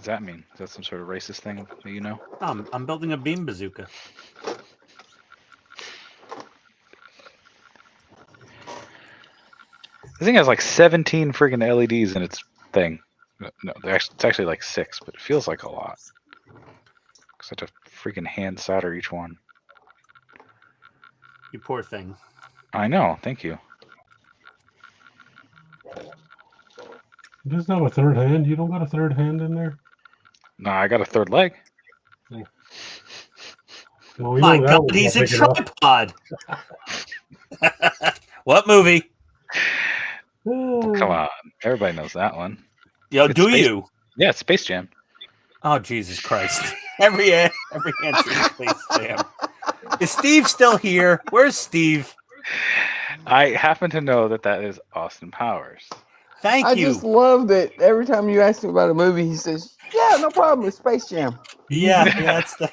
does that mean? Is that some sort of racist thing that you know? I'm building a beam bazooka. This thing has like 17 freaking LEDs in its thing. No, it's actually like 6, but it feels like a lot. Such a freaking hand solder each one. You poor thing. I know. Thank you. It doesn't have a third hand. You don't got a third hand in there? No, I got a third leg. Well, we My know that God, one's he's not a big enough. tripod. What movie? Come on. Everybody knows that one. Yo, It's do Space- you? Yeah, it's Space Jam. Oh, Jesus Christ. Every answer is Space Jam. Is Steve still here? Where's Steve? I happen to know that that is Austin Powers. Thank I you. just love that every time you ask him about a movie, he says, "Yeah, no problem. It's Space Jam." Yeah,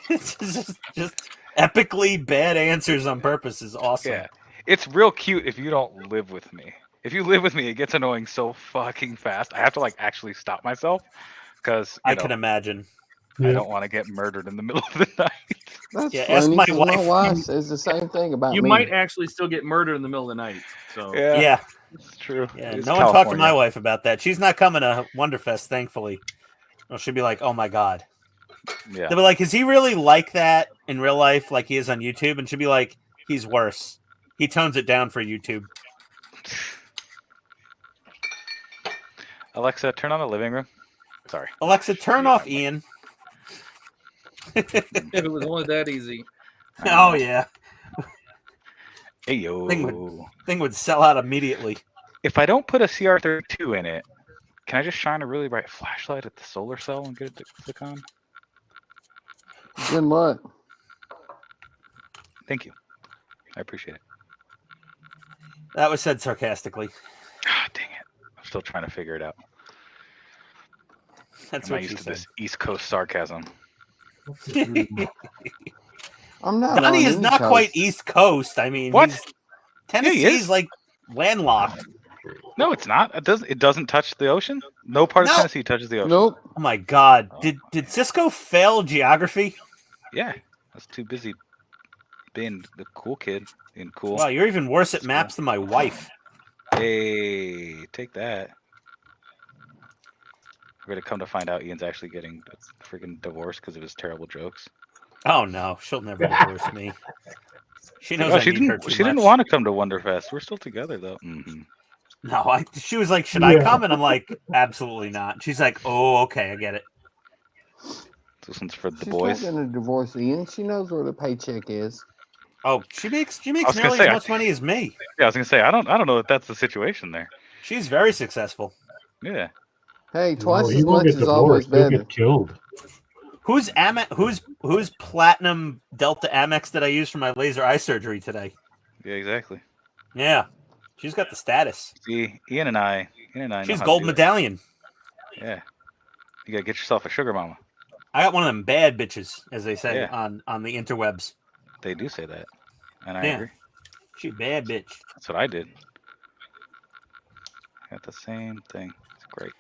it's just epically bad answers on purpose is awesome. Yeah. It's real cute if you don't live with me. If you live with me, it gets annoying so fucking fast. I have to like actually stop myself because I can imagine. I don't want to get murdered in the middle of the night. That's Yeah, ask funny my 'cause my wife. wife says the same thing about You me. might actually still get murdered in the middle of the night. So Yeah. It's true. Yeah, It's no one talked to California. my wife about that. She's not coming to Wonderfest, thankfully. Well, she'll be like, "Oh my God." Yeah. They'll be like, "Is he really like that in real life, like he is on YouTube?" And she'll be like, "He's worse. He tones it down for YouTube." Alexa, turn on the living room. Sorry. Alexa, turn off Ian. if it was only that easy. Oh yeah, Hey yo. thing would sell out immediately. If I don't put a CR32 in it, can I just shine a really bright flashlight at the solar cell and get it to click on? Good luck. Thank you. I appreciate it. That was said sarcastically. Ah, dang it. I'm still trying to figure it out. That's I'm not what she used to said. this East Coast sarcasm. I'm not. Donnie on is any not coast. quite East Coast. I mean, What? Tennessee's is. like landlocked. No, it's not. It doesn't touch the ocean. No part of No. Tennessee touches the ocean. Nope. Oh my God! Did Cisco fail geography? Yeah, I was too busy being the cool kid. Being cool. Wow, you're even worse at maps than my wife. Hey, take that. We're gonna come to find out Ian's actually getting a freaking divorce because of his terrible jokes. Oh no, she'll never divorce me. She knows Oh, I she need her didn't. too She didn't much. want to come to Wonderfest. We're still together though. Mm-hmm. No, she was like, "Should I Yeah. come?" And I'm like, "Absolutely not." She's like, "Oh, okay, I get it." This one's for the She's boys. not going to divorce Ian. She knows where the paycheck is. Oh, she makes was gonna nearly say, as I- much money as me. Yeah, I was gonna say I don't know if that's the situation there. She's very successful. Yeah. Hey, twice he as won't much get is always divorced. He'll better. get killed. Who's who's platinum Delta Amex that I used for my laser eye surgery today? Yeah, exactly. Yeah, she's got the status. See, Ian and I know She's how to gold do it. medallion. Yeah. You gotta get yourself a sugar mama. I got one of them bad bitches, as they say Yeah. on the interwebs. They do say that, and I Yeah. agree. She a bad bitch. That's what I did. Got the same thing. It's great.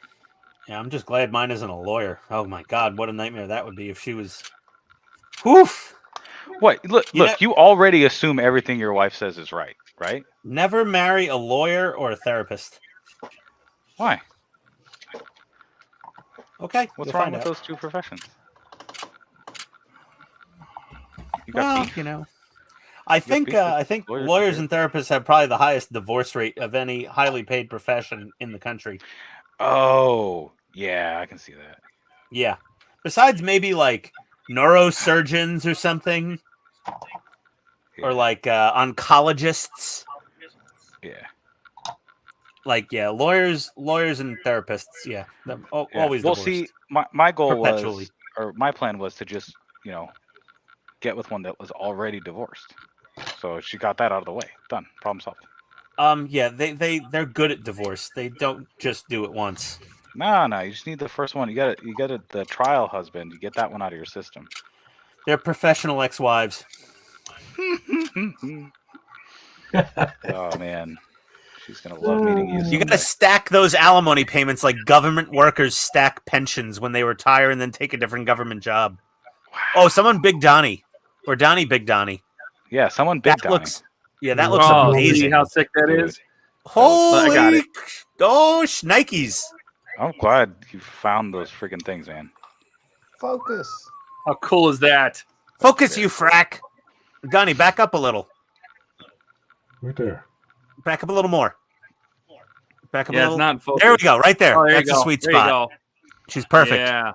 Yeah, I'm just glad mine isn't a lawyer. Oh my God, what a nightmare that would be if she was. Woof! What? Look, You look. know- You already assume everything your wife says is right, right? Never marry a lawyer or a therapist. Why? Okay, What's you'll wrong find with out. those two professions? You got Well, beef? you know, I think beef with I think lawyers and lawyers and therapists have probably the highest divorce rate of any highly paid profession in the country. Oh, yeah, I can see that. Yeah, besides maybe like neurosurgeons or something, Yeah. or like oncologists. Yeah. Like lawyers and therapists. Yeah, Yeah. always. Well, divorced. see, my goal Perpetually. was, or my plan was to just, get with one that was already divorced. So she got that out of the way. Done. Problem solved. Yeah, they're good at divorce. They don't just do it once. No, you just need the first one. You got the trial husband. You get that one out of your system. They're professional ex-wives. Oh man. She's gonna love meeting you. You gotta stack those alimony payments like government workers stack pensions when they retire and then take a different government job. Oh, someone Big Donnie. Or Donnie Big Donnie. Yeah, someone big That Donnie. looks that looks Oh, amazing. see how sick that is? Holy I got it. Nikes. I'm glad you found those freaking things, man. Focus. How cool is that? Focus, you frack. Donnie, back up a little. Right there. Back up a little more. Back up a Yeah, little. it's not in focus. There we go, right there. Oh, there That's you a go. sweet There you spot. go. She's perfect. Yeah,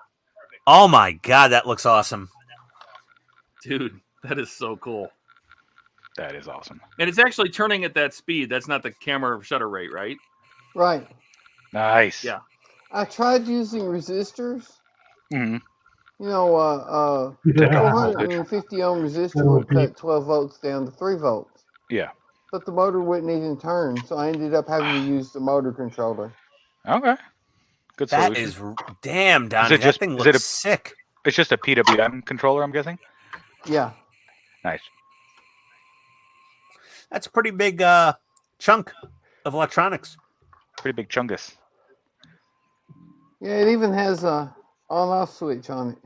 Oh my god, that looks awesome. dude, that is so cool. That is awesome. And it's actually turning at that speed. That's not the camera shutter rate, right? Right. Nice. Yeah. I tried using resistors. Mhm. You know, Yeah. 450 ohm resistor That would would be- cut 12 volts down to 3 volts. Yeah. But the motor wouldn't even turn, so I ended up having to use the motor controller. Okay. Good That solution. is damn, Donnie. it just- that thing is it looks sick. It's just a PWM controller, I'm guessing. Yeah. Nice. That's a pretty big chunk of electronics. Pretty big chungus. Yeah, it even has a on-off switch on it.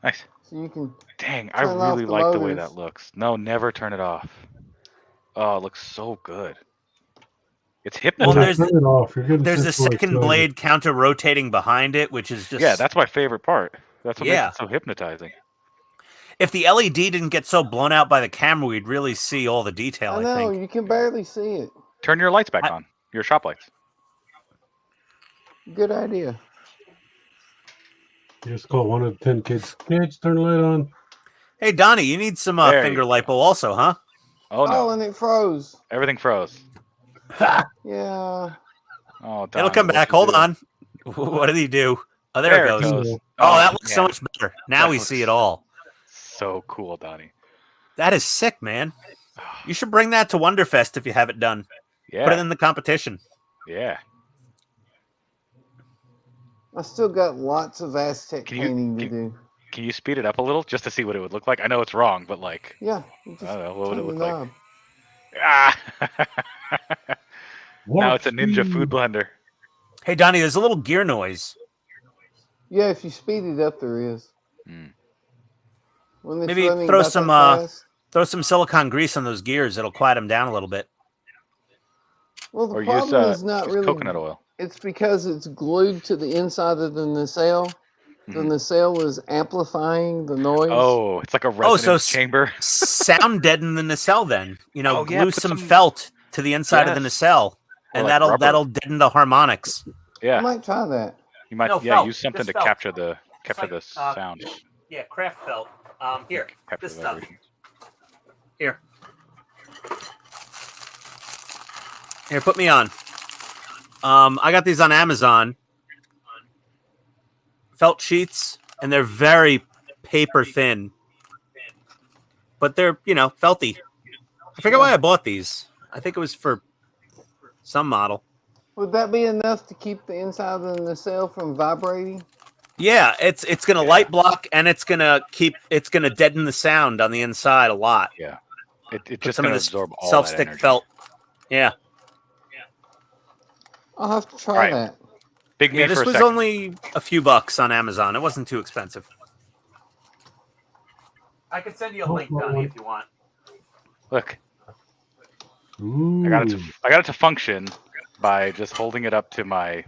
Nice. So you can... Dang, I Turn off really the like the way motors. that looks. No, never turn it off. Oh, it looks so good. It's Well, hypnotizing. there's- Turn it off. You're getting There's a sensible second excited. blade counter rotating behind it, which is just Yeah, that's my favorite part. That's what Yeah. makes it so hypnotizing. if the LED didn't get so blown out by the camera, we'd really see all the detail, I I know, think. you can barely see it. Turn your lights back I- on. Your shop lights. Good idea. You just call one of the 10 kids. Kids, turn the light on. Hey Donnie, you need some There finger you lipo also, huh? Oh no, Oh, and it froze. everything froze. Yeah. Oh, It'll Donnie, come what'd back. you Hold do? on. What did he do? Oh, there, it goes. goes. Oh, that looks so man. much better. Now That we looks see it all. So cool, Donnie. That is sick, man. You should bring that to Wonderfest if you have it done. Yeah. Put it in the competition. Yeah. I still got lots of Aztec Can you- painting to can- do. Can you speed it up a little just to see what it would look like? I know it's wrong, but like, Yeah. You just I don't know, what would it turn the look like? knob. Ah. Now it's a ninja Watch food blender. Hey, Donnie, there's a little gear noise. Yeah, if you speed it up, there is. Mm. When it's Maybe running throw about that some, fast. Throw some silicone grease on those gears. It'll quiet them down a little bit. Well, the Or problem use is not use really. coconut oil. It's because it's glued to the inside of the nacelle. The Mhm. nacelle is amplifying the noise. Oh, it's like a Oh, so resonance chamber. Sound deaden the nacelle then. You know, Oh, glue yeah, put some some- felt to the inside of the Yes. nacelle. And like that'll rubber. deaden the harmonics. I Yeah, might try that. you might. No, Yeah, felt. use something Just to felt. capture the like, sound. Yeah, craft felt. Here. Capture this the stuff. vibration. Here. Here, put me on. I got these on Amazon. Felt sheets, and they're very paper thin. But they're, felty. I forget why I bought these. I think it was for some model. Would that be enough to keep the inside of the nacelle from vibrating? Yeah, it's gonna light block and it's gonna deaden the sound on the inside a lot. Yeah, it's Put just some gonna of this absorb all that self-stick energy. felt. Yeah. I'll have to try Right. that. Big me Yeah, this for a was second. only a few bucks on Amazon. It wasn't too expensive. I could send you a link, Donnie, if you want. Look, Ooh. I got it to function by just holding it up to my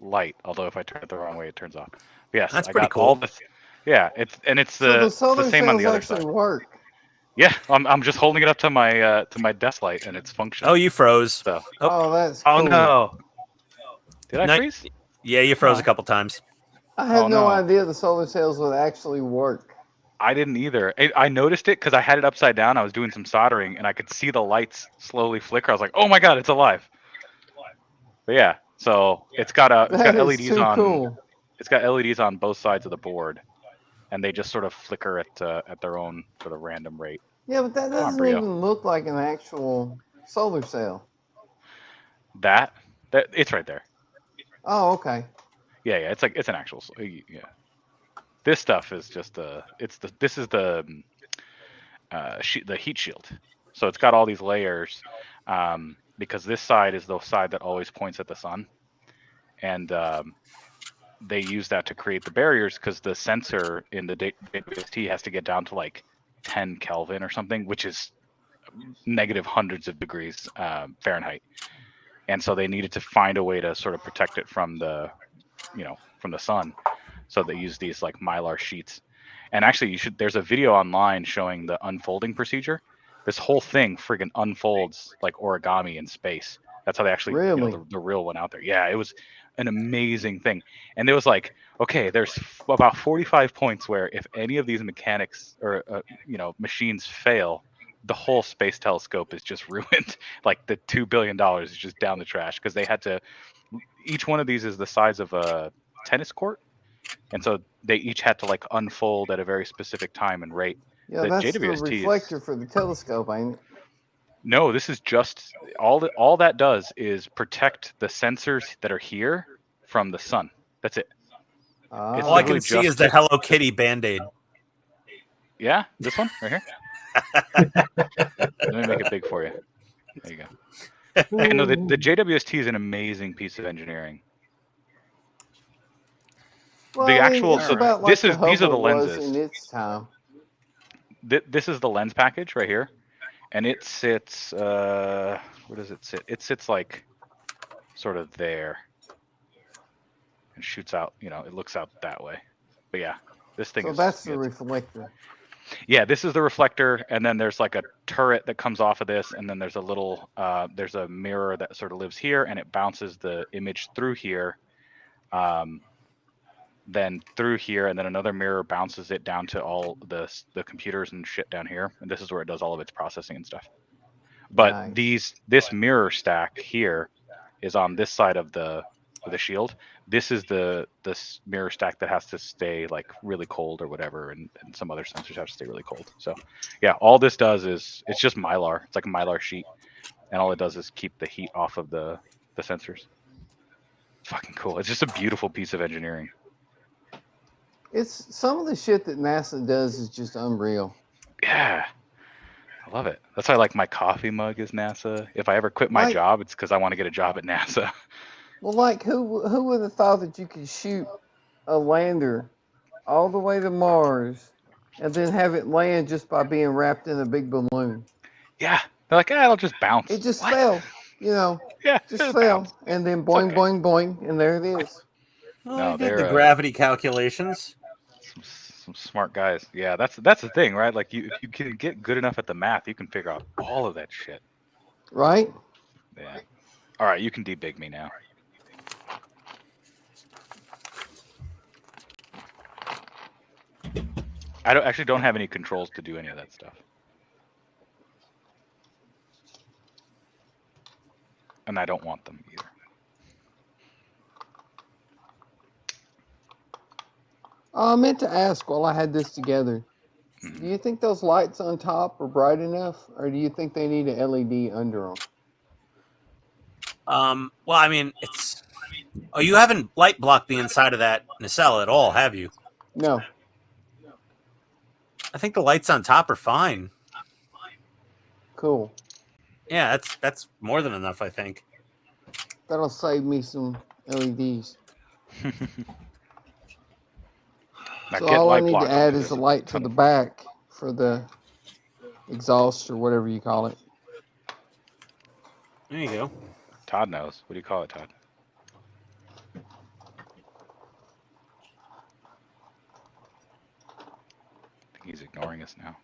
light. Although if I turn it the wrong way, it turns off. But yes, That's I pretty got all cool. this. Yeah, it's So the it's solar the same on cells the other actually side. work. Yeah, I'm just holding it up to my desk light and it's functioning. Oh, you froze. So. Oh, that's cool. Oh no! Did I No- freeze? Yeah, you froze Oh. a couple times. I had Oh, no no. idea the solar cells would actually work. I didn't either. I noticed it because I had it upside down. I was doing some soldering and I could see the lights slowly flicker. I was like, "Oh my god, it's alive!" But yeah, so it's got That is LEDs too on. cool. It's got LEDs on both sides of the board, and they just sort of flicker at their own sort of random rate. Yeah, but that Come on, doesn't Brio. even look like an actual solar cell. That it's right there. Oh, okay. Yeah, it's an actual. Yeah, this stuff is just this is the heat shield. So it's got all these layers. because this side is the side that always points at the sun, and they use that to create the barriers because the sensor in the WST has to get down to like 10 Kelvin or something, which is negative hundreds of degrees Fahrenheit. And so they needed to find a way to sort of protect it from the, from the sun. So they use these like Mylar sheets. And actually, there's a video online showing the unfolding procedure. This whole thing friggin' unfolds like origami in space. That's how they actually, Really? the real one out there. Yeah, it was an amazing thing. And it was like, okay, there's about 45 points where if any of these mechanics or, machines fail, the whole space telescope is just ruined. Like the $2 billion is just down the trash because they had to, each one of these is the size of a tennis court. And so they each had to like unfold at a very specific time and rate. Yeah, The that's the JWST reflector for the telescope, ain't it? No, this is just all that does is protect the sensors that are here from the sun. That's it. Ah. All I can literally see just is the Hello Kitty Band-Aid. Yeah, this one right here. Let me make it big for you. There you go. And no, the JWST is an amazing piece of engineering. Well, The I mean, actual it's so about this like is the these are the Hubble was lenses. in its time. This is the lens package right here, and it sits. Where does it sit? It sits like sort of there, and shoots out. It looks out that way. But yeah, this thing So is. that's the reflector. Yeah, this is the reflector, and then there's like a turret that comes off of this, and then there's a little, there's a mirror that sort of lives here, and it bounces the image through here, then through here, and then another mirror bounces it down to all the computers and shit down here, and this is where it does all of its processing and stuff. But Nice. this mirror stack here is on this side of the shield. This is this mirror stack that has to stay like really cold or whatever, and some other sensors have to stay really cold. So yeah, all this does is it's just Mylar. It's like a Mylar sheet, and all it does is keep the heat off of the sensors. It's fucking cool. It's just a beautiful piece of engineering. It's some of the shit that NASA does is just unreal. Yeah. I love it. That's why like my coffee mug is NASA. If I ever quit my job, it's because I want to get a job at NASA. Well, like who would have thought that you could shoot a lander all the way to Mars and then have it land just by being wrapped in a big balloon? Yeah. They're like, it'll just bounce. It just fell, Yeah, just it'll fell, bounce. and then boing, boing, boing, and there it is. Well, No, I did the they're, gravity calculations. Some smart guys. Yeah, that's the thing, right? Like if you can get good enough at the math, you can figure out all of that shit. Right? Yeah. All right, you can debig me now. I actually don't have any controls to do any of that stuff. And I don't want them either. I meant to ask while I had this together. Do you think those lights on top are bright enough, or do you think they need an LED under them? Well, I mean, it's. Oh, you haven't light blocked the inside of that nacelle at all, have you? No. I think the lights on top are fine. Cool. Yeah, that's more than enough, I think. That'll save me some LEDs. So all I need to add is a light to the back for the exhaust or whatever you call it. There you go. Todd knows. What do you call it, Todd? I think he's ignoring us now.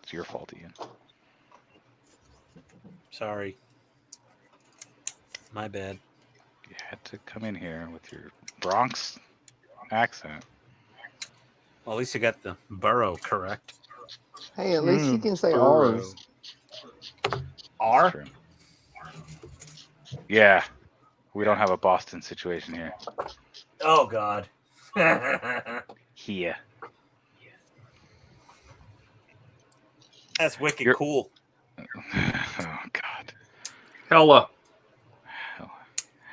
It's your fault, Ian. Sorry. My bad. You had to come in here with your Bronx accent. Well, at least you got the borough correct. Hey, at least you can say Burrow. R's. R? True. Yeah. We don't have a Boston situation here. Oh, God. Here. That's wicked You're- cool. Oh, God. Hella.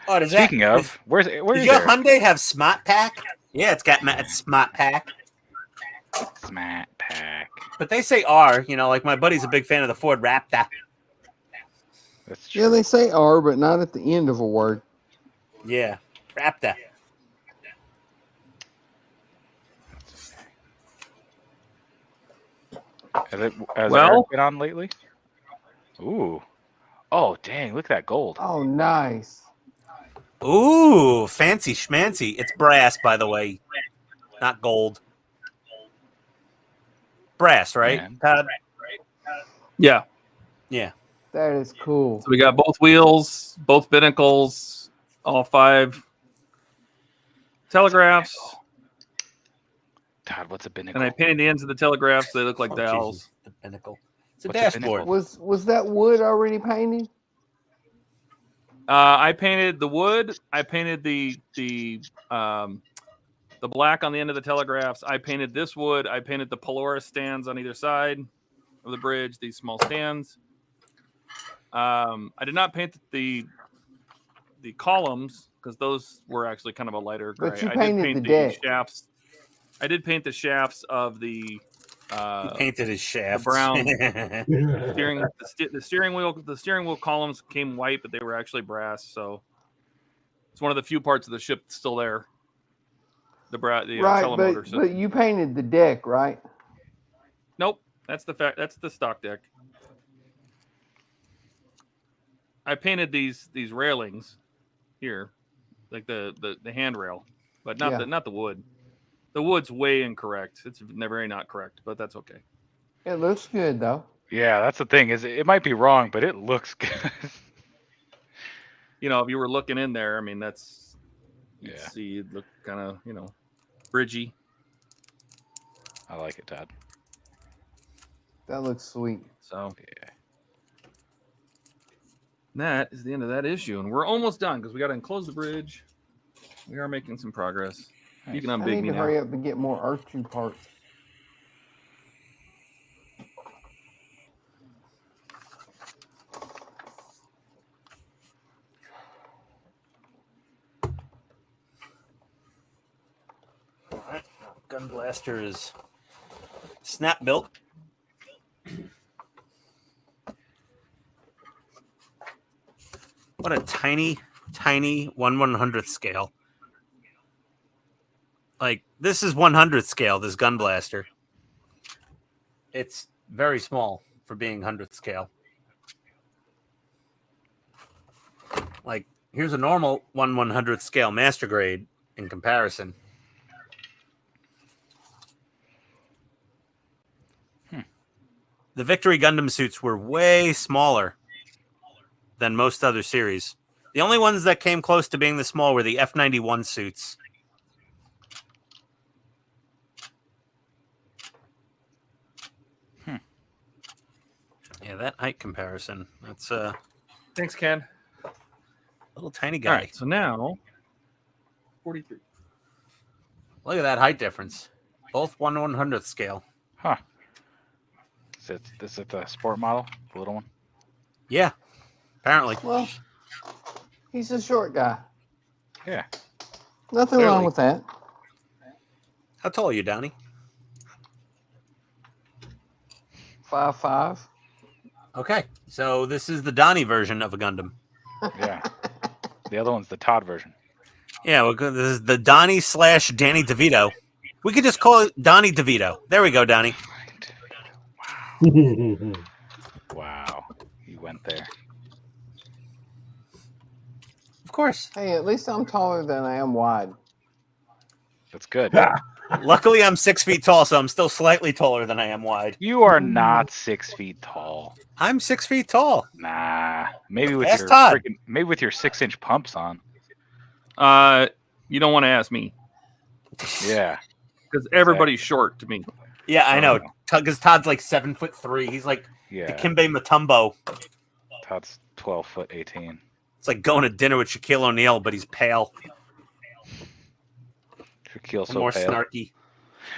Oh, does Speaking that, of, where does is your there? Hyundai have Smart Pack? Yeah, it's got Smart Pack. Smart pack. But they say R, like my buddy's a big fan of the Ford Raptor. That's true. Yeah, they say R, but not at the end of a word. Yeah. Raptor. Has Well- Eric been on lately? Ooh. Oh, dang. Look at that gold. Oh, nice. Ooh, fancy schmancy. It's brass, by the way, not gold. Brass, right, Man. Todd? Yeah. Yeah. That is cool. So we got both wheels, both binnacles, all 5 telegraphs, Todd, what's a binnacle? and I painted the ends of the telegraphs. So they look like Oh, dowels. Jesus. The pinnacle. It's a What's a dashboard. pinnacle? Was that wood already painted? I painted the wood. I painted the black on the end of the telegraphs. I painted this wood. I painted the Polaris stands on either side of the bridge. These small stands. I did not paint the columns because those were actually kind of a lighter gray. But you I did painted paint the deck. shafts. I did paint the shafts of the He painted his shaft. brown Yeah. steering. The steering wheel columns came white, but they were actually brass. So it's one of the few parts of the ship that's still there. The Right, telemotor system. but you painted the deck, right? Nope, that's the fact. That's the stock deck. I painted these railings here, like the handrail, but not Yeah. not the wood. The wood's way incorrect. It's very not correct, but that's okay. It looks good though. Yeah, that's the thing. Is it might be wrong, but it looks good. You know, if you were looking in there, I mean, that's you'd Yeah. see it look kind of bridgy. I like it, Todd. That looks sweet. So Yeah. that is the end of that issue, and we're almost done because we got to enclose the bridge. We are making some progress. You can I unbig need me to now. hurry up and get more Earth-2 parts. Gun blaster is snap built. What a tiny 1/100th scale. Like, this is 100th scale, this gun blaster. It's very small for being 100th scale. Like, here's a normal 1/100th scale master grade in comparison. The Victory Gundam suits were way smaller than most other series. The only ones that came close to being this small were the F-91 suits. Yeah, that height comparison. That's a Thanks, Ken. little tiny All guy. right, so now 43. Look at that height difference. Both 1/100th scale. Huh. Is it the sport model, the little one? Yeah, apparently. Well, he's a short guy. Yeah. Nothing Clearly. wrong with that. How tall are you, Donnie? 5'5". Okay, so this is the Donnie version of a Gundam. Yeah. The other one's the Todd version. Yeah, well, this is the Donnie / Danny DeVito. We could just call it Donnie DeVito. There we go, Donnie. Wow. You went there. Of course. Hey, at least I'm taller than I am wide. That's good. Luckily, I'm 6 feet tall, so I'm still slightly taller than I am wide. You are not 6 feet tall. I'm 6 feet tall. Nah. Maybe with Ask your Todd. maybe with your 6-inch pumps on. You don't want to ask me Yeah. because everybody's short to me. Yeah, I know. Oh. Because Todd's like 7'3". He's like the Yeah. Kimbe Mutombo. Todd's 12'18". It's like going to dinner with Shaquille O'Neal, but he's pale. Shaquille's And so more pale. snarky.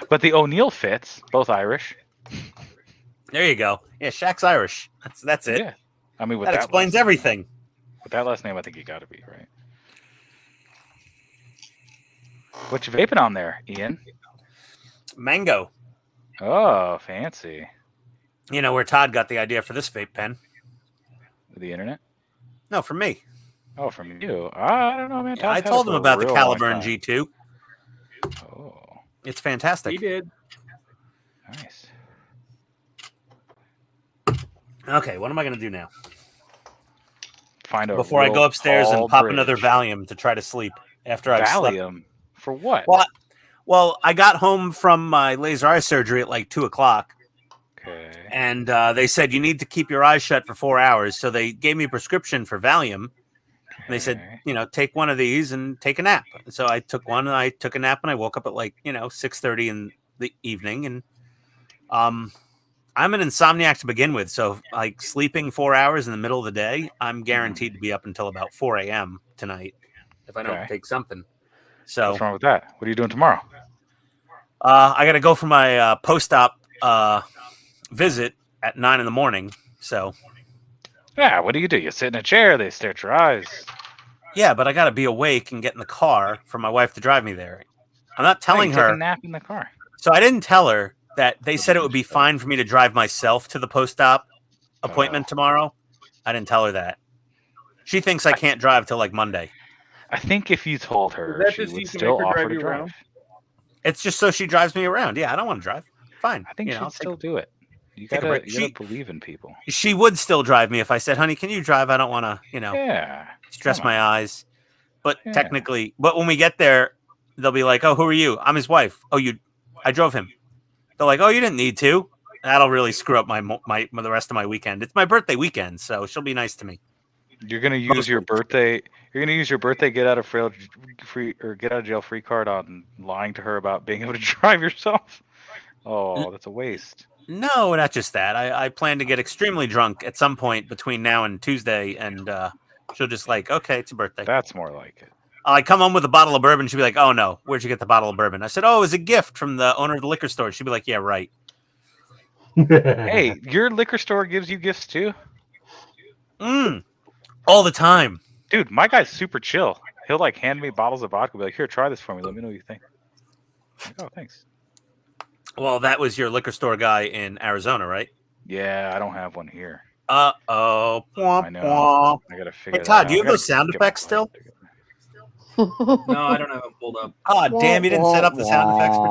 But the O'Neal fits, both Irish. There you go. Yeah, Shaq's Irish. That's it. Yeah. I mean, with That explains everything. With that last name, I think you got to be, right? What you vaping on there, Ian? Mango. Oh, fancy. You know where Todd got the idea for this vape pen? The internet? No, from me. Oh, from you. I don't know, man. Yeah, I Todd's had it told for him a about the real long Caliburn time. G2. Oh, It's He fantastic. did. nice. Okay, what am I going to do now? Find a Before I real go upstairs and tall pop another bridge. Valium to try to sleep after I've slept. Valium? For what? Well, I got home from my laser eye surgery at like 2:00. Okay. And they said you need to keep your eyes shut for 4 hours. So they gave me a prescription for Valium. And they said, Okay. take one of these and take a nap. So I took one and I took a nap and I woke up at like, 6:30 in the evening. And I'm an insomniac to begin with. So like sleeping 4 hours in the middle of the day, I'm guaranteed to be up until about 4 a.m. tonight if I don't Okay. take something. So What's wrong with that? What are you doing tomorrow? I got to go for my post-op visit at 9 in the morning. So Yeah, what do? You sit in a chair, they stare at your eyes. yeah, but I got to be awake and get in the car for my wife to drive me there. I'm not telling Hey, take her. a nap in the car. So I didn't tell her that they said it would be fine for me to drive myself to the post-op appointment tomorrow. I didn't tell her that. She thinks I can't drive till like Monday. I think if you told her, Is that she just so would you can still make her offer drive to you drive. around? It's just so she drives me around. Yeah, I don't want to drive. Fine. I think I'll she'd still do it. You take a gotta, break. you gotta believe in people. She would still drive me if I said, honey, can you drive? I don't want to, Yeah. stress come my on. eyes. But Yeah. technically, but when we get there, they'll be like, oh, who are you? I'm his wife. Oh, I drove him. They're like, oh, you didn't need to. That'll really screw up my the rest of my weekend. It's my birthday weekend, so she'll be nice to me. You're gonna use your birthday. You're gonna use your birthday get out of jail free card on lying to her about being able to drive yourself. Oh, that's a waste. No, not just that. I plan to get extremely drunk at some point between now and Tuesday, and she'll just like, okay, it's your birthday. That's more like it. I come home with a bottle of bourbon. She'll be like, oh no, where'd you get the bottle of bourbon? I said, oh, it was a gift from the owner of the liquor store. She'd be like, yeah, right. Hey, your liquor store gives you gifts too? All the time. Dude, my guy's super chill. He'll like hand me bottles of vodka, be like, here, try this for me. Let me know what you think. I'm like, oh, thanks. Well, that was your liquor store guy in Arizona, right? Yeah, I don't have one here. Uh-oh. I know. I gotta figure Hey, that out. Todd, do you I have those gotta sound get my effects still? life together. No, I don't have them pulled up. Oh, damn, you didn't set up the sound effects for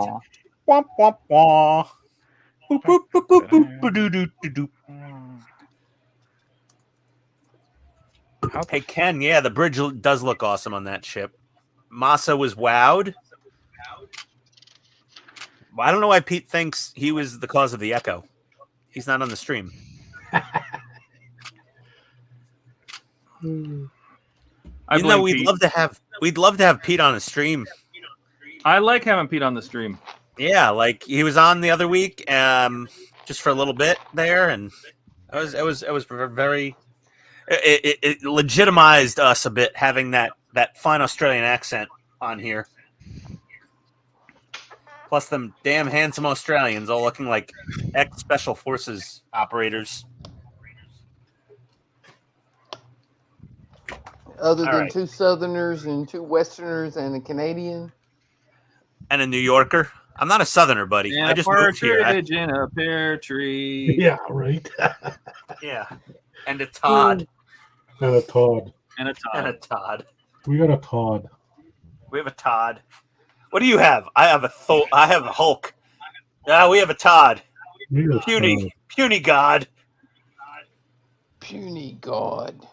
womp, womp, womp. Boop, boop, boop, boop, boop, ba-doo-doo-doo-doo. Hey, Ken, yeah, the bridge does look awesome on that ship. Massa was wowed. I don't know why Pete thinks he was the cause of the echo. He's not on the stream. We'd love to have Pete on a stream. I like having Pete on the stream. Yeah, like he was on the other week, just for a little bit there, and it was very. It legitimized us a bit having that fine Australian accent on here. Plus them damn handsome Australians all looking like ex-Special Forces operators. Other All than right. 2 Southerners and 2 Westerners and a Canadian. And a New Yorker. I'm not a Southerner, buddy. And I just moved here. partridge in a pear tree. Yeah, right. Yeah. And a Todd. And a Todd. And a Todd. And a Todd. We got a Todd. We have a Todd. What do you have? I have a Hulk. We have a Todd. We got a Todd. Puny God. Puny God.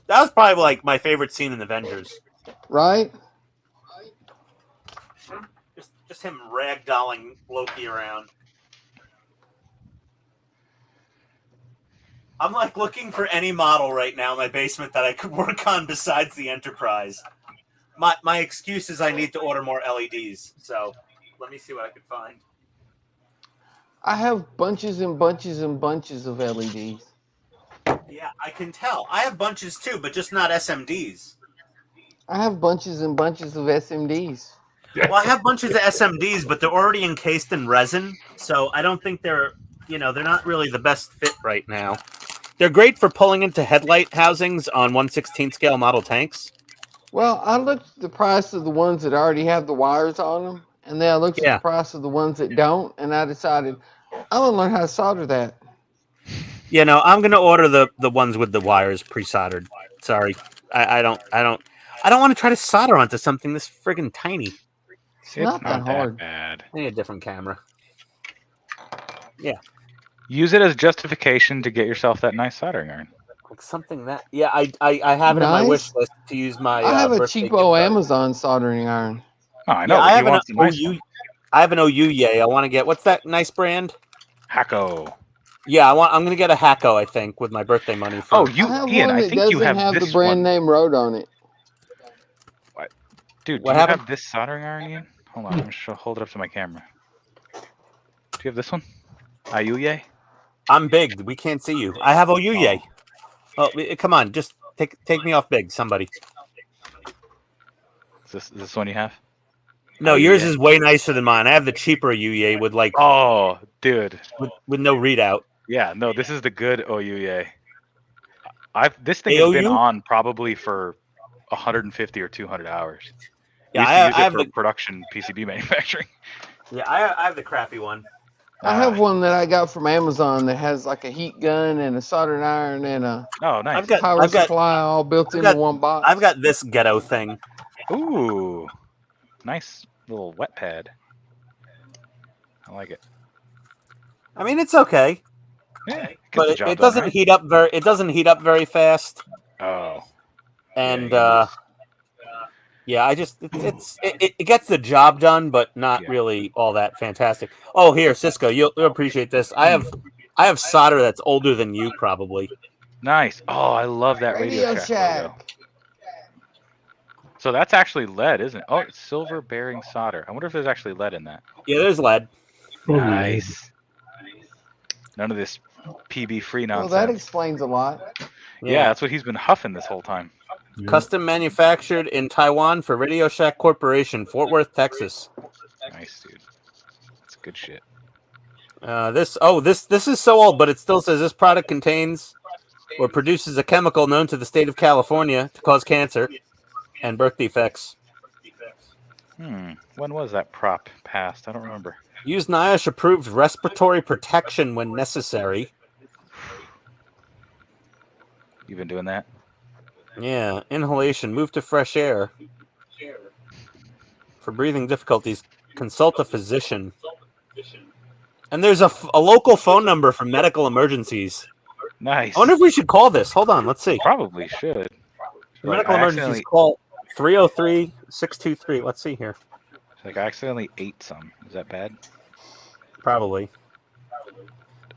That was probably like my favorite scene in Avengers. Right? Just him ragdolling Loki around. I'm like looking for any model right now in my basement that I could work on besides the Enterprise. My excuse is I need to order more LEDs. So let me see what I can find. I have bunches and bunches and bunches of LEDs. Yeah, I can tell. I have bunches too, but just not SMDs. I have bunches and bunches of SMDs. Well, I have bunches of SMDs, but they're already encased in resin, so I don't think they're not really the best fit right now. They're great for pulling into headlight housings on 1/16 scale model tanks. Well, I looked at the price of the ones that already have the wires on them, and then I looked at the price of the ones that don't, and I decided I'm going to learn how to solder that. You know, I'm gonna order the ones with the wires pre-soldered. Sorry, I don't want to try to solder onto something this friggin' tiny. It's It's not that not that hard. bad. I need a different camera. Yeah, Use it as justification to get yourself that nice soldering iron. like something that. Yeah, I have it on my wish Nice. list to use my. I have a birthday gift cheapo card. Amazon soldering iron. Oh, I know. Yeah, but I he have an wants the nice OU. one. I have an OU. Yay! I want to get what's that nice brand? Hacko. Yeah, I'm gonna get a Hacko. I think with my birthday money. Oh, For, you, I have Ian. one I that think you doesn't have have the this brand one. name wrote on it. Dude, What do you happened? have this soldering iron, Ian? Hold on, I'm gonna hold it up to my camera. Do you have this one? Ayuye? I'm big. We can't see you. I have OU. Yay! Oh. Oh, come on, just take me off big, somebody. Is this one you have? No, Oh, yours yeah. is way nicer than mine. I have the cheaper UUA with like Oh, dude. with no readout. Yeah, no, this is the good OUA. This thing has been AOU? on probably for 150 or 200 hours. Yeah, We used to I use have it for the production PCB manufacturing. yeah I have the crappy one. I have one that I got from Amazon that has like a heat gun and a soldering iron and a Oh, nice. power supply all built into one box. I've got this ghetto thing. Ooh, nice little wet pad. I like it. I mean, it's okay, Yeah, gets but the it job done, doesn't right? heat up very. It doesn't heat up very fast, Oh, and yeah, yeah, I just it gets the job done, but not Yeah. really all that fantastic. Oh, here, Cisco, you'll appreciate this. I have solder that's older than you probably. nice. Oh, I love that Radio Shack logo. So that's actually lead, isn't it? Oh, it's silver bearing solder. I wonder if there's actually lead in that. Yeah, there's lead. Probably Nice. None of this PB free Well, nonsense. that explains a lot. Yeah, that's what he's been huffing this whole time. Yeah. Custom manufactured in Taiwan for Radio Shack Corporation, Fort Worth, Texas. Nice, dude. That's good shit. This is so old, but it still says this product contains or produces a chemical known to the state of California to cause cancer and birth defects. When was that prop passed? I don't remember. Use NIOSH approved respiratory protection when necessary. You been doing that? Yeah, inhalation. Move to fresh air. For breathing difficulties, consult a physician. And there's a local phone number for medical emergencies. Nice. I wonder if we should call this. Hold on, let's see. Probably should. For medical emergencies, call 303-623. Let's see here. Like I accidentally ate some. Is that bad? Probably.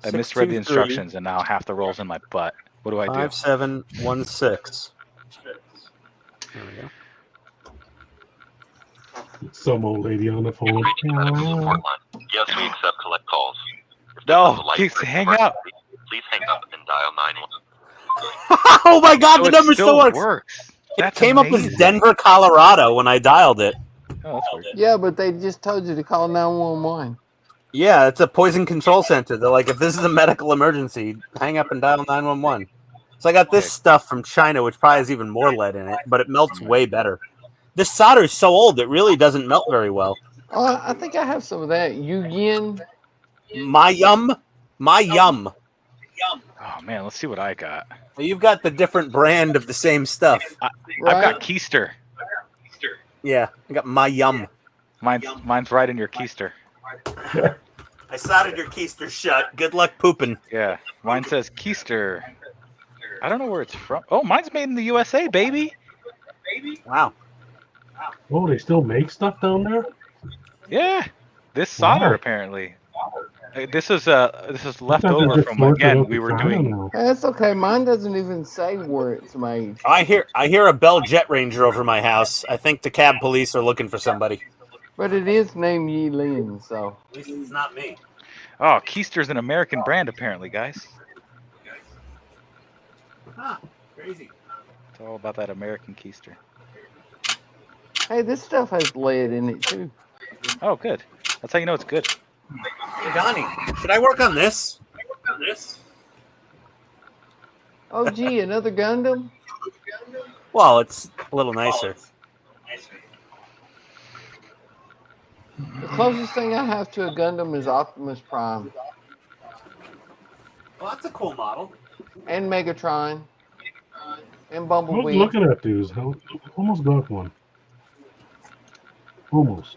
I misread the instructions and now half the roll's in my butt. What do I do? 5716. There we go. Some old lady on the phone. Yes, we accept collect calls. No, please hang up. Please hang up and dial 911. Oh my God, the it number still works. It That's came up amazing. as Denver, Colorado when I dialed it. Oh, that's weird. Yeah, but they just told you to call 911. Yeah, it's a poison control center. They're like, if this is a medical emergency, hang up and dial 911. So I got this stuff from China, which probably has even more lead in it, but it melts way better. This solder is so old, it really doesn't melt very well. Oh, I think I have some of that. Yin. My yum. Oh man, let's see what I got. You've got the different brand of the same stuff. I've Right. got Keister. Yeah, I got my yum. Mine's right in your Keister. I soldered your keister shut. Good luck pooping. Yeah, mine says Keister. I don't know where it's from. Oh, mine's made in the USA, baby. Wow. Oh, they still make stuff down there? Yeah, this solder Wow. apparently. This is left over from again we were doing. That's okay. Mine doesn't even say where it's made. I hear a Bell Jet Ranger over my house. I think the cab police are looking for somebody. But it is named Yi Lin, so. At least it's not me. Oh, Keister's an American brand apparently, guys. Huh, crazy. It's all about that American Keister. Hey, this stuff has lead in it too. Oh, good. That's how you know it's good. Hey, Donnie, should I work on this? Oh, gee, another Gundam? Well, it's a little nicer. The closest thing I have to a Gundam is Optimus Prime. Well, It's a cool model. And Megatron. And I was Bumblebee. looking at these. Almost got one. Almost.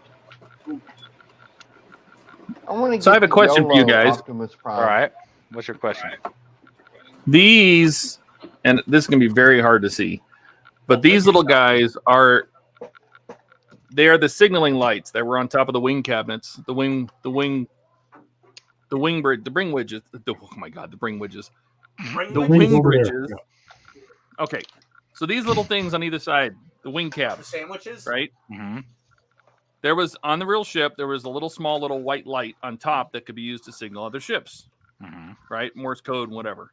I want to So I have a the question for you YOLO guys. Optimus Prime. All right. What's your question? These, and this is going to be very hard to see, but these little guys are, they are the signaling lights that were on top of the wing cabinets, the wing bridge, the bring widgets. Oh my God, the bring widgets. The Wings wing over there, bridges. Okay. So these little things on either side, the wing cabs, Sandwiches? right? Mm-hmm. There was, on the real ship, there was a little small little white light on top that could be used to signal other ships, Mm-hmm. right? Morse code and whatever.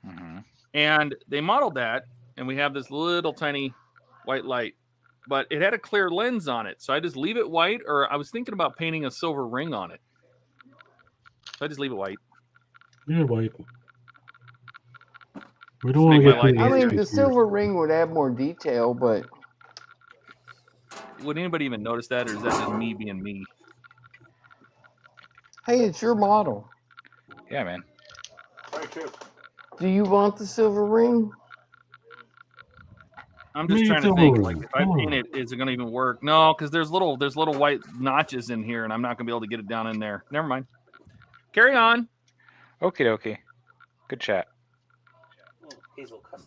Mm-hmm. And they modeled that, and we have this little tiny white light, but it had a clear lens on it. So I just leave it white, or I was thinking about painting a silver ring on it. So I just leave it white. Yeah, white. We don't want Make to my get life I mean, easier. the silver ring would add more detail, but Would anybody even notice that, or is that just me being me? hey, it's your model. Yeah, man. Very true. Do you want the silver ring? I'm just Me trying to too. think, like, if I Come paint on. it, is it going to even work? No, because there's little white notches in here, and I'm not going to be able to get it down in there. Never mind. Carry on. Okie dokie. Good chat. Hazel custom.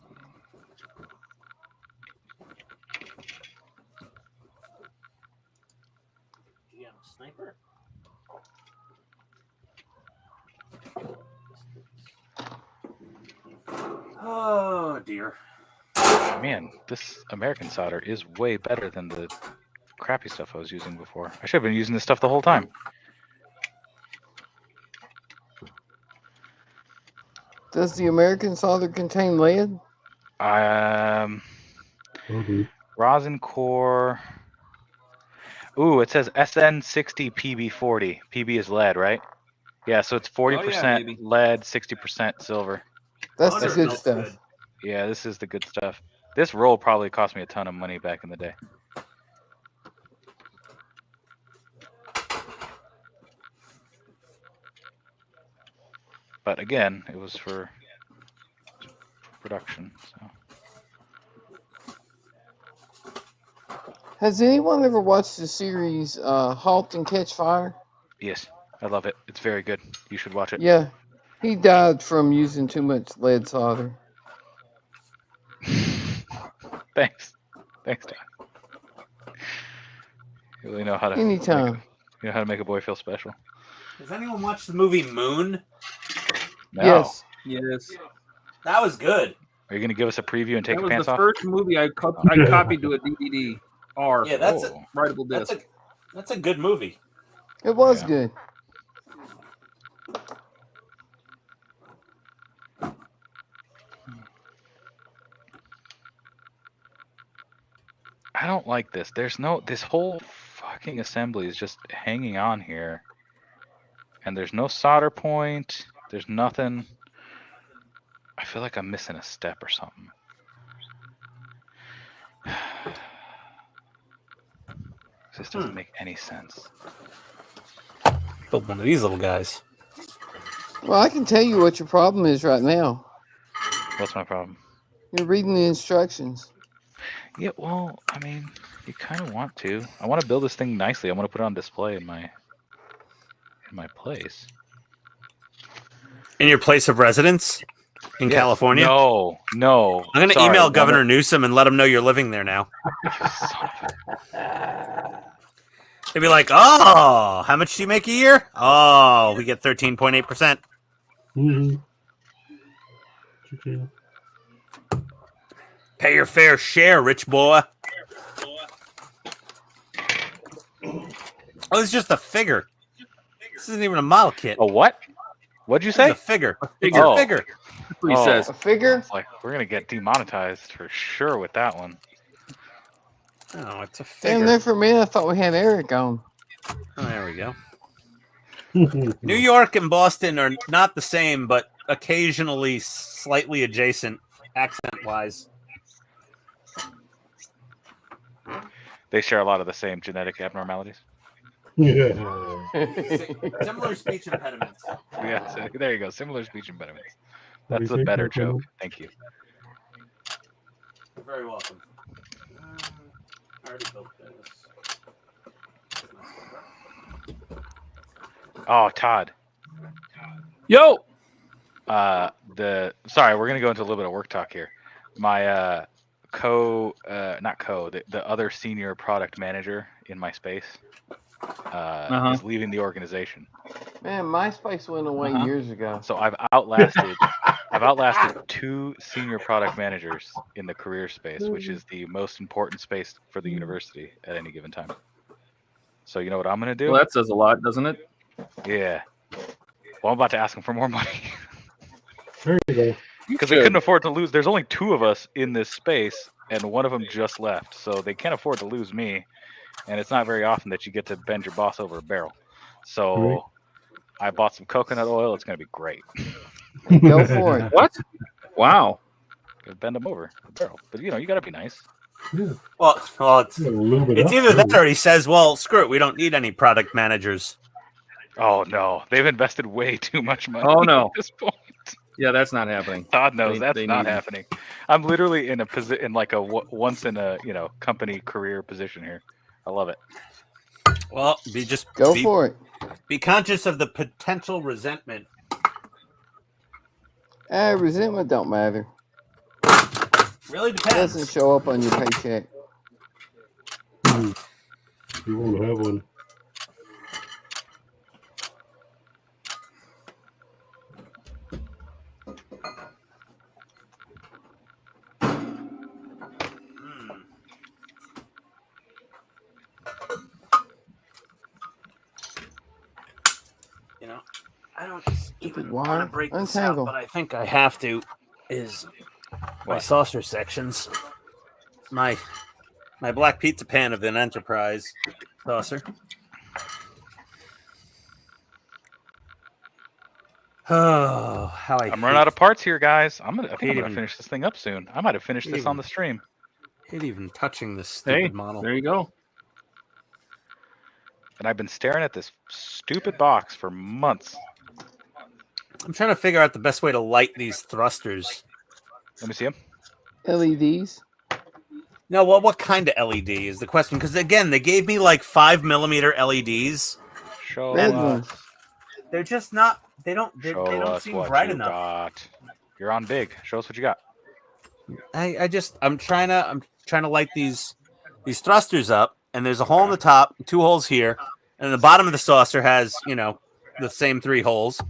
GM sniper. Oh dear. Man, this American solder is way better than the crappy stuff I was using before. I should have been using this stuff the whole time. Does the American solder contain lead? Rosin core. Ooh, it says SN60 PB40. PB is lead, right? Yeah, so it's 40% baby. lead, 60% silver. That's Oh, the that good smells stuff. good. Yeah, this is the good stuff. This roll probably cost me a ton of money back in the day. But again, it was for production. So. Has anyone ever watched the series Halt and Catch Fire? Yes, I love it. It's very good. You should watch it. Yeah. He died from using too much lead solder. Thanks. Thanks, Don. You really know how to Anytime. you know how to make a boy feel special. Has anyone watched the movie Moon? No. Yes. Yes. That was good. Are you going to give us a preview and take That your was pants the off? first movie I copied to a DVD. R. Yeah, that's Oh. writable disc. that's a good movie. It was Yeah. good. I don't like this. This whole fucking assembly is just hanging on here. And there's no solder point. There's nothing. I feel like I'm missing a step or something. This doesn't make any sense. Build one of these little guys. Well, I can tell you what your problem is right now. What's my problem? You're reading the instructions. Yeah, well, I mean, you kind of want to. I want to build this thing nicely. I want to put it on display in my place. In your place of residence in Yes. California? No. I'm going to Sorry, email one Governor of- Newsom and let him know you're living there now. Son of a- They'd be like, oh, how much do you make a year? Oh, we get 13.8%. Mm-hmm. Pay your fair share, rich boy. Oh, it's just a figure. This isn't even a model kit. A what? What'd you It's say? a figure. It's Oh. a figure. That's what he Oh. says. A figure? It's like we're gonna get demonetized for sure with that one. Oh, it's a Damn, figure. there for a minute I thought we had Eric on. Oh, there we go. New York and Boston are not the same, but occasionally slightly adjacent accent-wise. They share a lot of the same genetic abnormalities. Yeah. Similar speech impediments. Yeah, so there you go. Similar speech impediments. What do That's you a think, better Michael? joke. Thank you. You're very welcome. I already built this. Oh, Todd. Yo. Sorry, we're gonna go into a little bit of work talk here. My the other senior product manager in my space is leaving the organization. Man, MySpace went away years ago. So I've outlasted 2 senior product managers in the career space, which is the most important space for the university at any given time. So you know what I'm gonna do? Well, that says a lot, doesn't it? Yeah. Well, I'm about to ask them for more money. There you go. Because they couldn't afford to lose. There's only 2 of us in this space, and one of them just left. So they can't afford to lose me. And it's not very often that you get to bend your boss over a barrel. So I bought some coconut oil. It's going to be great. Go for it. What? Wow. Bend them over a barrel. But, you know, you got to be nice. Yeah. Well, it's Lube it it's up, either that too. or he says, "Well, screw it, we don't need any product managers." Oh, no. They've invested way too much money Oh, no. at this point. Yeah, that's not happening. Todd knows They that's not need- happening. I'm literally in like a once in a company career position here. I love it. Well, Go for it. Be conscious of the potential resentment. Resentment don't matter. Really It depends. doesn't show up on your paycheck. You won't have one. You know, I don't Stupid want wire. to break this out, Untangle. but I think I have to. Is my What? saucer sections. My black pizza pan of an Enterprise saucer. Oh, how I'm running out of parts here, guys. I think I'm hate gonna even- finish this thing up soon. I might have finished this on the stream. hate even touching this stupid Hey, model. there you go. And I've been staring at this stupid box for months. I'm trying to figure out the best way to light these thrusters. Let me see them. LEDs. No, what kind of LED is the question? Because again, they gave me like 5mm LEDs. Show Red us. ones. They're just not. They don't Show don't us seem what bright you enough. got. You're on big. Show us what you got. I'm trying to light these thrusters up, and there's a hole in the top, 2 holes here, and the bottom of the saucer has the same 3 holes.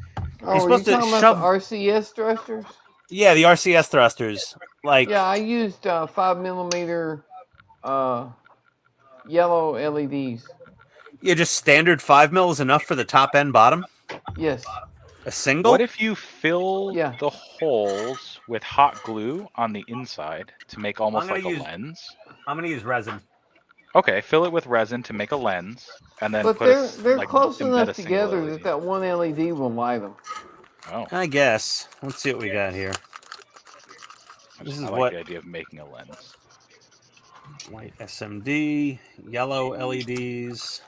Oh, are you supposed to talking shove- about the RCS thrusters? Yeah, the RCS thrusters. Like Yeah, I used 5mm yellow LEDs. yeah, just standard 5mm is enough for the top and bottom. Yes. A single. What if you fill Yeah. the holes with hot glue on the inside to make almost gonna like a use- lens? I'm gonna use resin. Okay, fill it with resin to make a lens, and then But put they're like, close embed enough a single together LED. that 1 LED will light them. Oh, I guess. Let's see what we got here. This is I like what the idea of making a lens. white SMD, yellow LEDs,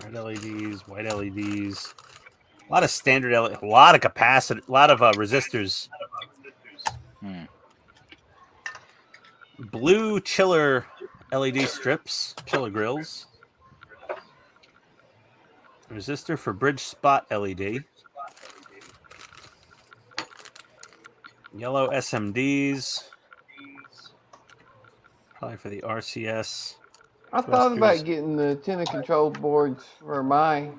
red LEDs, white LEDs. A lot of standard LED, a lot of capacitor, a lot of resistors. Blue chiller LED strips, chiller grills. Resistor for bridge spot LED. Yellow SMDs. Probably for the RCS. I thought Thrusters. about getting the antenna control boards for my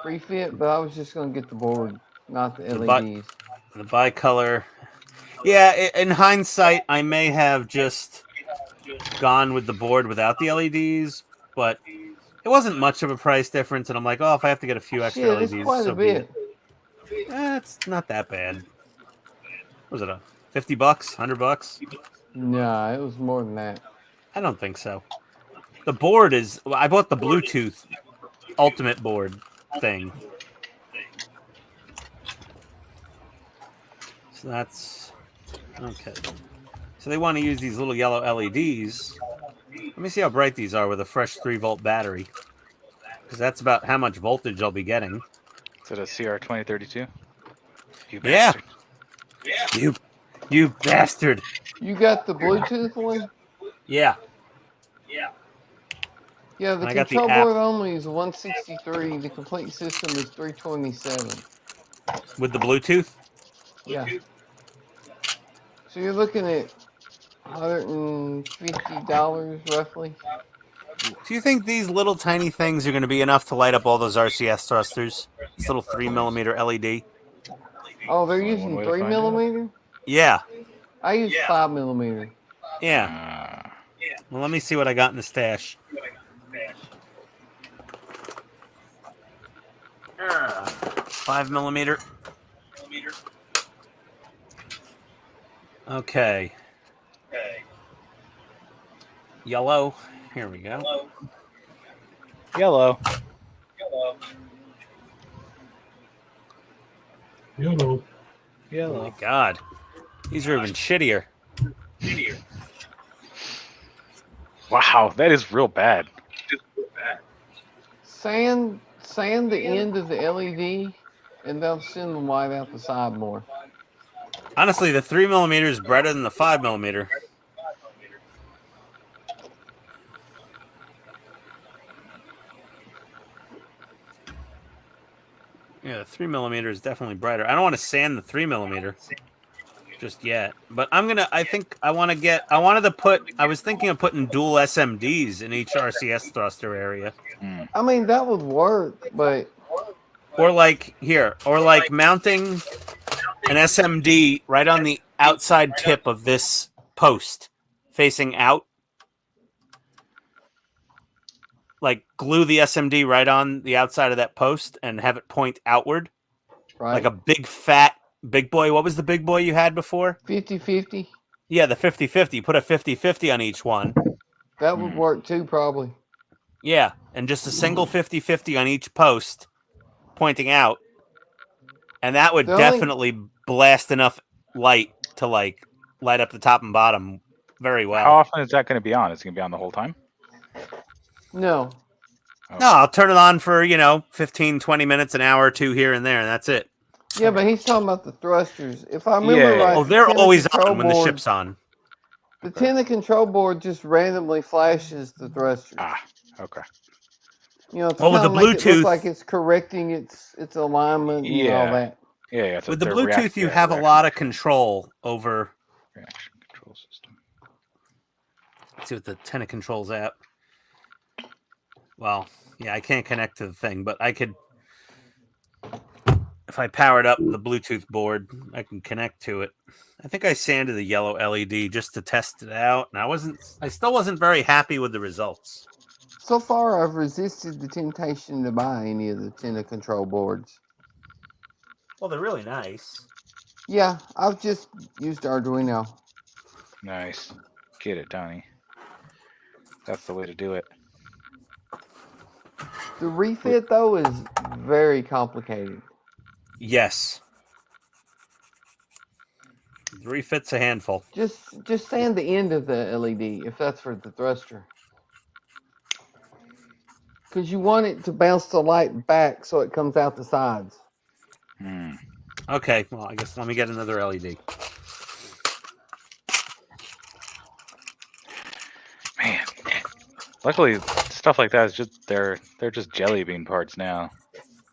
refit, but I was just going to get the board, not the The LEDs. The bicolor. Yeah, in hindsight, I may have just gone with the board without the LEDs, but it wasn't much of a price difference, and I'm like, oh, if I have to get a few extra Shit, LEDs, it's quite so a be bit. it. It's not that bad. What was it, $50, $100? Nah, it was more than that. I don't think so. The board is. I bought the Bluetooth Ultimate board thing. So that's okay. So they want to use these little yellow LEDs. Let me see how bright these are with a fresh 3-volt battery, because that's about how much voltage I'll be getting. Is it a CR2032? You Yeah. bastard. You bastard. You got the Bluetooth one? Yeah. Yeah, the And I got the control app. board only is 163. The complete system is 327. With the Bluetooth? Yeah. So you're looking at $150 roughly. Do you think these little tiny things are going to be enough to light up all those RCS thrusters? This little 3mm LED? Oh, they're Only one using way to 3mm? Yeah. I use 5mm. Yeah. Well, let me see what I got in the stash. 5mm. Okay. Yellow. Here we go. Yellow. Yellow. Oh my god. These are even shittier. Wow, that is real bad. Sand the end of the LED, and they'll send the light out the side more. Honestly, the 3mm is brighter than the 5mm. Yeah, the 3mm is definitely brighter. I don't want to sand the 3mm just yet, but I was thinking of putting dual SMDs in each RCS thruster area. I mean, that would work, but Or like mounting an SMD right on the outside tip of this post facing out. Like glue the SMD right on the outside of that post and have it point outward. right, Like a big fat big boy. What was the big boy you had before? 50-50. Yeah, the 50-50. Put a 50-50 on each one. That would work too, probably. Yeah, and just a single 50-50 on each post pointing out. And that would The only- definitely blast enough light to like light up the top and bottom very well. How often is that going to be on? Is it going to be on the whole time? No. No, I'll turn it on for, 15, 20 minutes, an hour or two here and there, and that's it. Yeah, but he's talking about the thrusters. If I remember Yeah. right, Oh, the they're Tenna always control on when the board- ship's on. The Tenna control board just randomly flashes the thrusters. Okay. To Well, with kinda the make it Bluetooth- look like it's correcting its alignment and all that. Yeah. With the Bluetooth, you have a lot of control over. Reaction control system. Let's see what the Tenna Controls app. Well, yeah, I can't connect to the thing, but I could. If I powered up the Bluetooth board, I can connect to it. I think I sanded the yellow LED just to test it out, and I still wasn't very happy with the results. So far, I've resisted the temptation to buy any of the Tenna control boards. Well, they're really nice. Yeah, I've just used Arduino. Nice. Get it, Donnie. That's the way to do it. The refit, though, is very complicated. Yes. The refit's a handful. Just sand the end of the LED, if that's for the thruster. Because you want it to bounce the light back so it comes out the sides. Okay, well, I guess let me get another LED. Man. Luckily, stuff like that is just they're just jelly bean parts now.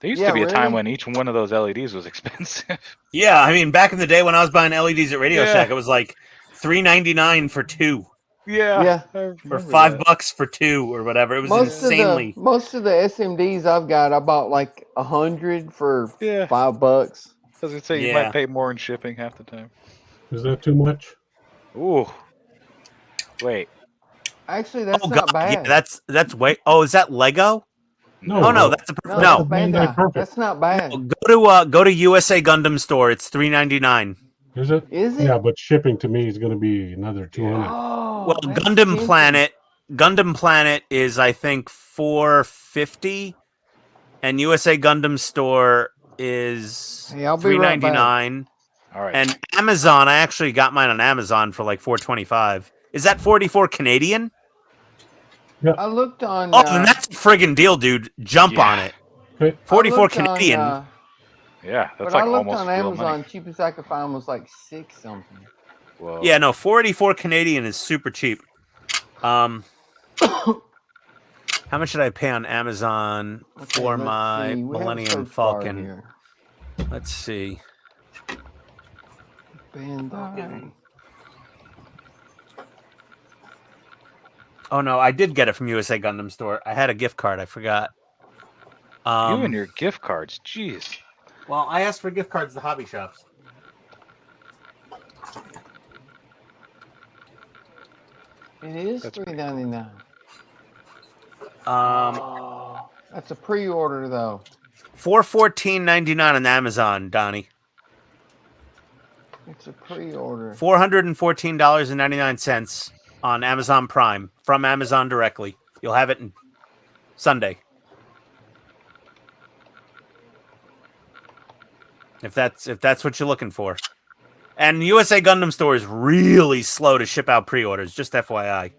There used to be a time when each one of those LEDs was expensive. Yeah, I mean, back in the day when I was buying LEDs at Radio Shack, it was like $3.99 for two. Yeah. Or $5 for two or whatever. It was insanely. Most of the SMDs I've got, I bought like 100 for $5. I was gonna say you might pay more in shipping half the time. Is that too much? Ooh. Wait. Actually, that's not bad. Yeah, that's way. Oh, is that Lego? No. Oh no, that's a No, no. That's not bad. Go to USA Gundam store. It's $3.99. Is it? Is it? Yeah, but shipping to me is going to be another 200. Oh, Well, Gundam Planet is I think $4.50, and USA Gundam store is Hey, I'll be right back. $3.99. All right. And Amazon, I actually got mine on Amazon for like $4.25. Is that 44 Canadian? I looked on. Oh, then that's a friggin' deal, dude. Jump on it. Okay. 44 I looked on, Canadian. Yeah, that's But like I looked almost on real Amazon. money. Cheapest I could find was like 6 something. Whoa. Yeah, no, 484 Canadian is super cheap. How much did I pay on Amazon for let's my see. We have a Millennium search bar Falcon? here. Let's see. Bandai. Oh no, I did get it from USA Gundam Store. I had a gift card. I forgot. You and your gift cards, jeez. Well, I asked for gift cards to hobby shops. It is $3.99. That's a pre-order though. $414.99 on Amazon, Donnie. It's a pre-order. $414.99 on Amazon Prime from Amazon directly. You'll have it in Sunday. If that's what you're looking for. And USA Gundam Store is really slow to ship out pre-orders, just FYI.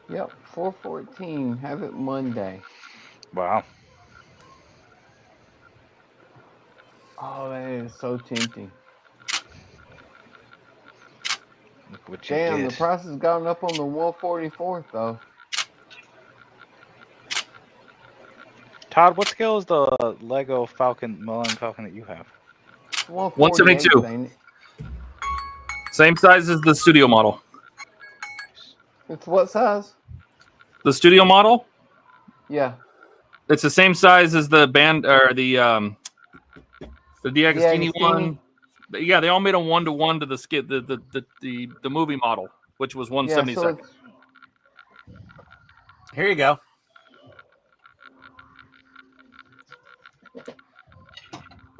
Yep, 414. Have it Monday. Wow. Oh, that is so tempting. Look what you Damn, did. the price has gone up on the 144th though. Todd, what scale is the Lego Millennium Falcon that you have? 172. ain't it? Same size as the studio model. It's what size? The studio model? Yeah. It's the same size as the band or the D'Agostini one. Yeah, they all made a 1-to-1 to the skit the movie model, which was 172. Yeah, so Here you go.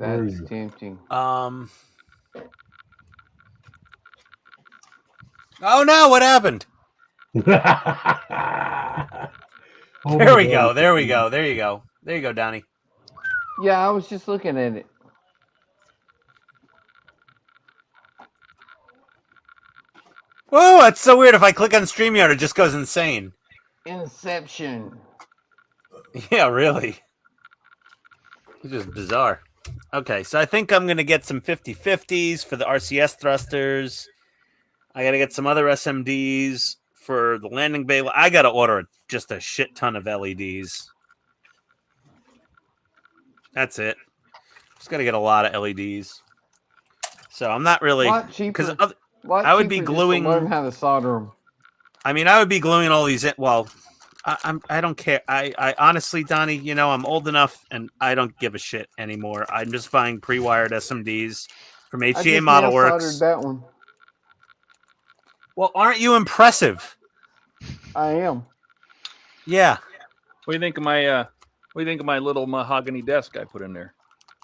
that's tempting. Oh no, what happened? Oh There my we God. go. There we go. There you go. There you go, Donnie. Yeah, I was just looking at it. Whoa, that's so weird. If I click on StreamYard, it just goes insane. Inception. Yeah, really. It's just bizarre. Okay, so I think I'm going to get some 50/50s for the RCS thrusters. I got to get some other SMDs for the landing bay. I got to order just a shit ton of LEDs. That's it. Just got to get a lot of LEDs. So I'm not really... A lot cheaper. I would be just to gluing... learn how to solder them. I mean, I would be gluing all these in. Well, I don't care. I honestly, Donnie, you know, I'm old enough and I don't give a shit anymore. I'm just buying pre-wired SMDs from HTA Model Works. Soldered that one. Well, aren't you impressive? I am. Yeah. What do you think of my little mahogany desk I put in there?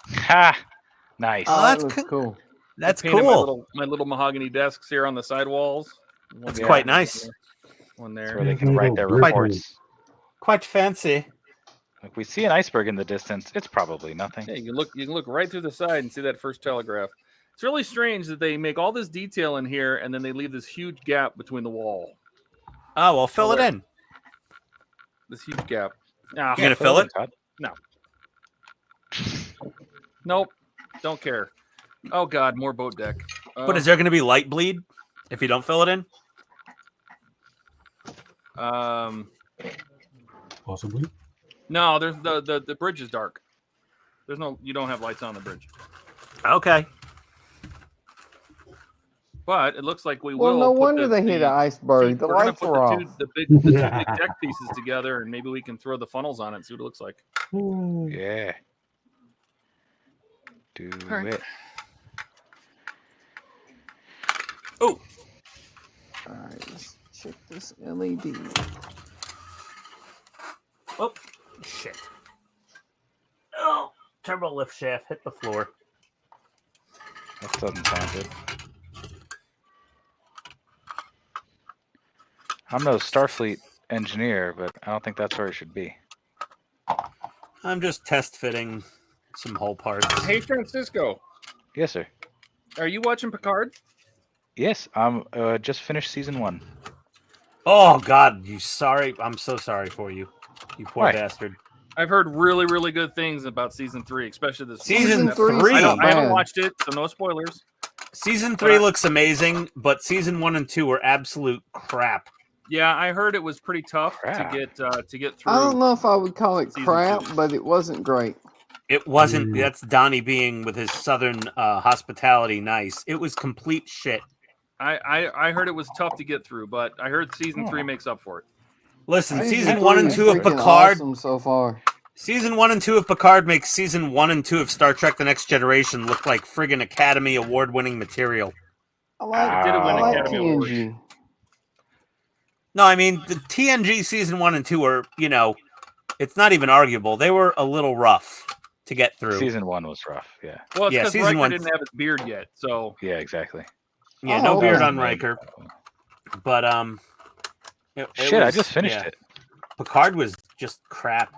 Ha! Nice. Oh, that's that looks cool. That's I painted cool. My little mahogany desks here on the sidewalls. That's quite nice. One That's there. where they can write their reports. Quite fancy. Like we see an iceberg in the distance, it's probably nothing. Yeah, you can look right through the side and see that first telegraph. It's really strange that they make all this detail in here and then they leave this huge gap between the wall. Oh, well, fill it in. This huge gap. You gonna fill it? No. Nope. Don't care. Oh God, more boat deck. But is there going to be light bleed if you don't fill it in? Possibly. No, there's the bridge is dark. There's no, you don't have lights on the bridge. Okay. But it looks like we Well, will. no put wonder they hit an iceberg. The we're gonna lights put were off. the two big deck pieces together, and maybe we can throw the funnels on it and see what it looks like. Yeah. Do right. it. Oh. All right, let's check this LED. Oh, shit. Oh, turbo lift shaft hit the floor. That doesn't sound good. I'm no Starfleet engineer, but I don't think that's where it should be. I'm just test fitting some hole parts. Hey, Francisco. Yes, sir. Are you watching Picard? Yes, I'm just finished season 1. Oh God, I'm so sorry for you. You poor Why? bastard. I've heard really, really good things about season 3, especially this Season one. 3 I not haven't bad. watched it, so no spoilers. Season 3 looks amazing, but season 1 and 2 were absolute crap. Yeah, I heard it was pretty tough Crap. to get through. I don't know if I would call it Season crap, 2. but it wasn't great. It wasn't. That's Donnie being with his southern hospitality nice. It was complete shit. I heard it was tough to get through, but I heard season 3 makes up for it. Listen, Season season three 1 and is 2 of freaking Picard. awesome so far. Season 1 and 2 of Picard makes season 1 and 2 of Star Trek: The Next Generation look like friggin' Academy Award-winning material. I like, It did win I like Academy Awards. TNG. No, I mean the TNG season 1 and 2 are, it's not even arguable. They were a little rough to get through. Season 1 was rough. Yeah. Well, it's Yeah, because season Riker 1 didn't have his beard yet, so Yeah, exactly. Yeah, Oh, no beard okay. on Riker, but it Shit, I was- just finished yeah. it. Picard was just crap.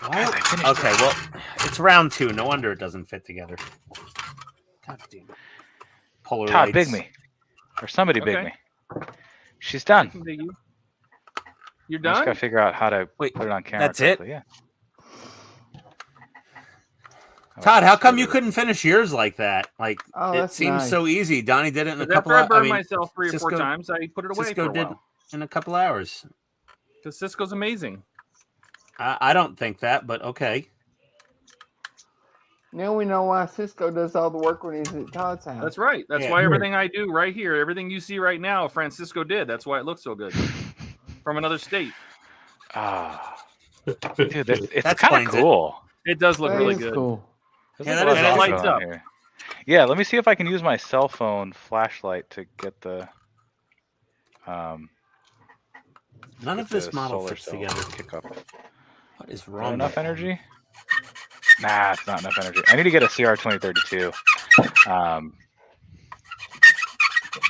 Guys, I finished Okay, it. well, it's round 2. No wonder it doesn't fit together. God damn it. Polar Todd, lights. big me. Or somebody big Okay. me. She's done. You're I just done? gotta figure out how to Wait, put it on camera. that's it? correctly, Yeah. Todd, how come you Sure. couldn't finish yours like that? Like, Oh, it that's seems nice. so easy. Donnie did it in a Because couple after I of burned myself 3 or 4 Cisco- times, I put it away Cisco for a did while. in a couple hours. Because Cisco's amazing. I don't think that, but okay. Now we know why Cisco does all the work when he's at Todd's house. That's right. That's Yeah. why everything I do right here, everything you see right now, Francisco did. That's why it looks so good. From another state. Ah. Dude, it's That kind explains of it. cool. It does look That really is good. cool. There's Yeah, like that a is lot of awesome. info Lights on up. here. Yeah, let me see if I can use my cell phone flashlight to get the None of get this the model solar fits cell together. Kick up. What is Is wrong? that enough with energy? Nah, it's not enough energy. I need to get a CR2032.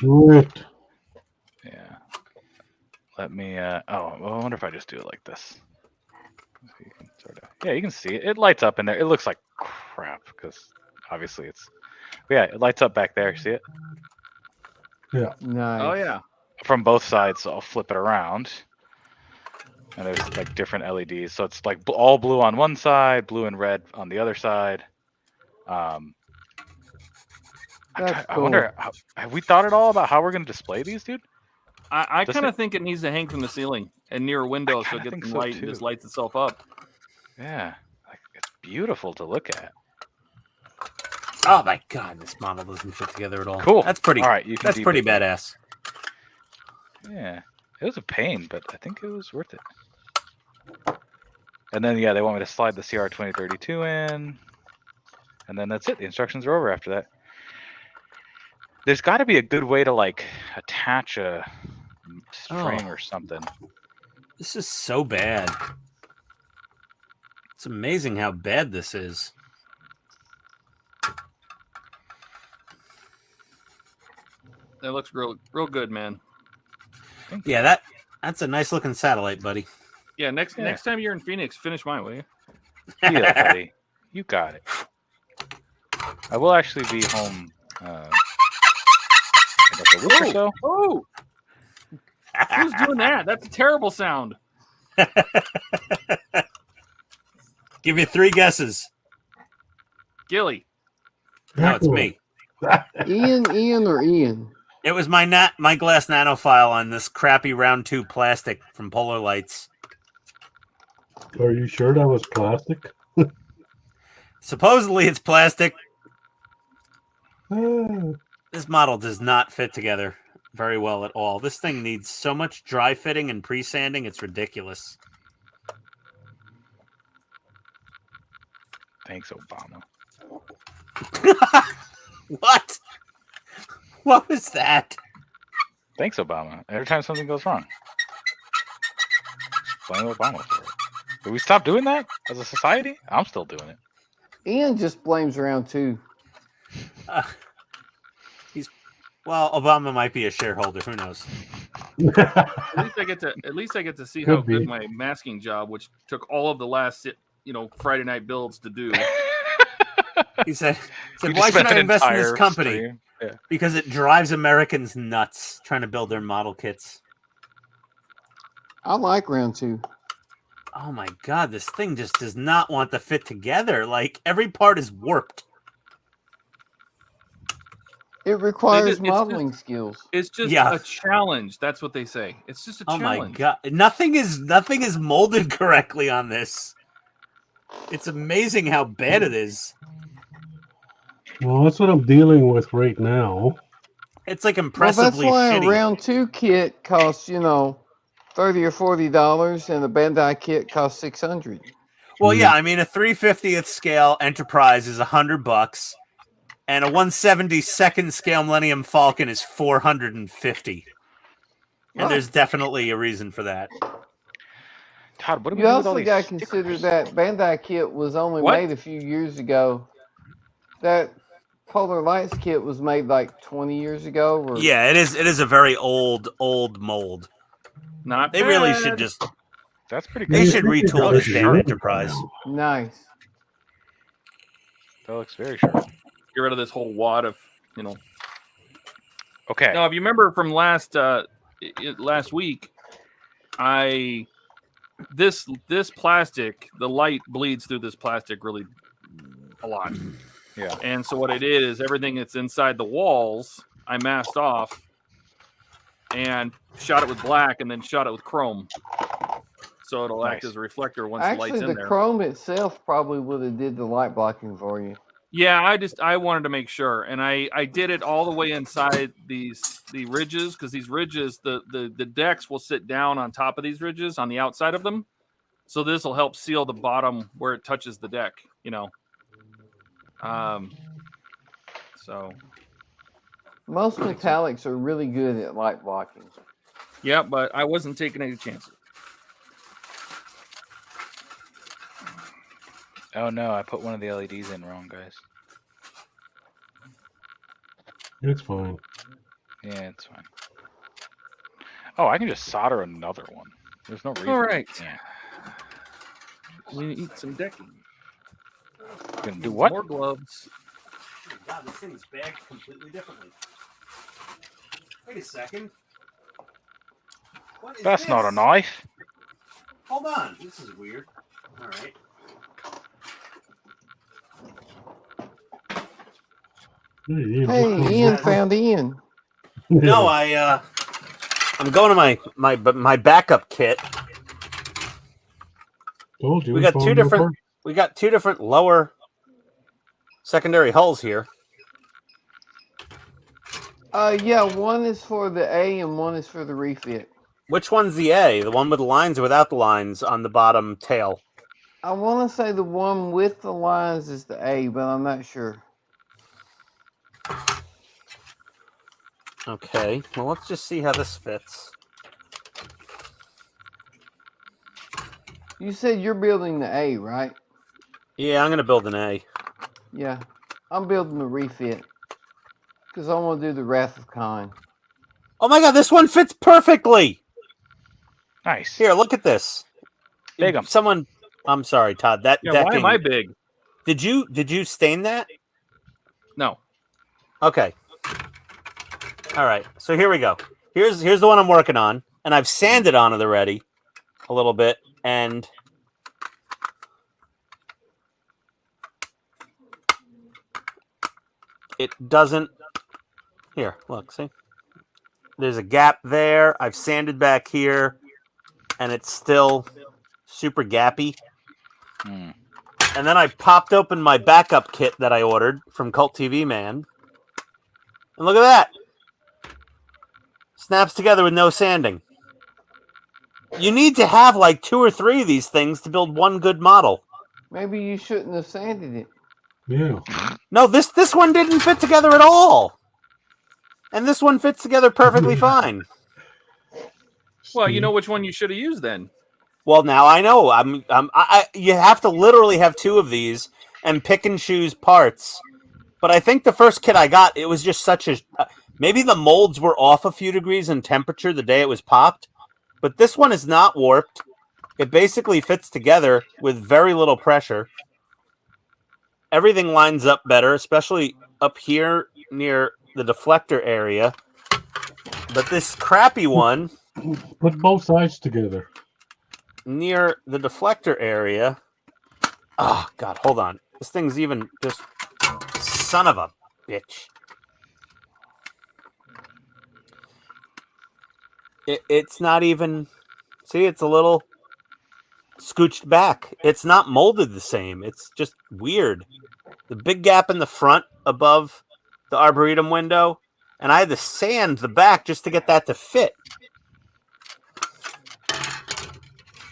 Do it. Yeah. Let me. Oh, well, I wonder if I just do it like this. So you can sort of. Yeah, you can see it. It lights up in there. It looks like crap because obviously it's. But yeah, it lights up back there. See it Nice. Oh, yeah. from both sides. So I'll flip it around, and there's like different LEDs. So it's like all blue on one side, blue and red on the other side. That's I wonder, have we thought at all about how we're going to display these, dude? I Does kind it- of think it needs to hang from the ceiling and near a window so it kinda gets think some so, light and too. just lights itself up. Yeah, like, it's beautiful to look at. Oh my god, this model doesn't fit together at all. Cool. That's pretty. All right, you can That's pretty deep it. badass. Yeah, it was a pain, but I think it was worth it. And then, yeah, they want me to slide the CR2032 in, and then that's it. The instructions are over after that. There's got to be a good way to like attach a string or something. This is so bad. It's amazing how bad this is. That looks real good, man. Yeah, that's a nice looking satellite, buddy. Yeah, next time you're in Phoenix, finish mine, will you? Yeah, buddy, you got it. I will actually be home. Like a week or so. Oh, who's doing that? That's a terrible sound. Give you 3 guesses. Gilly. No, it's me. Ian, or Ian? It was my glass nanophile on this crappy round 2 plastic from Polar Lights. Are you sure that was plastic? Supposedly it's plastic. Ah, This model does not fit together very well at all. This thing needs so much dry fitting and pre-sanding, it's ridiculous. Thanks, Obama. What? What was that? Thanks, Obama. Every time something goes wrong, blame Obama for it. Did we stop doing that as a society? I'm still doing it. Ian just blames round 2. Well, Obama might be a shareholder. Who knows? At least I get to see how Could be. good my masking job, which took all of the last Friday night builds to do. He said, We just "Why should spent I an invest in this entire company? stream. Yeah. Because it drives Americans nuts trying to build their model kits." I like round 2. Oh my god, this thing just does not want to fit together. Like every part is warped. It requires it's modeling skills. It's just Yeah. a challenge. That's what they say. It's just a Oh challenge. my god, nothing is molded correctly on this. It's amazing how bad it is. Well, that's what I'm dealing with right now. It's like Well, impressively that's why shitty. a round 2 kit costs, $30 or $40, and a Bandai kit costs $600. Well, yeah, I mean a 350th scale Enterprise is $100, and a 172nd scale Millennium Falcon is $450. And there's definitely a reason for that. Todd, what do we You do with all also these got to consider stickers? that Bandai kit was only What? made a few years ago. That Polar Lights kit was made like 20 years ago. Or... Yeah, it is a very old mold. Not They really bad. should just That's pretty they good. should retool this damn Enterprise. Nice. That looks very sharp. Get rid of this whole wad of, Okay. Now, if you remember from last week, this plastic, the light bleeds through this plastic really a lot. Yeah. And so what I did is everything that's inside the walls, I masked off and shot it with black and then shot it with chrome. So it'll act as a reflector once the light's Actually, in the there. chrome itself probably would have did the light blocking for you. Yeah, I wanted to make sure, and I did it all the way inside the ridges, because these ridges, the decks will sit down on top of these ridges on the outside of them, so this will help seal the bottom where it touches the deck. So most metallics are really good at light blocking. yeah, but I wasn't taking any chances. Oh no, I put one of the LEDs in wrong, guys. It's fine. Yeah, it's fine. Oh, I can just solder another one. There's no reason. All right. Yeah. We need some decking. Gonna do what? More gloves. God, this thing's bagged completely differently. Wait a second. What is That's this? not a knife. Hold on. This is weird. All right. Hey, Ian found Ian. No, I'm going to my backup kit. Told you. We got two different lower secondary hulls here. Yeah, one is for the A and one is for the refit. Which one's the A? The one with the lines or without the lines on the bottom tail? I want to say the one with the lines is the A, but I'm not sure. Okay, well, let's just see how this fits. You said you're building the A, right? Yeah, I'm going to build an A. Yeah, I'm building the refit because I want to do the Wrath of Khan. Oh my god, this one fits perfectly! Nice. Here, look at this. Big 'em. Someone, I'm sorry, Todd. That Yeah, decking, why am I big? Did you stain that? No. Okay. All right. So here we go. Here's the one I'm working on, and I've sanded on it already a little bit, and it doesn't. Here, look. See, there's a gap there. I've sanded back here, and it's still super gappy. Hmm. And then I popped open my backup kit that I ordered from Cult TV Man. And look at that. Snaps together with no sanding. You need to have like 2 or 3 of these things to build one good model. Maybe you shouldn't have sanded it. Yeah. No, this one didn't fit together at all. And this one fits together perfectly fine. Well, you know which one you should have used then. Well, now I know. You have to literally have 2 of these and pick and choose parts. But I think the first kit I got, it was just such a... maybe the molds were off a few degrees in temperature the day it was popped. But this one is not warped. It basically fits together with very little pressure. everything lines up better, especially up here near the deflector area. But this crappy one Put both sides together. near the deflector area. Oh God, hold on. This thing's even just son of a bitch. It's not even. See, it's a little scooched back. It's not molded the same. It's just weird. The big gap in the front above the Arboretum window, and I had to sand the back just to get that to fit.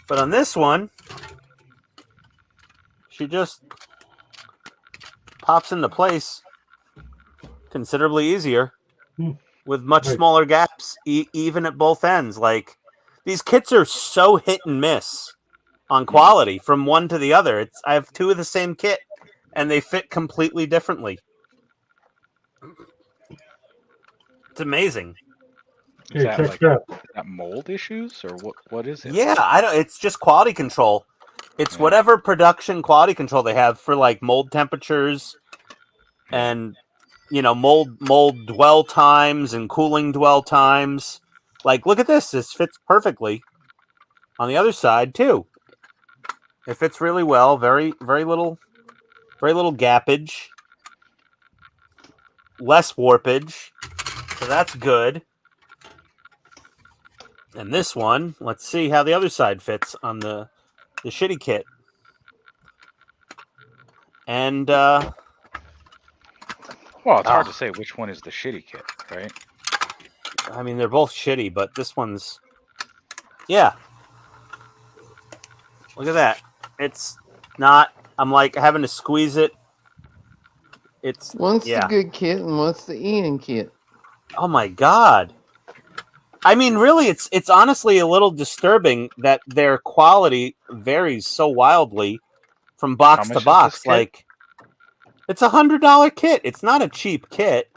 But on this one, she just pops into place considerably easier with much smaller gaps, even at both ends. Like, these kits are so hit and miss on quality from one to the other. I have two of the same kit, and they fit completely differently. It's amazing. Is that like that mold issues or what is it? Yeah, I don't. It's just quality control. It's whatever production quality control they have for like mold temperatures and mold dwell times and cooling dwell times. Like, look at this. This fits perfectly. On the other side too, it fits really well. Very little gappage, less warpage, so that's good. And this one, let's see how the other side fits on the shitty kit. And well, it's hard to say which one is the shitty kit, right? I mean, they're both shitty, but this one's, yeah. Look at that. It's not. I'm like having to squeeze it. It's one's the good kit and one's the Ian kit. Oh my God. I mean, really, it's honestly a little disturbing that their quality varies so wildly from box to box. Like, it's $100 kit. It's not a cheap kit.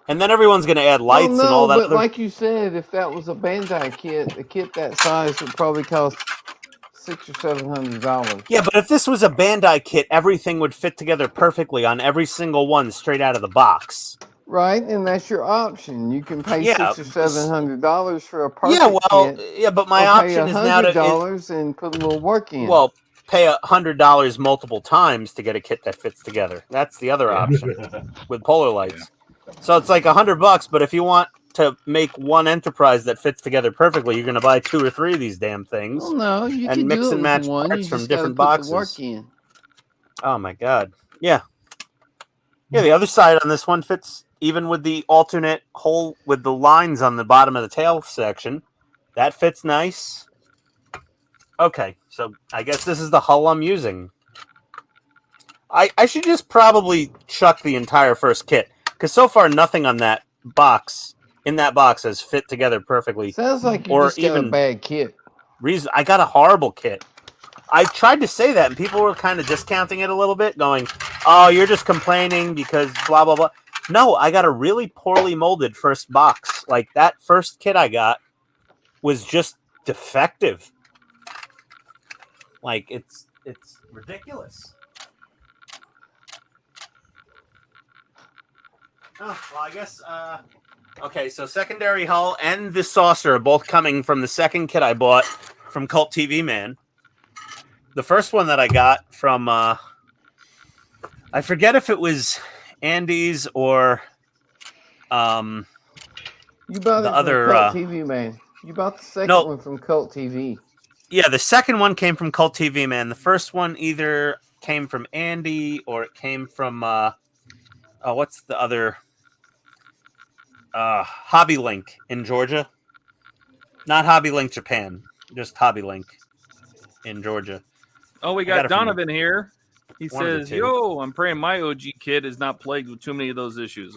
And then everyone's going to add lights and all that. But like you said, if that was a Bandai kit, a kit that size would probably cost $600 or $700. Yeah, but if this was a Bandai kit, everything would fit together perfectly on every single one straight out of the box. Right, and that's your option. You can pay $600 or $700 for a perfect kit. But my option is now to $100 and put a little work in. Well, pay $100 multiple times to get a kit that fits together. That's the other option with polar lights. So it's like $100, but if you want to make one enterprise that fits together perfectly, you're going to buy 2 or 3 of these damn things. Well, no, you and can mix do it and match with one. parts You from just different gotta put boxes. the work in. Oh my God! Yeah. The other side on this one fits even with the alternate hole with the lines on the bottom of the tail section. That fits nice. Okay, so I guess this is the hull I'm using. I should just probably chuck the entire first kit, because so far nothing on that box, has fit together perfectly. Sounds like you just got a bad kit. I got a horrible kit. I tried to say that, and people were kind of discounting it a little bit, going, oh, you're just complaining because blah, blah, blah. No, I got a really poorly molded first box. Like, that first kit I got was just defective. Like, it's ridiculous. Oh, well, I guess, okay, so secondary hull and the saucer are both coming from the second kit I bought from Cult TV Man. The first one that I got from, I forget if it was Andy's or you bought the it from other Cult TV Man. You bought the second one from Cult TV. Yeah, the second one came from Cult TV Man. The first one either came from Andy or it came from what's the other Hobby Link in Georgia? Not Hobby Link Japan, just Hobby Link in Georgia. Oh, we got Donovan here. He says, yo, I'm praying my OG kid is not plagued with too many of those issues.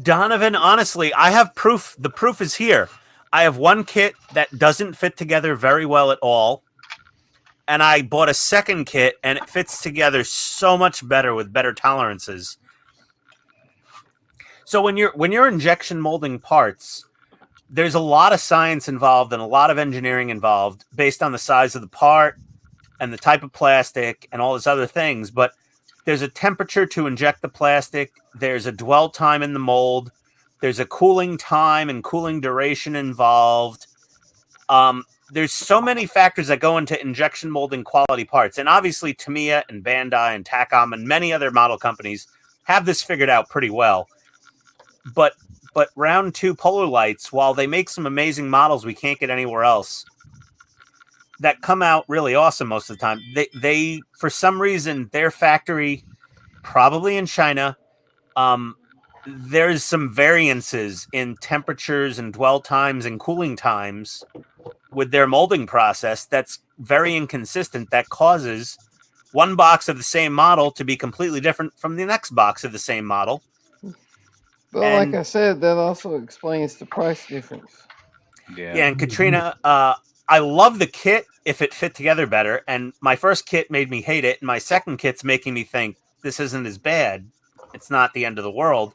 Donovan, honestly, I have proof. The proof is here. I have one kit that doesn't fit together very well at all. And I bought a second kit, and it fits together so much better with better tolerances. So when you're injection molding parts, there's a lot of science involved and a lot of engineering involved based on the size of the part and the type of plastic and all these other things. But there's a temperature to inject the plastic. There's a dwell time in the mold. There's a cooling time and cooling duration involved. There's so many factors that go into injection molding quality parts. And obviously Tamiya and Bandai and Takom and many other model companies have this figured out pretty well. But Round 2 Polar Lights, while they make some amazing models we can't get anywhere else, that come out really awesome most of the time, they for some reason, their factory, probably in China, there's some variances in temperatures and dwell times and cooling times with their molding process that's very inconsistent, that causes one box of the same model to be completely different from the next box of the same model. But like I said, that also explains the price difference. Yeah, and Katrina, I love the kit if it fit together better, and my first kit made me hate it, and my second kit's making me think this isn't as bad. It's not the end of the world.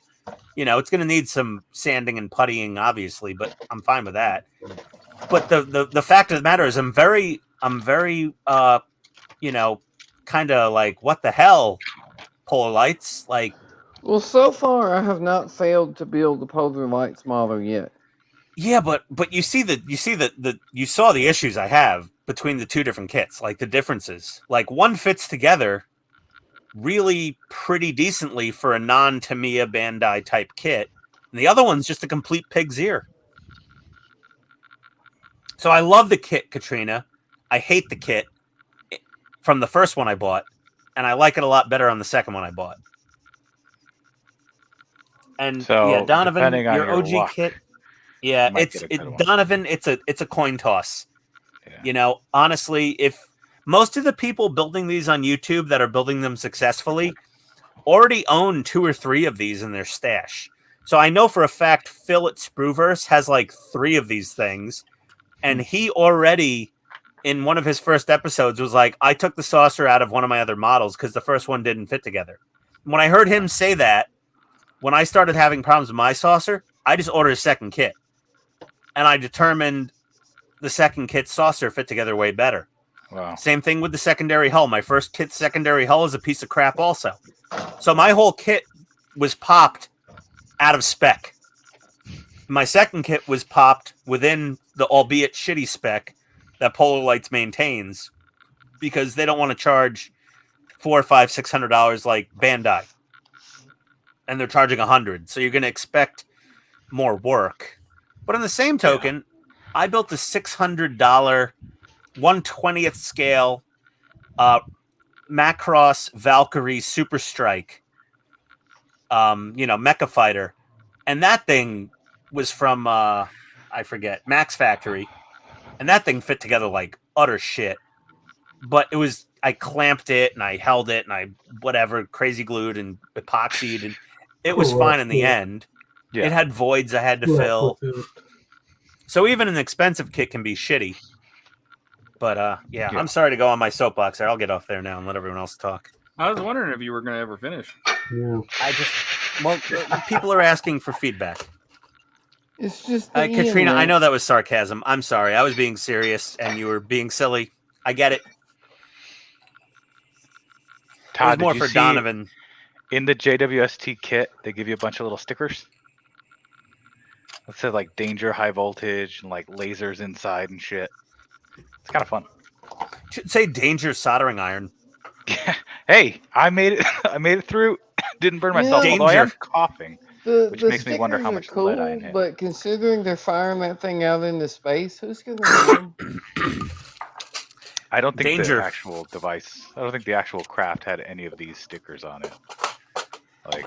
You know, it's going to need some sanding and puttying, obviously, but I'm fine with that. But the fact of the matter is, I'm very, you know, kind of like, what the hell, Polar Lights? Like, well, so far I have not failed to build the Polar Lights model yet. yeah, but you saw the issues I have between the two different kits, like the differences. Like one fits together really pretty decently for a non-Tamiya Bandai type kit, and the other one's just a complete pig's ear. So I love the kit, Katrina. I hate the kit from the first one I bought, and I like it a lot better on the second one I bought. And So, yeah, Donovan, depending on your your OG luck, kit. Yeah, you might get a good one. Donovan, it's a coin toss. Yeah. You know, honestly, if most of the people building these on YouTube that are building them successfully already own 2 or 3 of these in their stash. So I know for a fact Phil at Spruverse has like 3 of these things, and he already in one of his first episodes was like, I took the saucer out of one of my other models because the first one didn't fit together. When I heard him say that, when I started having problems with my saucer, I just ordered a second kit. And I determined the second kit's saucer fit together way better. Wow. Same thing with the secondary hull. My first kit's secondary hull is a piece of crap also. So my whole kit was popped out of spec. My second kit was popped within the albeit shitty spec that Polar Lights maintains because they don't want to charge $400, $500, $600 like Bandai. And they're charging $100. So you're going to expect more work. But on the same token, I built a $600 1/20th scale Macross Valkyrie Super Strike, mecha fighter. And that thing was from, I forget, Max Factory. And that thing fit together like utter shit. But I clamped it and I held it and I crazy glued and epoxied, and it was fine in the end. Yeah. It had voids I had to fill. So even an expensive kit can be shitty. But yeah, I'm sorry to go on my soapbox there. I'll get off there now and let everyone else talk. I was wondering if you were going to ever finish. Yeah. People are asking for feedback. It's just Katrina, I know that was sarcasm. I'm sorry. I was being serious and you were being silly. I get it. Todd, it was more did you for see Donovan. In the JWST kit, they give you a bunch of little stickers. It says like danger, high voltage, and like lasers inside and shit. It's kind of fun. Should say danger soldering iron. Hey, I made it. I made it through. Didn't burn myself. Yeah. Although I am Danger. coughing, which makes me wonder how much lead I inhale. But considering they're firing that thing out into space, who's going to win? I don't think Danger. the actual device. I don't think the actual craft had any of these stickers on it. Like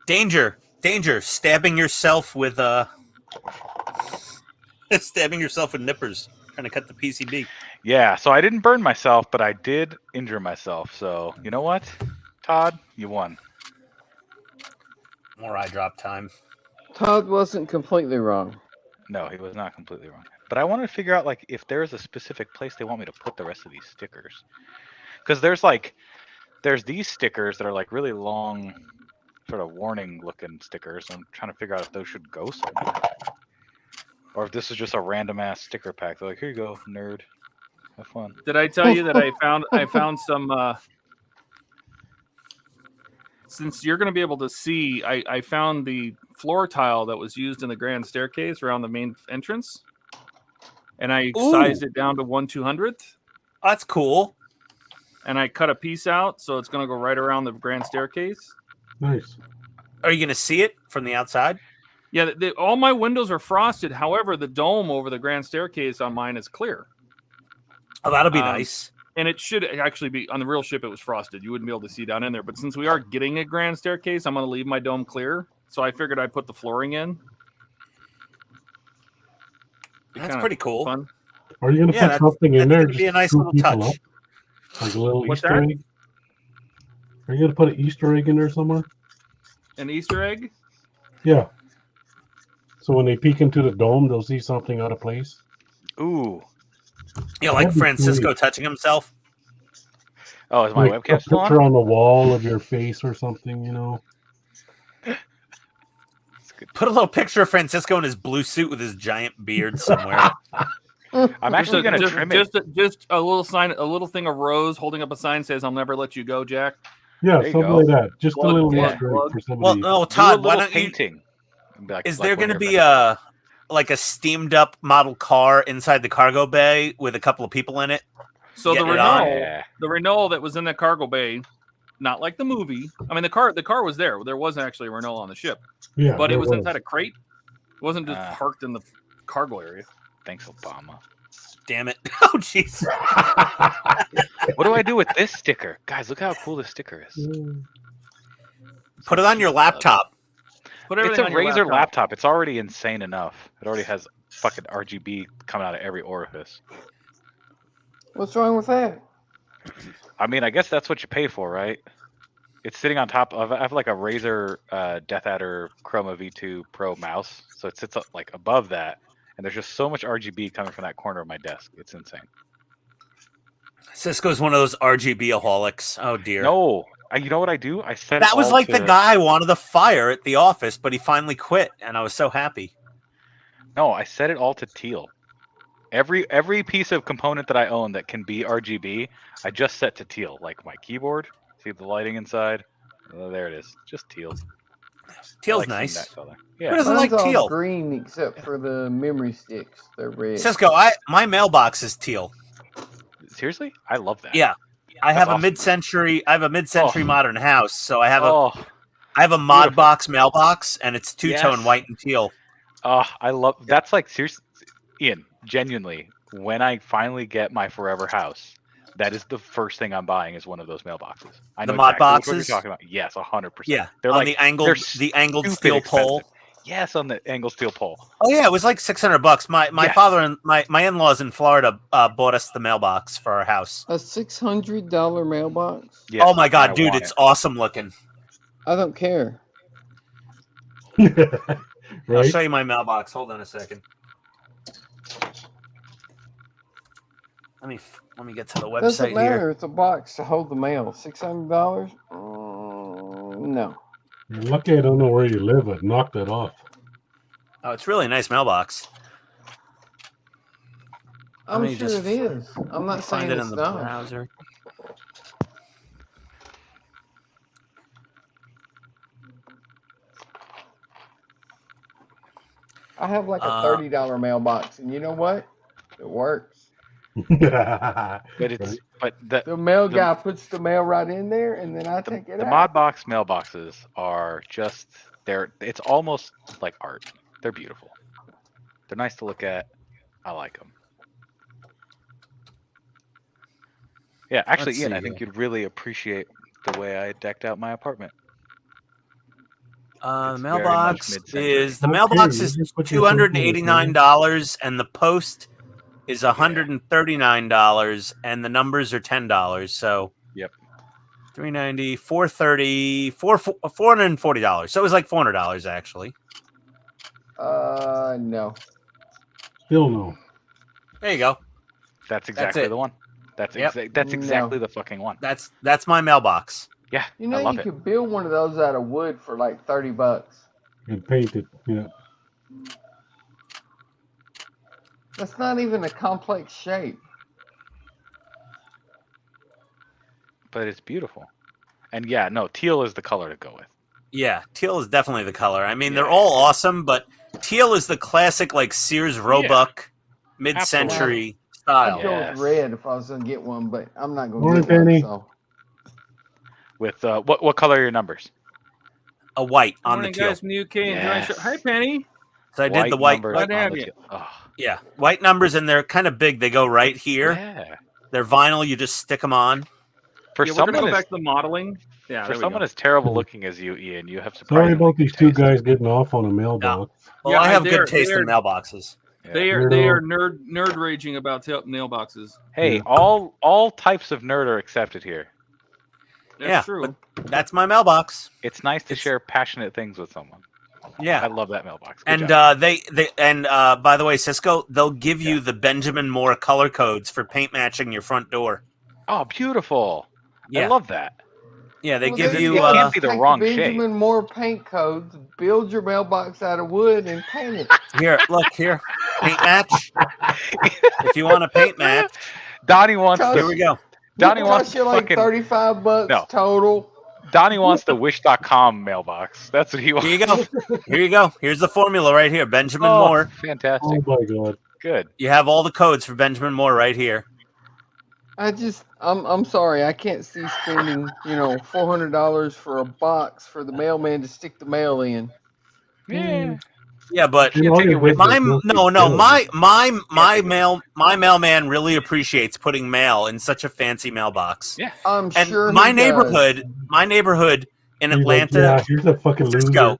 danger, stabbing yourself with nippers, trying to cut the PCB. Yeah, so I didn't burn myself, but I did injure myself. So you know what, Todd, you won. More eye drop time. Todd wasn't completely wrong. No, he was not completely wrong. But I wanted to figure out like if there's a specific place they want me to put the rest of these stickers, because there's these stickers that are like really long, sort of warning looking stickers. I'm trying to figure out if those should go somewhere, or if this is just a random ass sticker pack. They're like, here you go, nerd, have fun. Did I tell you that I found some since you're going to be able to see, I found the floor tile that was used in the grand staircase around the main entrance, and I sized it down to 1/200th. That's cool. And I cut a piece out, so it's going to go right around the grand staircase. Nice. Are you going to see it from the outside? Yeah, all my windows are frosted. However, the dome over the grand staircase on mine is clear. Oh, that'll be nice. And it should actually be on the real ship. It was frosted. You wouldn't be able to see down in there. But since we are getting a grand staircase, I'm going to leave my dome clear. So I figured I'd put the flooring in. That's pretty cool. Fun. Are you going to put something in there? That'd be a nice little touch. Up? Like a little What's Easter that? egg? Are you going to put an Easter egg in there somewhere? An Easter egg? Yeah. So when they peek into the dome, they'll see something out of place. Ooh. Yeah, like Francisco touching himself. Oh, is my Like webcam a still picture on? on the wall of your face or something, you know? Put a little picture of Francisco in his blue suit with his giant beard somewhere. I'm actually going to trim it. Just a little sign, a little thing of Rose holding up a sign says, "I'll never let you go, Jack." Yeah, There you something go. like that. Just a little Plug, Easter egg plug. for Well, somebody. no, Do a Todd, why little don't you? painting. Like, Is like there when going to you're be a steamed up model car inside the cargo bay with a couple of people in it? So the Getting it on? Renault that was in the cargo bay, not like the movie. I mean, the car was there. There was actually a Renault on the ship, Yeah, but it there was inside a crate. It wasn't just Ah. parked in the cargo area. Thanks, Obama. Damn it! Oh, jeez. What do I do with this sticker? Guys, look how cool this sticker is. Put it on your laptop. Put It's everything a on your Razer laptop. It's already insane enough. It already has fucking RGB coming out of every orifice. What's wrong with that? I mean, I guess that's what you pay for, right? It's sitting on top of. I have like a Razer Death Adder Chroma V2 Pro mouse, so it sits up like above that, and there's just so much RGB coming from that corner of my desk. It's insane. Cisco's one of those RGB-aholics. Oh dear. No, you know what I do? I set That it was all like to, the guy I wanted to fire at the office, but he finally quit, and I was so happy. No, I set it all to teal. Every piece of component that I own that can be RGB, I just set to teal. Like my keyboard, see the lighting inside. Oh, there it is, just teal. Teal's I like seeing nice. that color. Who Yeah, doesn't Mine's like all teal? green except for the memory sticks. They're red. Cisco, my mailbox is teal. seriously, I love that. Yeah, I That's have awesome. a mid-century. I have a mid-century Oh. modern house, so I have Oh, I have a mod beautiful. box mailbox, and it's two-tone Yes. white and teal. I love. That's like seriously, Ian. Genuinely, when I finally get my forever house, that is the first thing I'm buying is one of those mailboxes. I know The mod exactly what boxes? you're talking about. Yes, 100%. Yeah, they're on like the angled stupid steel expensive. pole. Yes, on the angled steel pole. Oh yeah, it was like $600. My Yes. father and my in-laws in Florida bought us the mailbox for our house. A $600 mailbox? Yes, Oh my god, I dude, want it's it. awesome looking. I don't care. I'll Right? show you my mailbox. Hold on a second. Let me get to the Doesn't website matter. here. It's a box to hold the mail. $600? No. You're lucky I don't know where you live. I'd knock that off. Oh, it's really a nice mailbox. I'm me sure just it is. I'm not saying Find it it's in the not. browser. I have like a $30 mailbox, and you know what? It works. But it's but The mail guy puts the mail right in there, and then I take it the out. mod box mailboxes are just it's almost like art. They're beautiful. They're nice to look at. I like them. Yeah, actually, Let's Ian, see I think here. you'd really appreciate the way I decked out my apartment. The It's very much mailbox mid-century. is Okay, mailbox you is just put yourself on the $289, and the post is $139, and the numbers are $10. So Yep. $390, $430, $440. So it was like $400 actually. No. Still no. There you go. That's exactly it. the one. That's Yep. that's No. exactly the fucking one. That's my mailbox. Yeah, You I know, love you it. could build one of those out of wood for like $30. And paint it. Yeah. That's not even a complex shape. But it's beautiful. And yeah, no, teal is the color to go with. Yeah, teal is definitely the color. I mean, they're all awesome, but teal is the classic like Sears Roebuck mid-century style. I'd go with red if I was gonna get one, but I'm not gonna Morning, get one. Penny. So With what color are your numbers? A white on Morning, the teal. guys from the UK. Yes. Hi, Penny. So I did the white. numbers Glad to on have the you. teal. Oh, Yeah, white numbers, and they're kind of big. They go right here. yeah. They're vinyl. You just stick them on. For Yeah, we're gonna someone go as back to the modeling. Yeah, for there we someone go. as terrible looking as you, Ian, you have Sorry surprisingly about these good two taste. guys getting off on a mailbox. Well, Yeah, I have they're- good taste in they're- mailboxes. Yeah. They are nerd raging about nail boxes. Hey, Yeah. all types of nerd are accepted here. That's Yeah, true. That's my mailbox. It's nice to share passionate things with someone. I Yeah, love that mailbox. Good and job. by the way, Cisco, they'll give you the Benjamin Moore color codes for paint matching your front door. Oh, beautiful. I Yeah, love that. yeah, they Well, give there you. it can't be the take wrong Benjamin Moore paint codes, build your mailbox out of wood, and paint it. Here, look here, paint match. If you want a paint match, Donnie wants Cost- here the we go. Donnie It wants costs the you like fucking $35 No. total. Donnie wants the wish.com mailbox. That's what he wants. Here you go. Here you go. Here's the formula right here. Benjamin Oh, Moore. fantastic. Oh my god. Good. You have all the codes for Benjamin Moore right here. I'm sorry, I can't see spending $400 for a box for the mailman to stick the mail in. Yeah. Yeah, but You know, take it with my you. my mailman really appreciates putting mail in such a fancy mailbox. Yeah. I'm And sure my he does. neighborhood in He's like, Atlanta, yeah, here's a fucking loser. Cisco.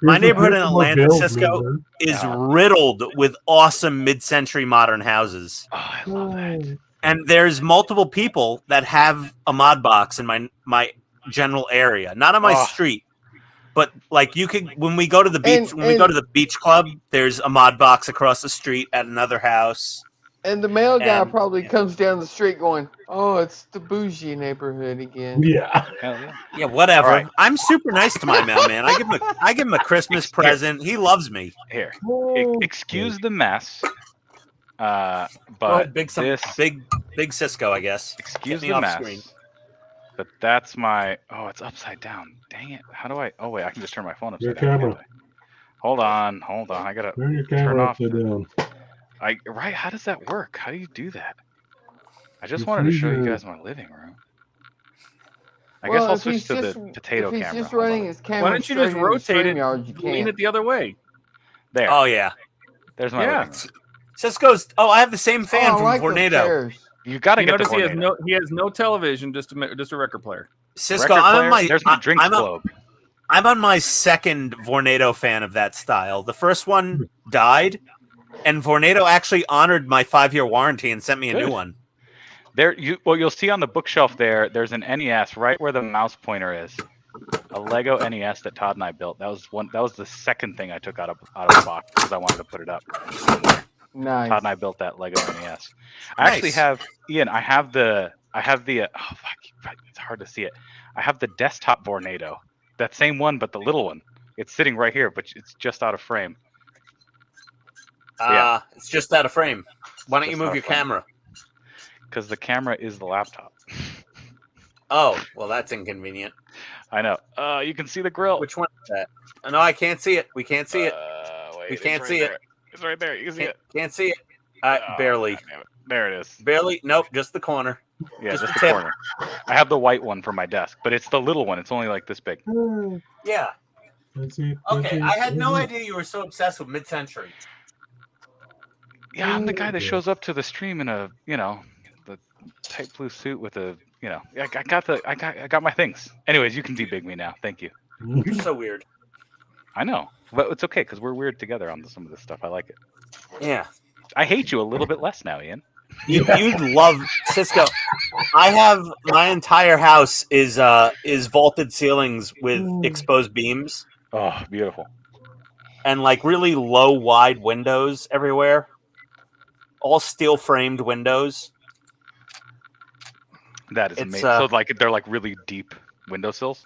My Here's a neighborhood in customer Atlanta, bill Cisco, loser. is riddled with awesome mid-century modern houses. Oh, I love that. And there's multiple people that have a mod box in my general area, not on my Oh. street, but like you could when we go to the beach, And- when we go to the beach club, there's a mod box across the street at another house. And the mail guy And- probably comes down the street going, "Oh, it's the bougie neighborhood again." Yeah. Hell yeah. Yeah, whatever. All right. I'm super nice to my mailman. I give him a Christmas present. He loves me. Here. Oh. Excuse the mess. Well, But big Cisco, I guess. excuse Get me the off mess. screen. But that's my. Oh, it's upside down. Dang it! How do I? Oh wait, I can just turn my phone upside Your down. camera. can't I? Hold on. I gotta. Turn your Turn camera off. upside down. Right? How does that work? How do you do that? I just You wanted to freeze show you your- guys my living room. I guess Well, I'll if switch he's to the just- potato if he's camera. just Hold on. running his camera Why don't you just straight into rotate it, StreamYard, you lean can't. it the other way? There. Oh yeah, There's my Yeah. living room. Cisco's. Oh, I have the same fan Oh, I from like those Vornado. chairs. You got to You get the notice Vornado. he has no television, just a record player. Cisco, Record I'm player, on my. there's my drink I'm, globe. I'm on my second Vornado fan of that style. The first one died, and Vornado actually honored my 5-year warranty and sent me a Good. new one. You'll see on the bookshelf there. There's an NES right where the mouse pointer is. A Lego NES that Todd and I built. That was the second thing I took out of the box because I wanted to put it up somewhere. Nice. Todd and I built that Lego NES. I actually Nice. have Ian. I have the. Oh fuck! It's hard to see it. I have the desktop Vornado. That same one, but the little one. It's sitting right here, but it's just out of frame. Yeah. It's just out of frame. Why don't you Just move out your of frame. camera? Because the camera is the laptop. Oh, well, that's inconvenient. I know. You can see the grill. Which one is that? No, I can't see it. We can't see it. Wait, We it's can't right see there. it. It's right there. You can see it. Can't see it. Oh, Barely. God damn it. There it is. Barely. Nope, just the corner. Yeah, Just just the the tip. corner. I have the white one for my desk, but it's the little one. It's only like this big. Yeah. That's it. Okay, I had no idea you were so obsessed with mid-century. Yeah, I'm the guy that shows up to the stream in a, the tight blue suit with a, I got my things. Anyways, you can debig me now. Thank you. You're so weird. I know, but it's okay because we're weird together on some of this stuff. I like it. Yeah. I hate you a little bit less now, Ian. You'd love Cisco. I have my entire house is vaulted ceilings with exposed beams Oh, beautiful. and like really low wide windows everywhere. All steel framed windows. That is It's, amazing. So like they're like really deep windowsills.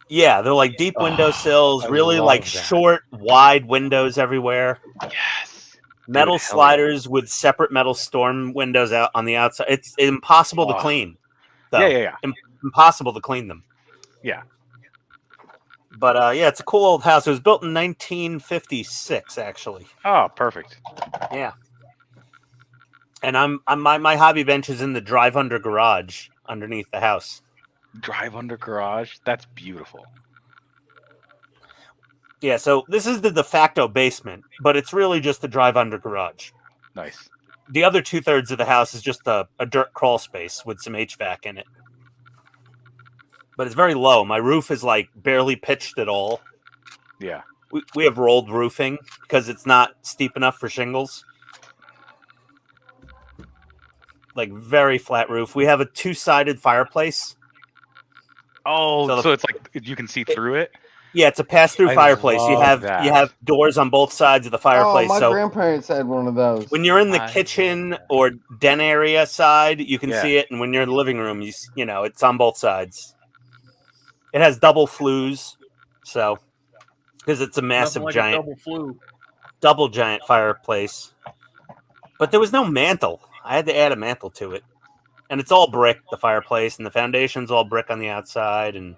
Yeah, they're like deep Oh, windowsills, I really love like that. short, wide windows everywhere. Yes. Metal hell yeah. sliders with separate metal storm windows out on the outside. It's impossible to Oh. clean. Though. Yeah. Impossible to clean them. Yeah. But yeah, it's a cool old house. It was built in 1956, actually. Oh, perfect. Yeah. And my hobby bench is in the drive under garage underneath the house. Drive under garage. That's beautiful. Yeah, so this is the de facto basement, but it's really just the drive under garage. Nice. The other 2/3 of the house is just a dirt crawl space with some HVAC in it. But it's very low. My roof is like barely pitched at all. Yeah. We have rolled roofing because it's not steep enough for shingles. Like very flat roof. We have a 2-sided fireplace. Oh, so it's like you can see through it? Yeah, it's a pass-through I fireplace. You love have doors on both sides of the fireplace. Oh, my so grandparents had one of those. when you're in the kitchen or den area side, you can Yeah. see it, and when you're in the living room, you know it's on both sides. It has double flues, so because it's a massive Nothing like giant a double flue. double giant fireplace. But there was no mantle. I had to add a mantle to it, and it's all brick. The fireplace and the foundation's all brick on the outside, and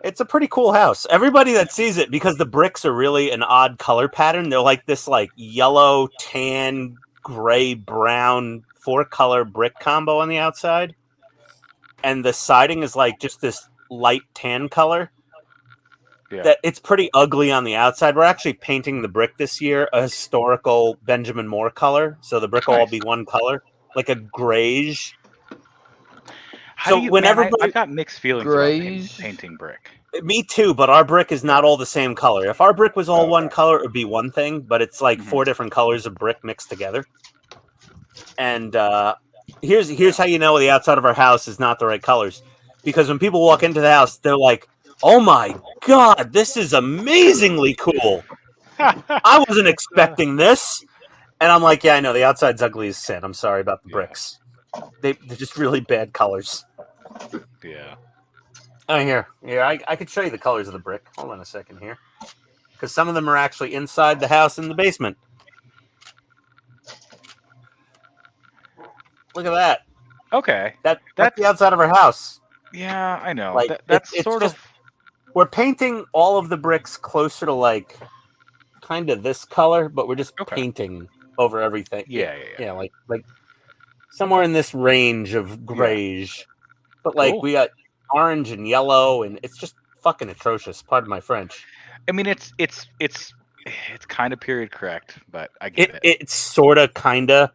it's a pretty cool house. Everybody that sees it, because the bricks are really an odd color pattern. They're like this like yellow, tan, gray, brown 4-color brick combo on the outside. And the siding is like just this light tan color. Yeah. That it's pretty ugly on the outside. We're actually painting the brick this year a historical Benjamin Moore color. So the brick will all Nice. be one color, like a grayish. How So do you, when man, everybody- I've got mixed feelings about Grayish. painting brick. Me too, but our brick is not all the same color. If our brick was all one color, it would be one thing, but it's like 4 different colors of brick mixed together. And here's how you know the outside of our house is not the right colors. Because when people walk into the house, they're like, "Oh my god, this is amazingly cool. I wasn't expecting this." And I'm like, "Yeah, I know, the outside's ugly as sin. I'm sorry about the bricks. They're just really bad colors." Yeah. Oh, here. I could show you the colors of the brick. Hold on a second here. Because some of them are actually inside the house in the basement. Look at that. Okay. That's That's- the outside of our house. Yeah, I know. Like, That's it's sort just- of. We're painting all of the bricks closer to like kind of this color, but we're just Okay. painting over everything. Yeah. Yeah, like somewhere in this range of grayish. But like Cool. we got orange and yellow, and it's just fucking atrocious. Pardon my French. I mean, it's kind of period correct, but I get it. It's sort of, kind of,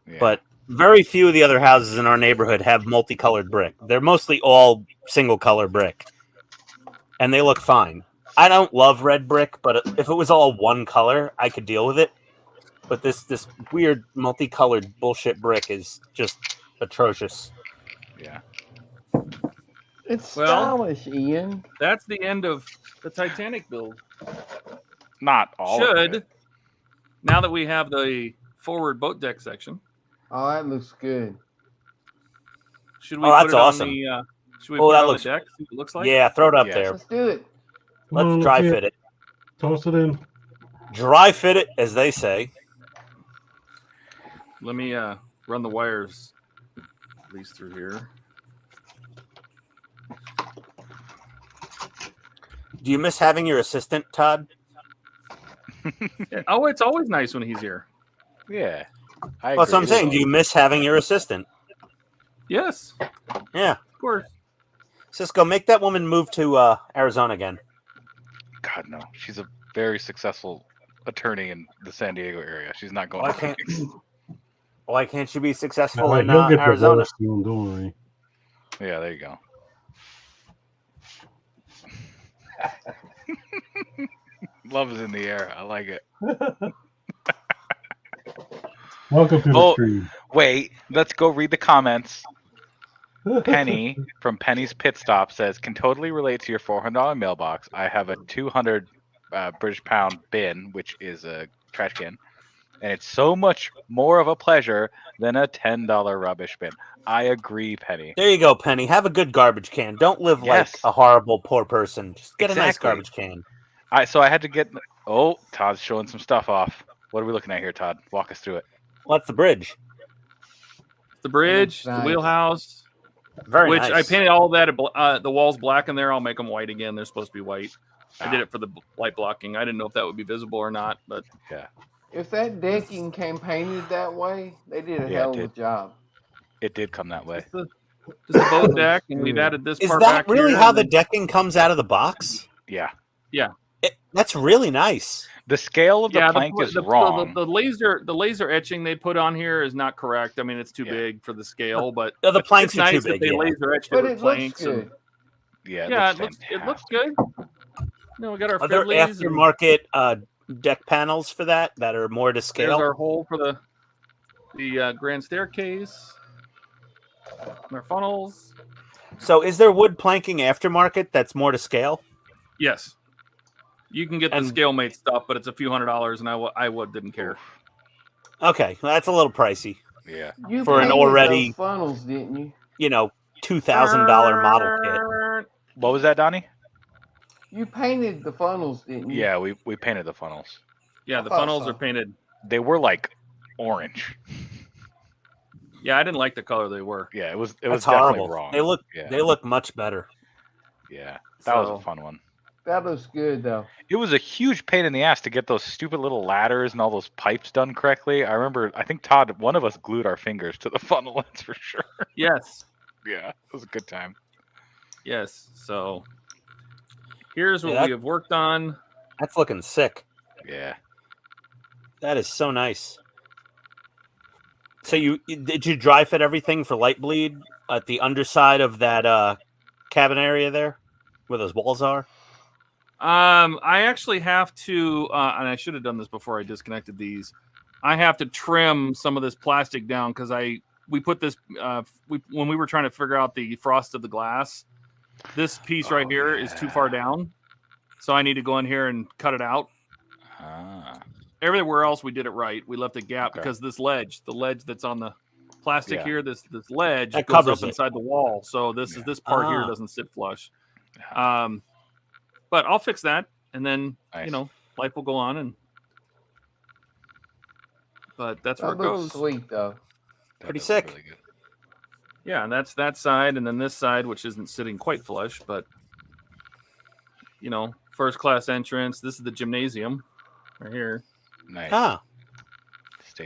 Yeah. but very few of the other houses in our neighborhood have multicolored brick. They're mostly all single color brick, and they look fine. I don't love red brick, but if it was all one color, I could deal with it. But this weird multicolored bullshit brick is just atrocious. Yeah. It's Well- stylish, Ian. That's the end of the Titanic build. Not all. Of Should it. now that we have the forward boat deck section, Oh, that looks good. should we Oh, put that's it awesome. on the? Should we Oh, put that it on looks- the deck? See what it looks like. Yeah, throw it up Yes. there. Let's do it. Come on, Let's dry see fit it. Toss it in. Dry fit it, as they say. Let me run the wires at least through here. Do you miss having your assistant, Todd? Oh, it's always nice when he's here. Yeah. Well, that's what I'm saying. Do you miss having your assistant? Yes, Yeah. of course. Cisco, make that woman move to Arizona again. God no. She's a very successful attorney in the San Diego area. She's not going. Why can't Why can't she be successful Well, in he'll get Arizona? divorced soon, don't worry. Yeah, there you go. Love is in the air. I like it. Welcome to the Oh. stream. Wait, let's go read the comments. Penny from Penny's Pit Stop says, "Can totally relate to your $400 mailbox. I have a 200 British pound bin, which is a trash can, and it's so much more of a pleasure than a $10 rubbish bin." I agree, Penny. There you go, Penny. Have a good garbage can. Don't live Yes. like a horrible poor person. Just get a nice Exactly. garbage can. So I had to get. Oh, Todd's showing some stuff off. What are we looking at here, Todd? Walk us through it. What's the bridge? The bridge, the Nice. wheelhouse, Very Which nice. I painted all of that. The walls black in there. I'll make them white again. They're supposed to be white. I did it for the light blocking. I didn't know if that would be visible or not, but Yeah. If that decking came painted that way, they did a hell of a job. It did come that way. Just the boat deck, and we've added this Is part that back really here, how and the then- decking comes out of the box? Yeah. Yeah. That's really nice. The scale of the plank is wrong. The laser etching they put on here is not correct. I mean, it's too big for the scale, but The planks it's are nice too that big. they Yeah. laser etched But it with it looks planks. good. Yeah, It looks good. No, we got our Are there fiddlies and aftermarket deck panels for that are more to there's scale? our hole for the grand staircase. And our funnels. So is there wood planking aftermarket that's more to scale? Yes. You can get the scale mate stuff, but it's a few $100s, and I didn't care. Okay, well, that's a little pricey. Yeah. You For an painted already, those funnels, didn't you? $2,000 model kit. What was that, Donnie? You painted the funnels, didn't you? Yeah, we painted the funnels. Yeah, the thought funnels so. are painted. They were like orange. Yeah, I didn't like the color they were. Yeah, it was That's definitely horrible. wrong. They look much better. Yeah, that was a fun one. That looks good though. It was a huge pain in the ass to get those stupid little ladders and all those pipes done correctly. I remember, I think Todd, one of us glued our fingers to the funnel. That's for sure. Yes. Yeah, it was a good time. Yes. So here's what Yeah, we have worked on. That's looking sick. Yeah. That is so nice. So did you dry fit everything for light bleed at the underside of that cabin area there, where those walls are? I actually have to, and I should have done this before I disconnected these. I have to trim some of this plastic down because we put this when we were trying to figure out the frost of the glass. This piece right here is too far down, so I need to go in here and cut it out. Everywhere else we did it right. We left a gap because this ledge, the ledge that's on the plastic here, this ledge That goes covers up it. inside the wall. So this part here doesn't sit flush. But I'll fix that, and then life will go on. But that's where That it looks goes. sweet though. Pretty sick. Really good. Yeah, and that's that side, and then this side, which isn't sitting quite flush, but first class entrance. This is the gymnasium right here. Nice. Ah.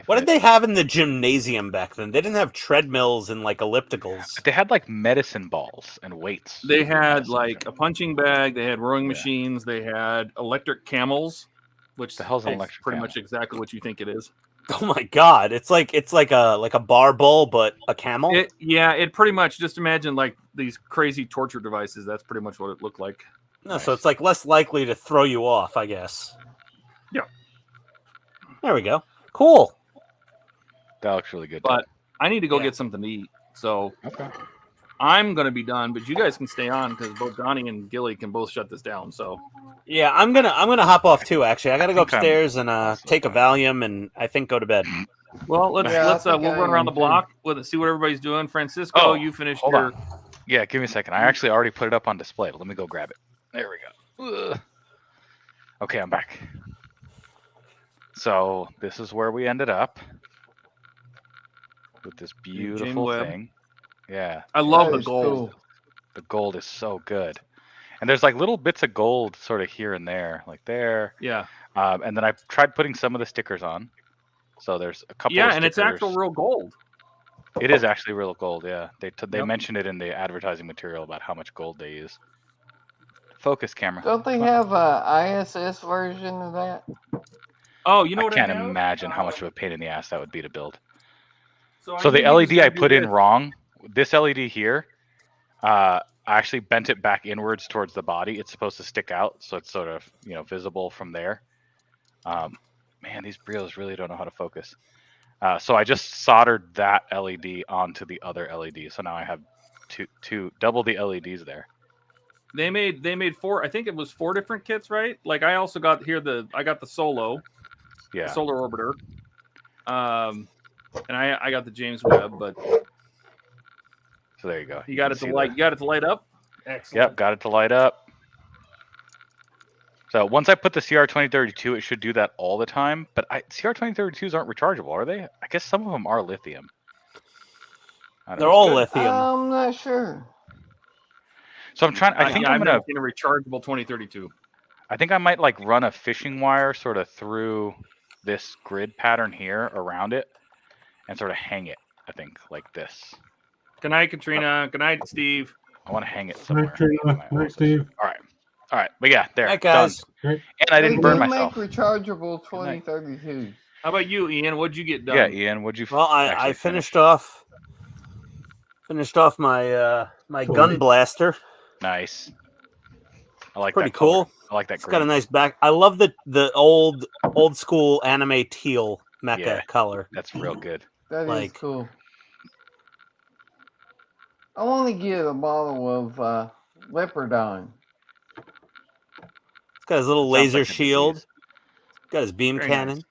What did they have in the gymnasium back then? They didn't have treadmills and like ellipticals. They had like medicine balls and weights. They had like a punching bag. They had rowing machines. They had electric camels, which The hell's an is electric pretty camel? much exactly what you think it is. Oh my god! It's like a bar bull, but a camel. It pretty much, just imagine like these crazy torture devices. That's pretty much what it looked like. No, so it's like less likely to throw you off, I guess. Yeah. There we go. Cool. That looks really good. But I need to go get something to eat. So I'm going to be done, but you guys can stay on because both Donnie and Gilly can both shut this down. So Yeah, I'm gonna hop off too. Actually, I gotta go think I'm upstairs and take a Valium and I think go to bed. well, let's I think we'll I run around the am, block with see what everybody's doing. Francisco, you finished your. Yeah, give me a second. I actually already put it up on display. Let me go grab it. There we go. Ugh. Okay, I'm back. So this is where we ended up with this beautiful Webb. thing. Yeah. I love That the is gold. cool. The gold is so good. And there's like little bits of gold sort of here and there, like there. Yeah. And then I tried putting some of the stickers on. So there's a couple of Yeah, and it's stickers. actual real gold. It is actually real gold, yeah. They Yep. mentioned it in the advertising material about how much gold they use. Focus camera. Don't they have a ISS version of that? Oh, you know I what can't I have? imagine how much of a pain in the ass that would be to build. I So the knew he was LED I gonna do put in this. wrong. This LED here, I actually bent it back inwards towards the body. It's supposed to stick out, so it's sort of visible from there. Man, these Brios really don't know how to focus. So I just soldered that LED onto the other LED. So now I have double the LEDs there. They made 4. I think it was 4 different kits, right? Like I also got here I got the Solo, Yeah. the Solar Orbiter, and I got the James Webb, but So there you go. you got it to light. You got it to light up. Excellent. Yep, got it to light up. So once I put the CR2032, it should do that all the time. But CR2032s aren't rechargeable, are they? I guess some of them are lithium. I don't They're know. all good. lithium. I'm not sure. So I'm trying. I think I'm I've gonna. never seen a rechargeable 2032. I think I might like run a fishing wire sort of through this grid pattern here around it, and sort of hang it. I think like this. Good night, Katrina. Good night, Steve. I want to hang it Night, somewhere. Trina. in my Night, office. Steve. All right. All right. But yeah, there. Night, guys. Done. And I They didn't burn do myself. make rechargeable Good night. 2032s. How about you, Ian? What'd you get done? Yeah, Ian. What'd you? Well, I actually finished finish? off my my Cool. gun blaster. Nice. I like Pretty that color. cool. I like that It's green. got a nice back. I love the old school anime teal mecha Yeah. color. That's real good. That is Like- cool. I want to get a bottle of Leopardon. It's got his little Sounds laser like a shield. disease. Got his beam Very cannon. nice.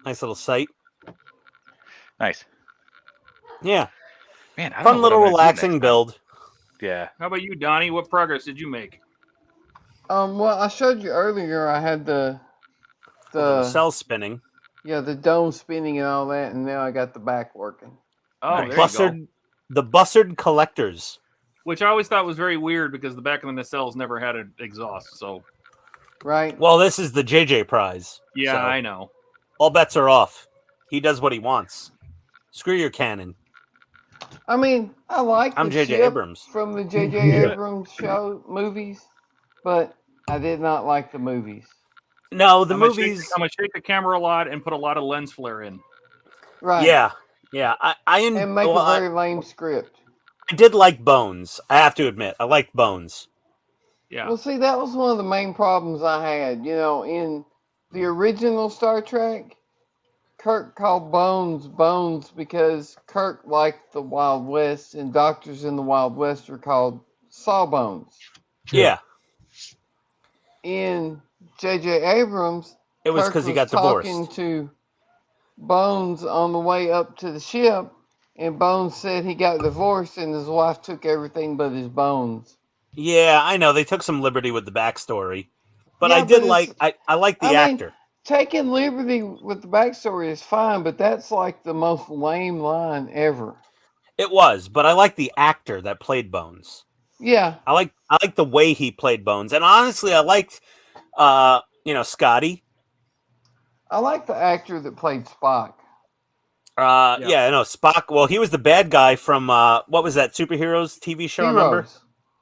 Nice little sight. Nice. Yeah, Man, I don't know fun what little I'm gonna do relaxing next time. build. Yeah. How about you, Donnie? What progress did you make? Well, I showed you earlier. I had the The cell spinning. the dome spinning and all that, and now I got the back working. Oh, Nice. there you go. Bussard, the Bussard collectors. Which I always thought was very weird because the back of the nacelles never had an exhaust. So Right? Well, this is the JJ prize. yeah, so I know. all bets are off. He does what he wants. Screw your cannon. I mean, I like I'm the J.J. ship Abrams. from the J.J. Yeah. Abrams movies, but I did not like the movies. No, the I'm movies. gonna shake the camera a lot and put a lot of lens flare in. Right. Yeah. And make well, a very lame script. I did like Bones. I have to admit, I liked Bones. Yeah. Well, see, that was one of the main problems I had. You know, in the original Star Trek, Kirk called Bones because Kirk liked the Wild West, and doctors in the Wild West are called Sawbones. Yeah, In J.J. Abrams, it was Kirk because he got divorced. talking to Bones on the way up to the ship, and Bones said he got divorced and his wife took everything but his bones. Yeah, I know they took some liberty with the backstory, but Yeah, I did but like I like the I mean, actor. taking liberty with the backstory is fine, but that's like the most lame line ever. It was, but I like the actor that played Bones. Yeah, I like the way he played Bones, and honestly, I liked Scotty. I like the actor that played Spock. Yeah, I know Spock. Well, he was the bad guy from what was that superheroes TV show? Remember? Heroes.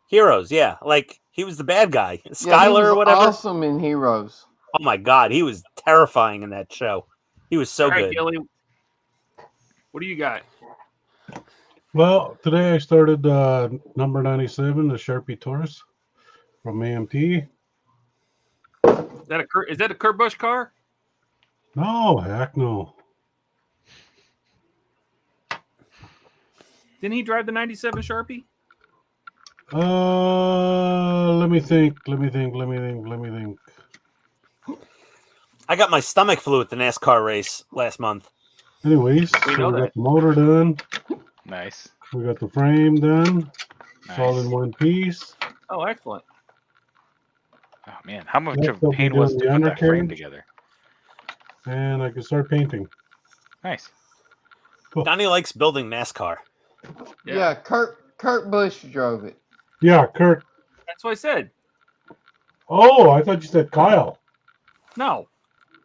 Heroes, yeah. Like he was the bad guy, Yeah, he Skylar was or whatever. awesome in Heroes. Oh my god, he was terrifying in that show. He was so All right, good. Gilly. What do you got? Well, today I started number 97, the Sharpie Taurus from AMT. Is that a Kurt Busch car? No, heck no. Didn't he drive the 97 Sharpie? Let me think. I got my stomach flu at the NASCAR race last month. Anyways, We so know we that. got the motor done. Nice. We got the frame done. It's all in Nice. one piece. Oh, excellent. Oh man, how much Next of I'll a be pain was it doing to the put that frame undercarriage. together? And I can start painting. Nice. Donnie likes building NASCAR. Yeah, Kurt Busch drove it. Yeah, Kurt. That's what I said. Oh, I thought you said Kyle. No.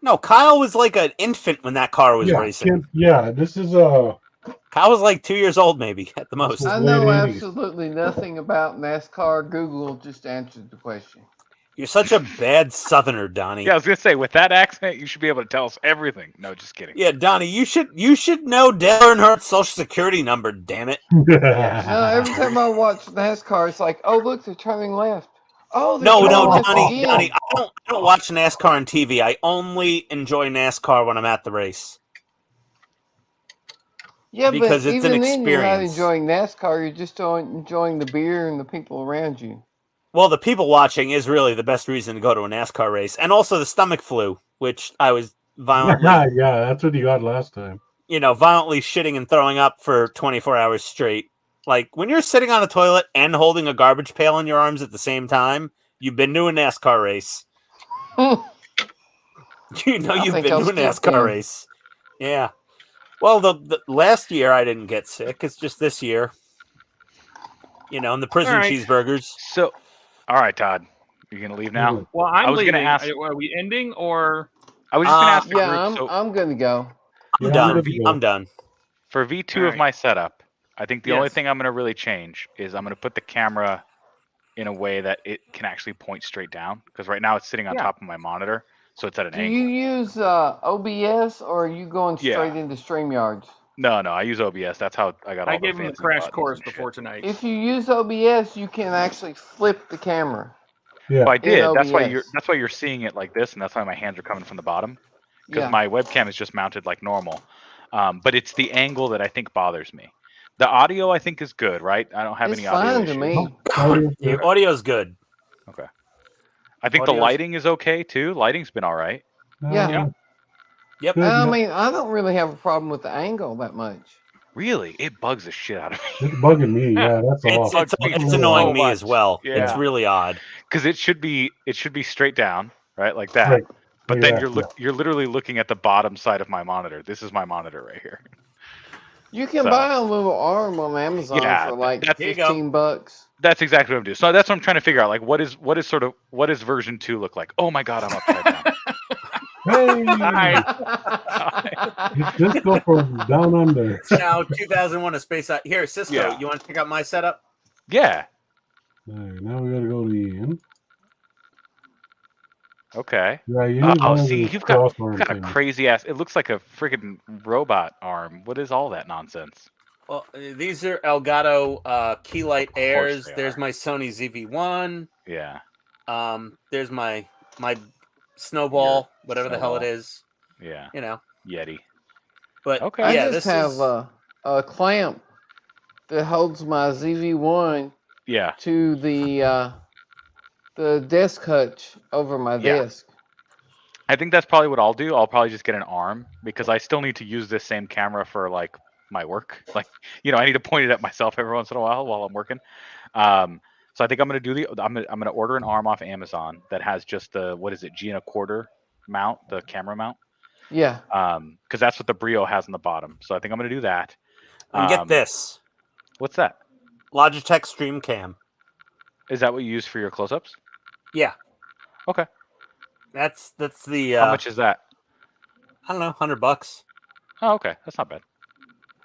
No, Kyle was like an infant when that car was Yeah, racing. this is Kyle was like 2 years old, maybe at the most. I late know 80s. absolutely nothing about NASCAR. Google just answered the question. You're such a bad Southerner, Donnie. Yeah, I was gonna say with that accent, you should be able to tell us everything. No, just kidding. Yeah, Donnie, you should know Dale Earnhart's social security number. Damn it! No, every time I watch NASCAR, it's like, oh look, they're turning left. Oh, they're No, turning left Donnie, again. Donnie, I don't watch NASCAR on TV. I only enjoy NASCAR when I'm at the race. Yeah, because but it's an even then, you're not experience. enjoying NASCAR. You're just enjoying the beer and the people around you. Well, the people watching is really the best reason to go to a NASCAR race, and also the stomach flu, which I was violently, yeah, that's what you got last time. violently shitting and throwing up for 24 hours straight. Like when you're sitting on a toilet and holding a garbage pail in your arms at the same time, you've been to a NASCAR race. I You've think been I'll to a skip NASCAR then. race. Yeah. Well, the last year I didn't get sick. It's just this year. You know, and the prison All right. cheeseburgers. So, all right, Todd, you're gonna leave now. Well, I I'm was gonna leaving. ask- Are we ending or? I was just gonna ask the Yeah, group. So I'm gonna go. I'm Yeah, done. good to go. I'm done. for V2 All of right. my setup, I think the only Yes. thing I'm gonna really change is I'm gonna put the camera in a way that it can actually point straight down. Because right now it's sitting on Yeah. top of my monitor, so it's at an Do angle. you use OBS or are you going Yeah. straight into StreamYards? No, I use OBS. That's how I got all I the gave him the fancy crash buttons course and shit. before tonight. If you use OBS, you can actually flip the camera. Yeah. Well, I did. That's why OBS. you're seeing it like this, and that's why my hands are coming from the bottom. Because Yeah. my webcam is just mounted like normal. But it's the angle that I think bothers me. The audio I think is good, right? I don't have It's any audio fine issues. to me. Audio- Your audio's good. Okay. I think the Audio's- lighting is okay too. Lighting's been all right. Yeah. Yep. Good, I yeah. mean, I don't really have a problem with the angle that much. Really, it bugs the shit out of me. It's bugging me. Yeah, that's It's all. it's annoying me as well. Yeah. It's really odd. Because it should be straight down, right, like that. Right. But then Yeah, you're literally looking at the bottom side of my monitor. This is my monitor right here. You can So- buy a little arm on Amazon Yeah, for like that's- Here you go. $15. That's exactly what I'm doing. So that's what I'm trying to figure out. Like, what does version 2 look like? Oh my god, I'm upside down. Hey, Yeah. just go from down under. Now 2001: A Space Odyssey. Here, Cisco, Yeah. you want to check out my setup? Yeah. All right, now we gotta go to Ian. Okay. Yeah, you need one of see, these you've got crossarm a things. crazy ass. It looks like a freaking robot arm. What is all that nonsense? Well, these are Elgato Keylight Airs. they There's are. my Sony ZV-1. Yeah. There's my Snowball, whatever the hell it Snowball. is. Yeah. You know. Yeti. But Okay. I yeah, just this have is a clamp that holds my ZV-1 Yeah. to the desk hutch over my Yeah. desk. I think that's probably what I'll do. I'll probably just get an arm because I still need to use this same camera for like my work. Like, I need to point it at myself every once in a while I'm working. So I think I'm gonna do I'm gonna order an arm off Amazon that has just the G and a quarter mount, the camera mount. Yeah. Because that's what the Brio has on the bottom. So I think I'm gonna do that. and get this What's that? Logitech Stream Cam. Is that what you use for your close-ups? Yeah. Okay. That's the How much is that? I don't know, $100. Oh, okay. That's not bad.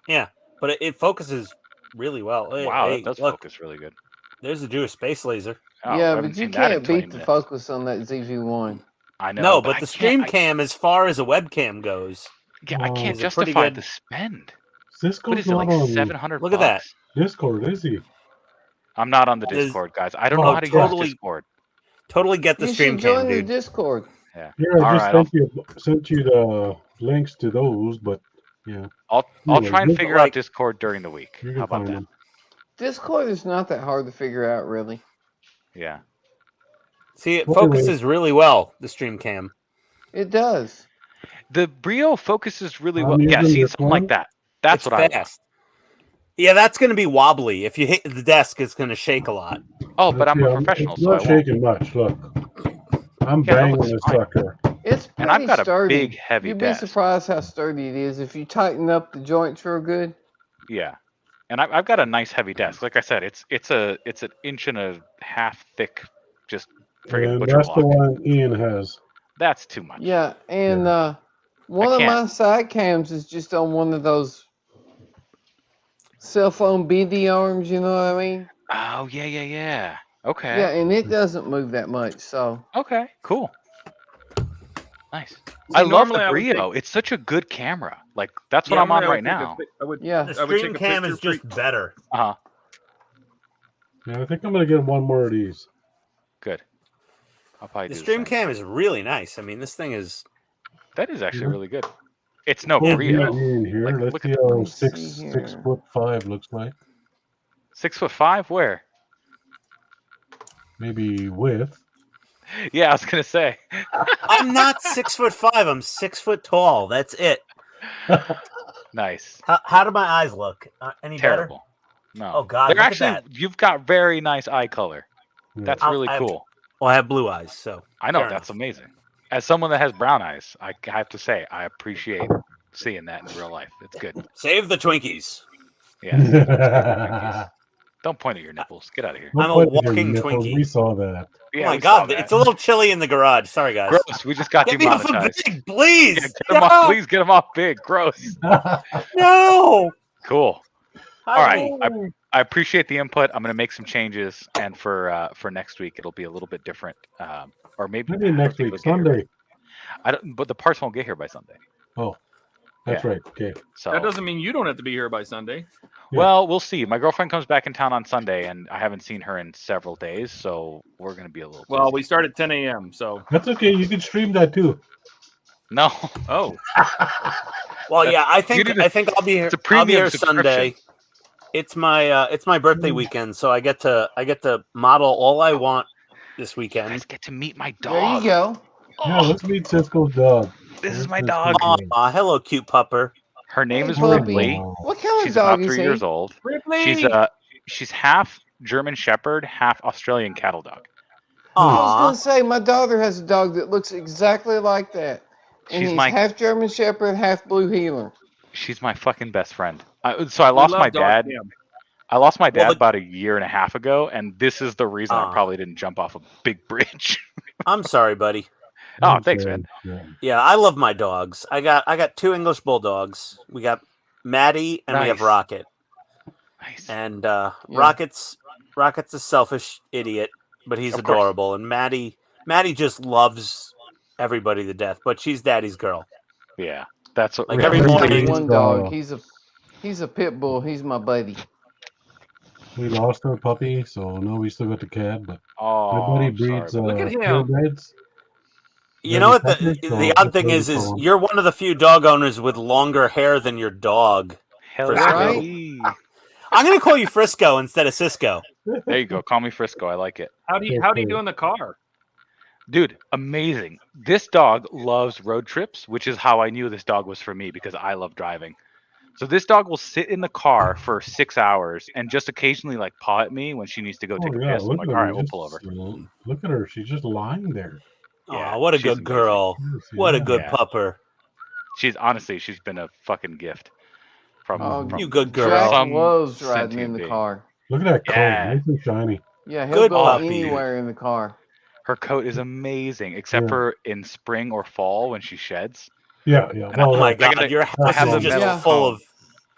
Yeah, but it focuses really well. Hey, Wow, hey, that does look, focus really good. there's a Jewish space laser. Oh, I Yeah, haven't but you seen that in can't 20 beat the minutes. focus on that ZV-1. I know. No, but I the can't- Stream I- Cam, as far as a webcam goes, I can't Is it pretty justify good? the spend. Cisco's What is it, not like on 700 Look at that. bucks? Discord, is he? I'm not on the There's- Discord, guys. I don't Oh, know how to totally- use Discord. totally get the You Stream should join Cam, the dude. Discord. Yeah. Here, I All just right, sent you the links to those, but yeah. I'll Anyway, try and good- figure out Discord during the week. You How can about find that? them. Discord is not that hard to figure out, really. Yeah. See, it Wait, focuses really well, the Stream Cam. It does. The Brio focuses really I'm well. Yeah, using see, this something like one. that. That's It's what I want. fast. Yeah, that's going to be wobbly. If you hit the desk, it's going to shake a lot. Oh, but I'm Yeah, a professional, It's so I not won't. shaking much. Look, I'm Yeah, no, banging it's this fine. sucker. It's And pretty I've got a sturdy. big, heavy You'd desk. be surprised how sturdy it is if you tighten up the joints real good. Yeah. And I've got a nice heavy desk. Like I said, it's an inch and a half thick, just friggin' And butcher that's the block. one Ian has. That's too much. Yeah, and one of can't. my side cams is just on one of those cell phone BD arms, you know what I mean? Oh, yeah. Okay. Yeah, and it doesn't move that much, so. Okay, cool. Nice. See, I love normally the I would Brio. take- It's such a good camera. Like, that's what Yeah, I'm on normally right I would take a now. pic- I would, Yeah. The I would take Stream a Cam picture is for- just better. Uh-huh. Yeah, I think I'm gonna get one more of these. Good. I'll probably The do Stream the same. Cam is really nice. I mean, this thing is. That is actually Mhm. really good. It's no Oh, Brio. Ian here. Like, Let's look see at how Let me see 6'5" looks like. 6'5"? Where? Maybe width. Yeah, I was gonna say. I'm not 6'5". I'm 6 foot tall. That's it. Nice. How do my eyes look? Any Terrible. No. Oh, God, They're look at actually. that. You've got very nice eye color. Yeah. That's I'll- really I- cool. Well, I have blue eyes, so I know fair that's enough. amazing. As someone that has brown eyes, I have to say I appreciate seeing that in real life. It's good. Save the Twinkies. Yeah. Don't point at your nipples. Get out of here. I'm a Don't point at your walking nipples. Twinkie. We saw that. Oh Yeah, my we saw God, that. it's a little chilly in the garage. Sorry, guys. Gross. We just got Get me off of demonetized. Big, please. Yeah, get him off, please get him off big. Gross. No. Cool. All right. I appreciate the input. I'm going to make some changes, and for next week it'll be a little bit different, or maybe Maybe next week, Sunday. I don't, but the parts won't get here by Sunday. Oh, that's Yeah. right. Okay. So That doesn't mean you don't have to be here by Sunday. Yeah. well, we'll see. My girlfriend comes back in town on Sunday, and I haven't seen her in several days, so we're going to be a little. Well, busy. we start at 10 a.m. So That's okay. You can stream that too. No. oh, Well, yeah, I You think need to- I'll be here. it's a I'll be premium here subscription. Sunday. It's my birthday weekend, so I get to model all I want this You weekend. guys get to meet my dog. There you go. Yeah, let's meet Cisco's dog. This is Where's my Cisco's dog. Aw, hello, cute pupper. Her name Hey, is puppy. Ripley. What kind She's of dog about is 3 he? years old. Ripley. She's half German Shepherd, half Australian cattle dog. I was Aw, gonna say my daughter has a dog that looks exactly like that, and She's he's my half German Shepherd, half Blue Heeler. she's my fucking best friend. So I We lost love my dog dad. cam. I lost my dad Well, about a year and a half ago, and this is the reason I probably didn't jump off a big bridge. I'm sorry, buddy. Oh, thanks, man. Yeah. Yeah, I love my dogs. I got 2 English bulldogs. We got Maddie and we have Nice. Rocket. Nice. And Rocket's a selfish idiot, but he's Of course. adorable. And Maddie just loves everybody to death, but she's daddy's girl. Yeah, that's what. Like yeah, every I that's just what- morning- have one dog. Uh, He's a pit bull. He's my buddy. We lost our puppy, so now we still got the cat. But Oh, my buddy I'm sorry, breeds buddy. Look at him. purebreds. You know what? Puppy, so The odd that's thing what is we call 'em. you're one of the few dog owners with longer hair than your dog. Hell Frisco. yeah. Right? I'm gonna call you Frisco instead of Cisco. There you go. Call me Frisco. I like it. How do you do in the car? Dude, amazing. This dog loves road trips, which is how I knew this dog was for me because I love driving. So this dog will sit in the car for 6 hours and just occasionally like paw at me when she needs to go take Oh, a yeah, piss. I'm look like, at all her. right, we'll Just, pull over. Look at her. She's just lying there. Yeah, Aw, what a she's good amazing. girl. Yes, What a yeah. good Yeah. pupper. She's been a fucking gift. From, Oh, from You good Jack girl. Some loves riding in sentient the being. car. Look at that coat. Yeah. Nice and shiny. Yeah, he'll Good go puppy. anywhere in the car. Her coat is amazing, except Yeah. for in spring or fall when she sheds. Yeah, yeah. And Oh my I God, gotta- your I house have is the just metal full comb. of.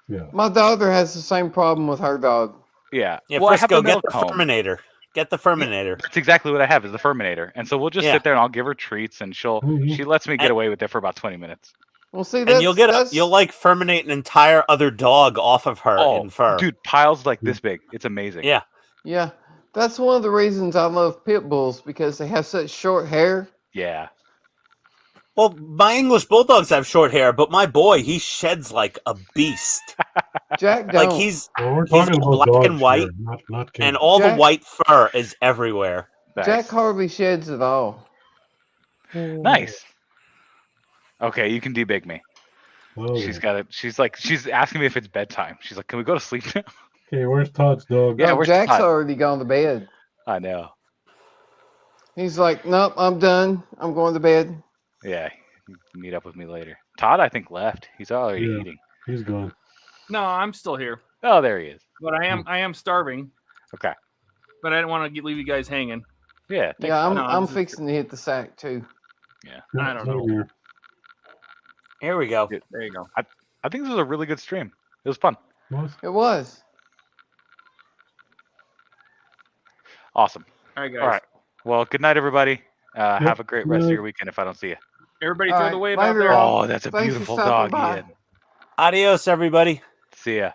yeah. My daughter has the same problem with her dog. Yeah. Yeah, well, I have Frisco, the get metal the comb. Ferminator. Get the Ferminator. That's exactly what I have is the Ferminator. And so we'll just Yeah. sit there and I'll give her treats and Mhm. she lets me get And- away with it for about 20 minutes. Well, see, And you'll that's like ferminate an entire other dog off of her Oh, in fur. dude, piles like this big. It's amazing. Yeah. yeah, that's one of the reasons I love pit bulls because they have such short hair. Yeah. Well, my English bulldogs have short hair, but my boy, he sheds like a beast. Jack don't. Like he's Well, we're He's talking got about black dogs and white, here, not kids. and all the Jack- white fur is everywhere. Nice. Jack hardly sheds at all. Nice. Okay, you can debig me. Oh, She's got it. She's asking me if it's bedtime. She's like, "Can we go to sleep now?" okay, where's Todd's dog? Yeah, No, where's Jack's Todd? already gone to bed. I know. He's like, nope, I'm done. I'm going to bed. Yeah. Meet up with me later. Todd, I think, left. He's already Yeah. eating. He's gone. No, I'm still here, Oh, there he is. but I am starving. Okay. But I didn't want to leave you guys hanging. Yeah. Thanks. Yeah, No, I'm this is- fixing to hit the sack too. I don't know. Same here. Here we go. There you go. I think this was a really good stream. It was fun. What? It was. Awesome. All right, guys. All right. Well, good night, everybody. Have a great rest of Good your weekend if I don't see you. Everybody All throw right, the wave out later there. on. Oh, that's a Thanks for beautiful stopping dog, by. Ian. Adios, everybody. See ya.